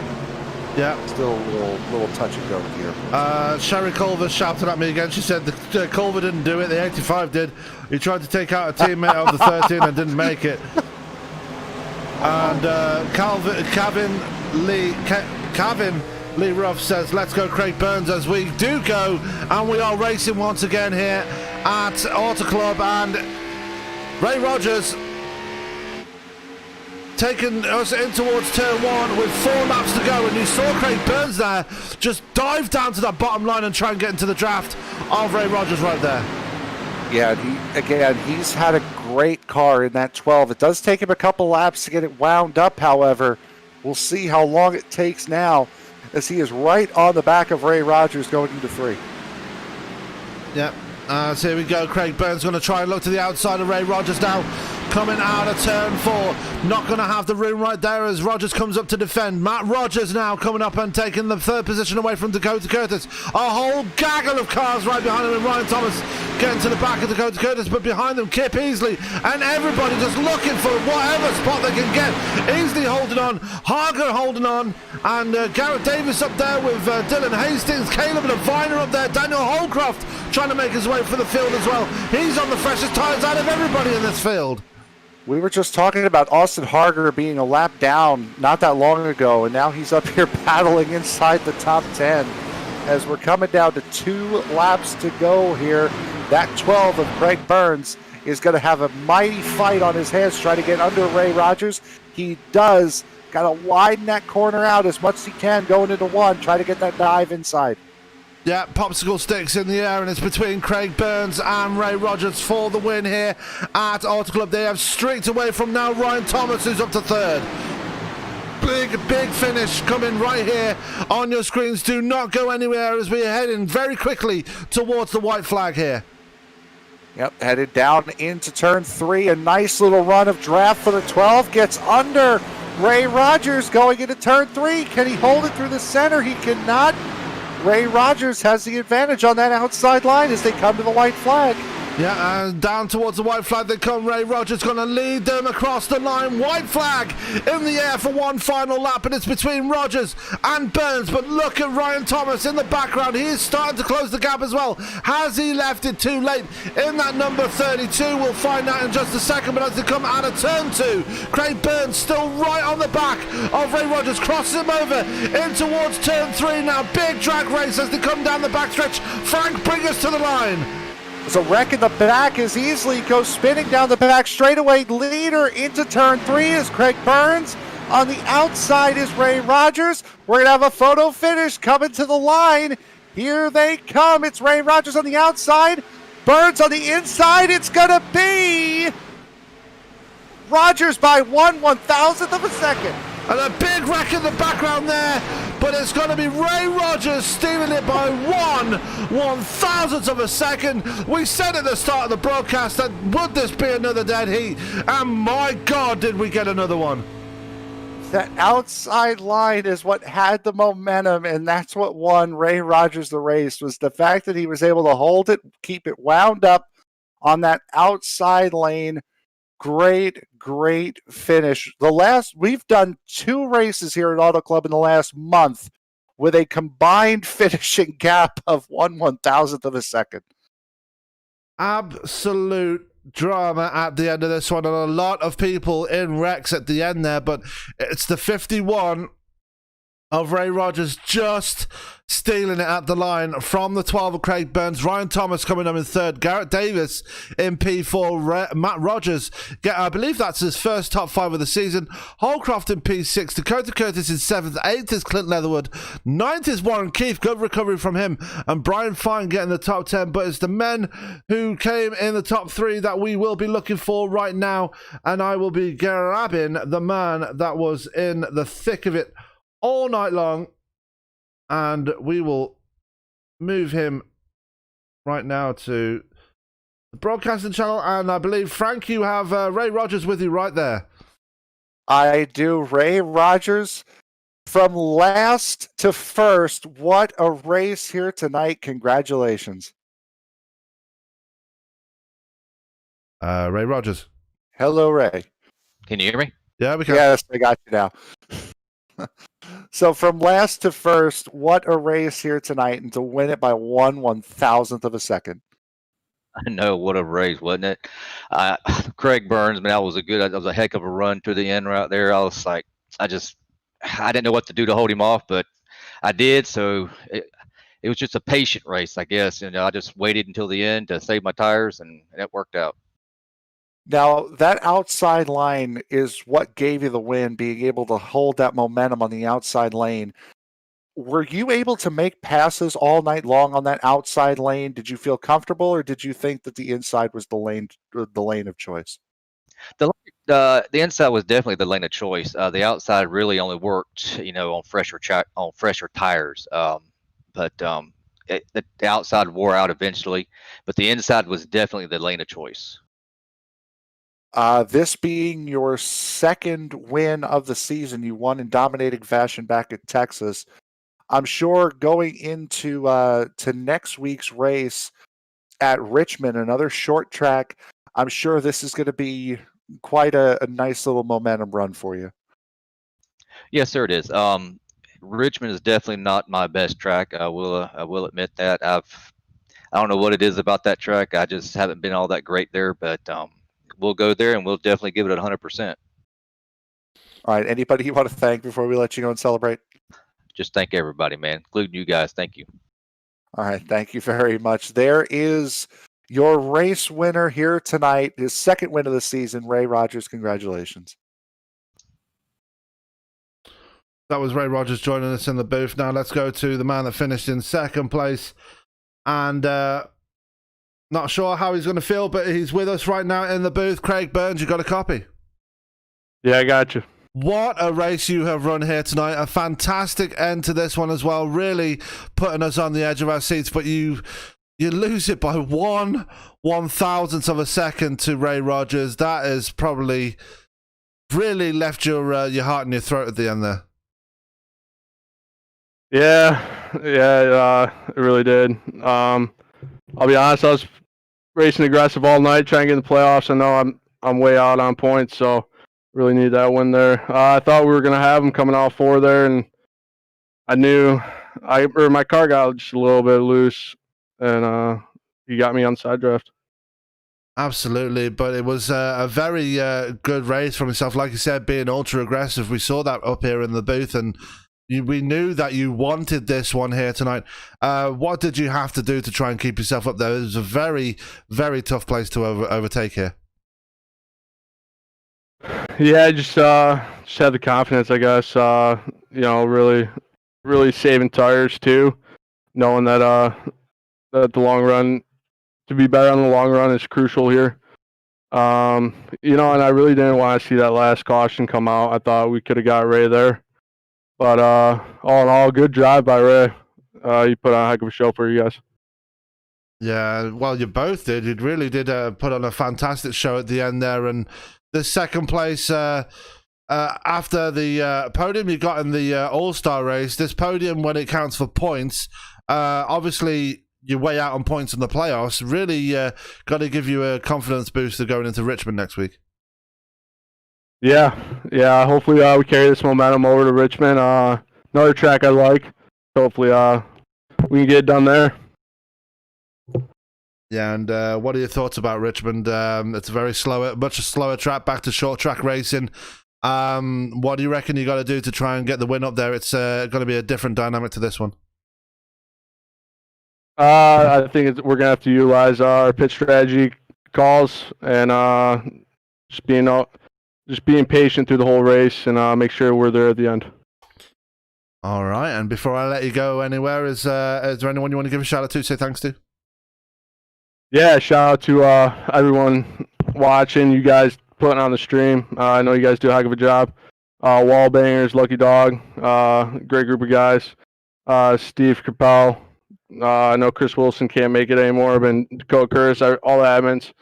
Yeah. Still a little touch and go with the airports. Sherry Culver shouted at me again. She said the Culver didn't do it. The 85 did. He tried to take out a teammate of the 13 and didn't make it. And Kevin Lee Ruff says, let's go Craig Burns, as we do go, and we are racing once again here at Auto Club, and Ray Rogers taking us in towards turn 1 with 4 laps to go, and you saw Craig Burns there just dive down to that bottom line and try and get into the draft of Ray Rogers right there. Yeah, he's had a great car in that 12. It does take him a couple laps to get it wound up, however. We'll see how long it takes now, as he is right on the back of Ray Rogers going into 3. Yep. So here we go. Craig Burns going to try and look to the outside of Ray Rogers now. Coming out of turn 4. Not going to have the room right there as Rogers comes up to defend. Matt Rogers now coming up and taking the 3rd position away from Dakota Curtis. A whole gaggle of cars right behind him, and Ryan Thomas getting to the back of Dakota Curtis, but behind them Kip Easley, and everybody just looking for whatever spot they can get. Easley holding on, Harger holding on, and Garrett Davis up there with Dylan Hastings, Caleb Leviner up there, Daniel Holcroft trying to make his way for the field as well. He's on the freshest tyres out of everybody in this field. We were just talking about Austin Harger being a lap down not that long ago, and now he's up here battling inside the top 10 as we're coming down to 2 laps to go here. That 12 of Craig Burns is going to have a mighty fight on his hands trying to get under Ray Rogers. He does. Got to widen that corner out as much as he can going into 1, try to get that dive inside. Yeah, popsicle sticks in the air, and it's between Craig Burns and Ray Rogers for the win here at Auto Club. They have streaked away from now Ryan Thomas, who's up to 3rd. Big finish coming right here on your screens. Do not go anywhere as we are heading very quickly towards the white flag here. Yep, headed down into turn 3. A nice little run of draft for the 12. Gets under Ray Rogers going into turn 3. Can he hold it through the center? He cannot. Ray Rogers has the advantage on that outside line as they come to the white flag. Yeah, and down towards the white flag they come. Ray Rogers going to lead them across the line. White flag in the air for one final lap, and it's between Rogers and Burns. But look at Ryan Thomas in the background. He is starting to close the gap as well. Has he left it too late in that number 32? We'll find out in just a second. But as they come out of turn 2, Craig Burns still right on the back of Ray Rogers. Crosses him over in towards turn 3 now. Big drag race as they come down the backstretch. Frank, bring us to the line. There's a wreck in the back as Easley goes spinning down the back straightaway. Leader into turn 3 is Craig Burns. On the outside is Ray Rogers. We're going to have a photo finish coming to the line. Here they come. It's Ray Rogers on the outside. Burns on the inside. It's going to be Rogers by 1/1000th of a second. And a big wreck in the background there, but it's going to be Ray Rogers stealing it by 1/1000th of a second. We said at the start of the broadcast that would this be another dead heat? And my God, did we get another one. That outside line is what had the momentum, and that's what won Ray Rogers the race, was the fact that he was able to hold it, keep it wound up on that outside lane. Great finish. We've done 2 races here at Auto Club in the last month with a combined finishing gap of 1/1000th of a second. Absolute drama at the end of this one, and a lot of people in wrecks at the end there, but it's the 51 of Ray Rogers just stealing it at the line from the 12 of Craig Burns. Ryan Thomas coming up in third. Garrett Davis in P4. Matt Rogers, I believe that's his first top 5 of the season. Holcroft in P6. Dakota Curtis in 7th. 8th is Clint Leatherwood. 9th is Warren Keefe. Good recovery from him. And Brian Fine getting the top 10. But it's the men who came in the top 3 that we will be looking for right now. And I will be grabbing the man that was in the thick of it all night long, and we will move him right now to the broadcasting channel. And I believe, Frank, you have Ray Rogers with you right there. I do. Ray Rogers from last to first. What a race here tonight. Congratulations. Ray Rogers. Hello, Ray. Can you hear me? Yeah, we can. Yes, I got you now. So from last to first, what a race here tonight, and to win it by 1/1000th of a second. I know, what a race, wasn't it? Craig Burns, man, that was a heck of a run to the end right there. I was like, I didn't know what to do to hold him off, but I did. So it was just a patient race, I guess. I just waited until the end to save my tires, and it worked out. Now, that outside line is what gave you the win, being able to hold that momentum on the outside lane. Were you able to make passes all night long on that outside lane? Did you feel comfortable, or did you think that the inside was the lane of choice? The inside was definitely the lane of choice. The outside really only worked, on fresher tires. But the outside wore out eventually, but the inside was definitely the lane of choice. This being your second win of the season, you won in dominating fashion back at Texas. I'm sure going into to next week's race at Richmond, another short track, I'm sure this is going to be quite a nice little momentum run for you. Yes, sir, it is. Richmond is definitely not my best track. I will admit that. I don't know what it is about that track. I just haven't been all that great there, but we'll go there and we'll definitely give it 100%. All right. Anybody you want to thank before we let you go and celebrate? Just thank everybody, man, including you guys. Thank you. All right. Thank you very much. There is your race winner here tonight, his second win of the season, Ray Rogers. Congratulations. That was Ray Rogers joining us in the booth. Now let's go to the man that finished in second place. And not sure how he's going to feel, but he's with us right now in the booth. Craig Burns, you got a copy? Yeah, I got you. What a race you have run here tonight. A fantastic end to this one as well. Really putting us on the edge of our seats, but you lose it by 1/1000th of a second to Ray Rogers. That is probably really left your heart in your throat at the end there. Yeah, it really did. I'll be honest, I was racing aggressive all night trying to get in the playoffs. I know I'm way out on points, so really need that win there. I thought we were going to have them coming off 4 there, and I knew my car got just a little bit loose, and he got me on side draft. Absolutely, but it was a very good race from himself. Like you said, being ultra aggressive. We saw that up here in the booth, and we knew that you wanted this one here tonight. What did you have to do to try and keep yourself up there? It was a very, very tough place to overtake here. Yeah, just had the confidence, I guess. Really, really saving tires too, knowing that the long run, to be better on the long run is crucial here. You know, and I really didn't want to see that last caution come out. I thought we could have got Ray there. But all in all, good drive by Ray. You put on a heck of a show for you guys. Yeah, well, you both did. You really did put on a fantastic show at the end there. And the second place after the podium you got in the All-Star race, this podium, when it counts for points, obviously you're way out on points in the playoffs. Really got to give you a confidence booster going into Richmond next week. Yeah. Hopefully we carry this momentum over to Richmond. Another track I like. Hopefully we can get it done there. Yeah, and what are your thoughts about Richmond? It's a very much slower track, back to short track racing. What do you reckon you got to do to try and get the win up there? It's going to be a different dynamic to this one. I think we're going to have to utilize our pitch strategy calls and just being patient through the whole race and make sure we're there at the end. All right, and before I let you go anywhere, is there anyone you want to give a shout out to, say thanks to? Yeah, shout out to everyone watching, you guys putting on the stream. I know you guys do a heck of a job. Wall Bangers, Lucky Dog, great group of guys. Steve Capel, I know Chris Wilson can't make it anymore, but Dakota Curtis, all the admins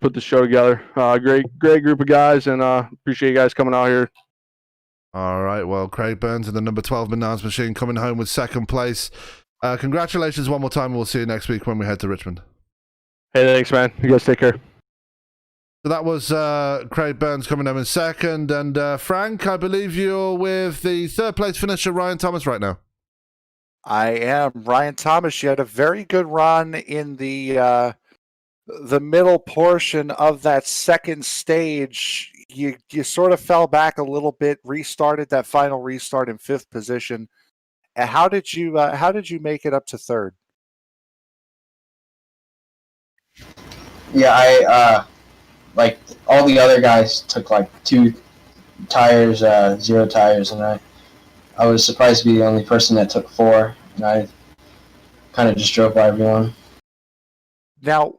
put the show together. Great group of guys, and appreciate you guys coming out here. All right, well, Craig Burns and the number 12 Menards Machine coming home with second place. Congratulations one more time. We'll see you next week when we head to Richmond. Hey, thanks, man. You guys take care. So that was Craig Burns coming home in second. And Frank, I believe you're with the third place finisher, Ryan Thomas, right now. I am. Ryan Thomas, you had a very good run in the middle portion of that second stage. You sort of fell back a little bit, restarted that final restart in fifth position. How did you make it up to third? Yeah, I like all the other guys took like 2 tires, 0 tires, and I was surprised to be the only person that took 4, and I kind of just drove by everyone. Now,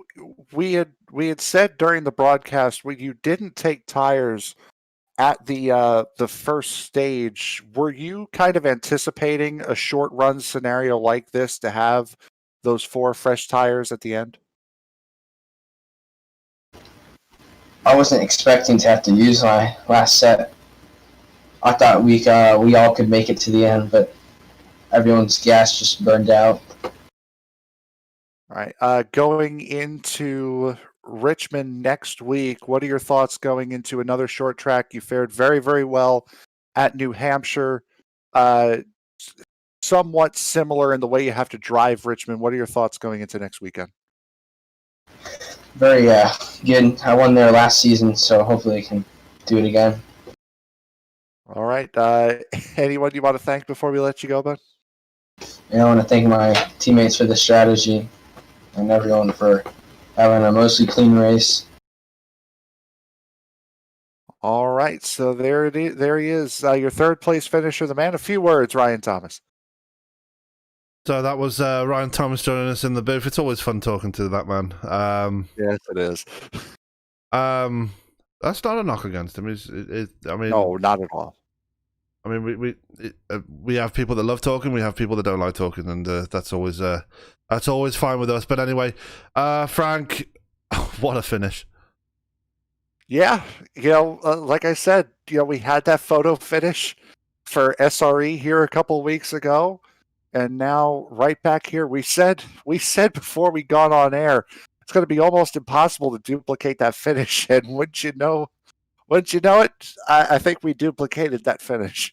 we had said during the broadcast when you didn't take tires at the first stage. Were you kind of anticipating a short run scenario like this to have those 4 fresh tires at the end? I wasn't expecting to have to use my last set. I thought we all could make it to the end, but everyone's gas just burned out. All right. Going into Richmond next week, what are your thoughts going into another short track? You fared very, very well at New Hampshire. Somewhat similar in the way you have to drive Richmond. What are your thoughts going into next weekend? Very good. I won there last season, so hopefully I can do it again. All right. Anyone you want to thank before we let you go, bud? And I want to thank my teammates for the strategy and everyone for having a mostly clean race. All right. So there it is. There he is, your third place finisher, the man. A few words, Ryan Thomas. So that was Ryan Thomas joining us in the booth. It's always fun talking to that man. Yes, it is. That's not a knock against him. I mean, No, not at all. I mean, we have people that love talking. We have people that don't like talking, and that's always fine with us. But anyway, Frank, what a finish! Yeah, like I said, we had that photo finish for SRE here a couple weeks ago, and now right back here. We said before we got on air, it's going to be almost impossible to duplicate that finish. And wouldn't you know it, I think we duplicated that finish.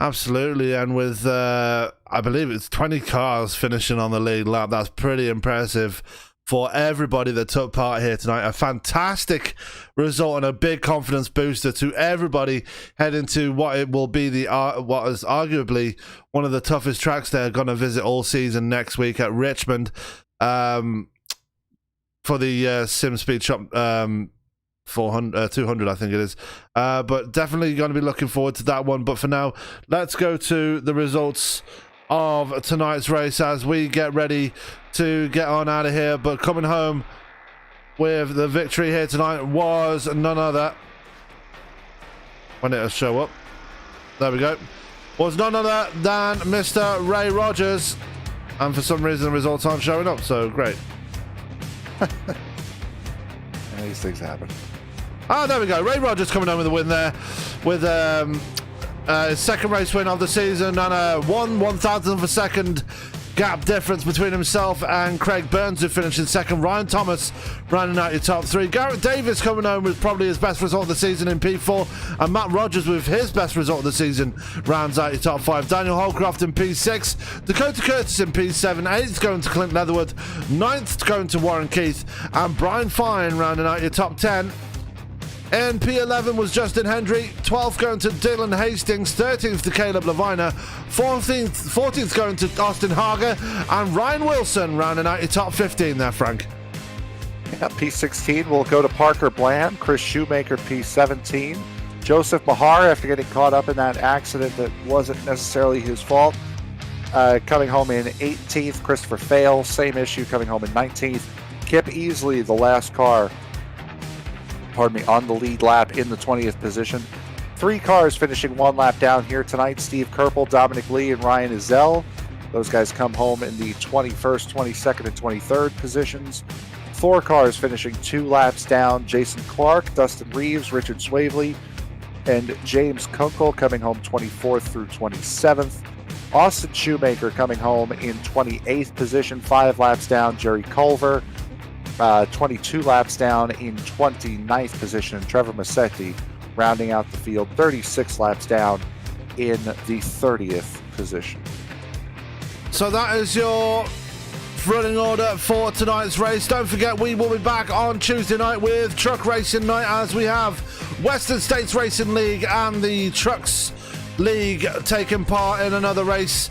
Absolutely, and with I believe it's 20 cars finishing on the lead lap. That's pretty impressive for everybody that took part here tonight. A fantastic result and a big confidence booster to everybody heading to what it will be what is arguably one of the toughest tracks they're going to visit all season next week at Richmond for the Sim Speed Shop 200, I think it is. But definitely going to be looking forward to that one. But for now, let's go to the results of tonight's race as we get ready to get on out of here. But coming home with the victory here tonight was none other. When it'll show up. There we go. Was none other than Mr. Ray Rogers. And for some reason the results aren't showing up, so great. And these things happen. Oh, there we go. Ray Rogers coming home with a win there. With his second race win of the season and a 1/1000th of a second gap difference between himself and Craig Burns, who finished in second. Ryan Thomas rounding out your top three. Garrett Davis coming home with probably his best result of the season in P4, and Matt Rogers with his best result of the season rounds out your top five. Daniel Holcroft in P6, Dakota Curtis in P7, 8th going to Clint Leatherwood, 9th going to Warren Keith, and Brian Fine rounding out your top 10. In P11 was Justin Hendry, 12th going to Dylan Hastings, 13th to Caleb Levina, 14th going to Austin Hager, and Ryan Wilson rounding out your top 15 there, Frank. Yeah, P16 will go to Parker Bland, Chris Shoemaker P17, Joseph Mahar after getting caught up in that accident that wasn't necessarily his fault. Coming home in 18th, Christopher Fail, same issue, coming home in 19th. Kip Easley, the last car, on the lead lap in the 20th position. 3 cars finishing 1 lap down here tonight. Steve Kerpel, Dominic Lee, and Ryan Ezell. Those guys come home in the 21st, 22nd, and 23rd positions. 4 cars finishing 2 laps down. Jason Clark, Dustin Reeves, Richard Swabley, and James Kunkel coming home 24th through 27th. Austin Shoemaker coming home in 28th position, 5 laps down. Jerry Culver, 22 laps down in 29th position. Trevor Macetti rounding out the field, 36 laps down in the 30th position. So that is your running order for tonight's race. Don't forget, we will be back on Tuesday night with Truck Racing Night, as we have Western States Racing League and the Trucks League taking part in another race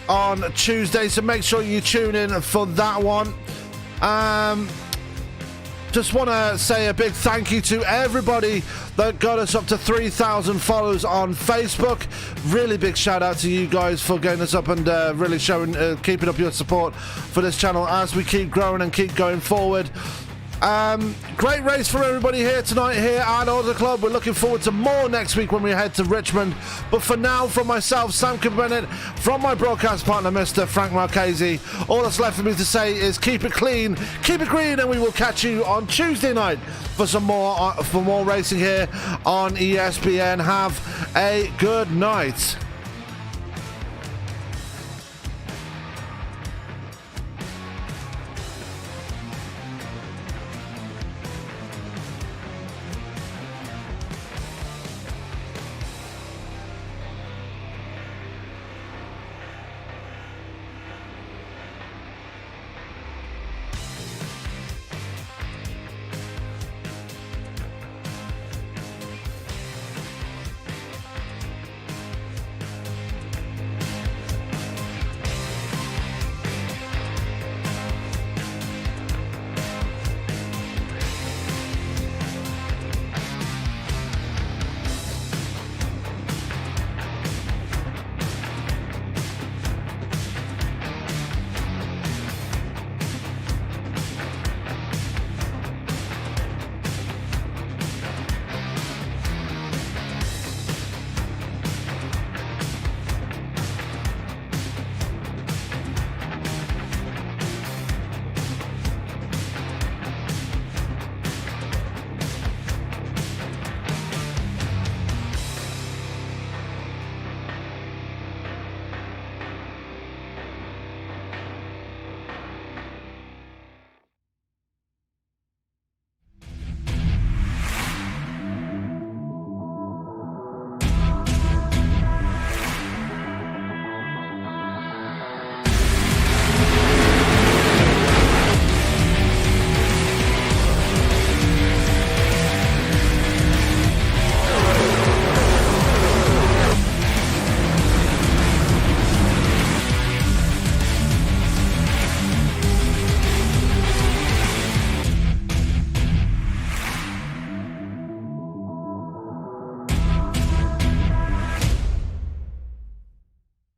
on Tuesday. So make sure you tune in for that one. Just want to say a big thank you to everybody that got us up to 3,000 followers on Facebook. Really big shout out to you guys for getting us up and really showing, keeping up your support for this channel as we keep growing and keep going forward. Great race for everybody here tonight here at Auto Club. We're looking forward to more next week when we head to Richmond. But for now, from myself, Sam Bennett, from my broadcast partner, Mr. Frank Marchese, all that's left for me to say is keep it clean, keep it green, and we will catch you on Tuesday night for some more racing here on ESPN. Have a good night.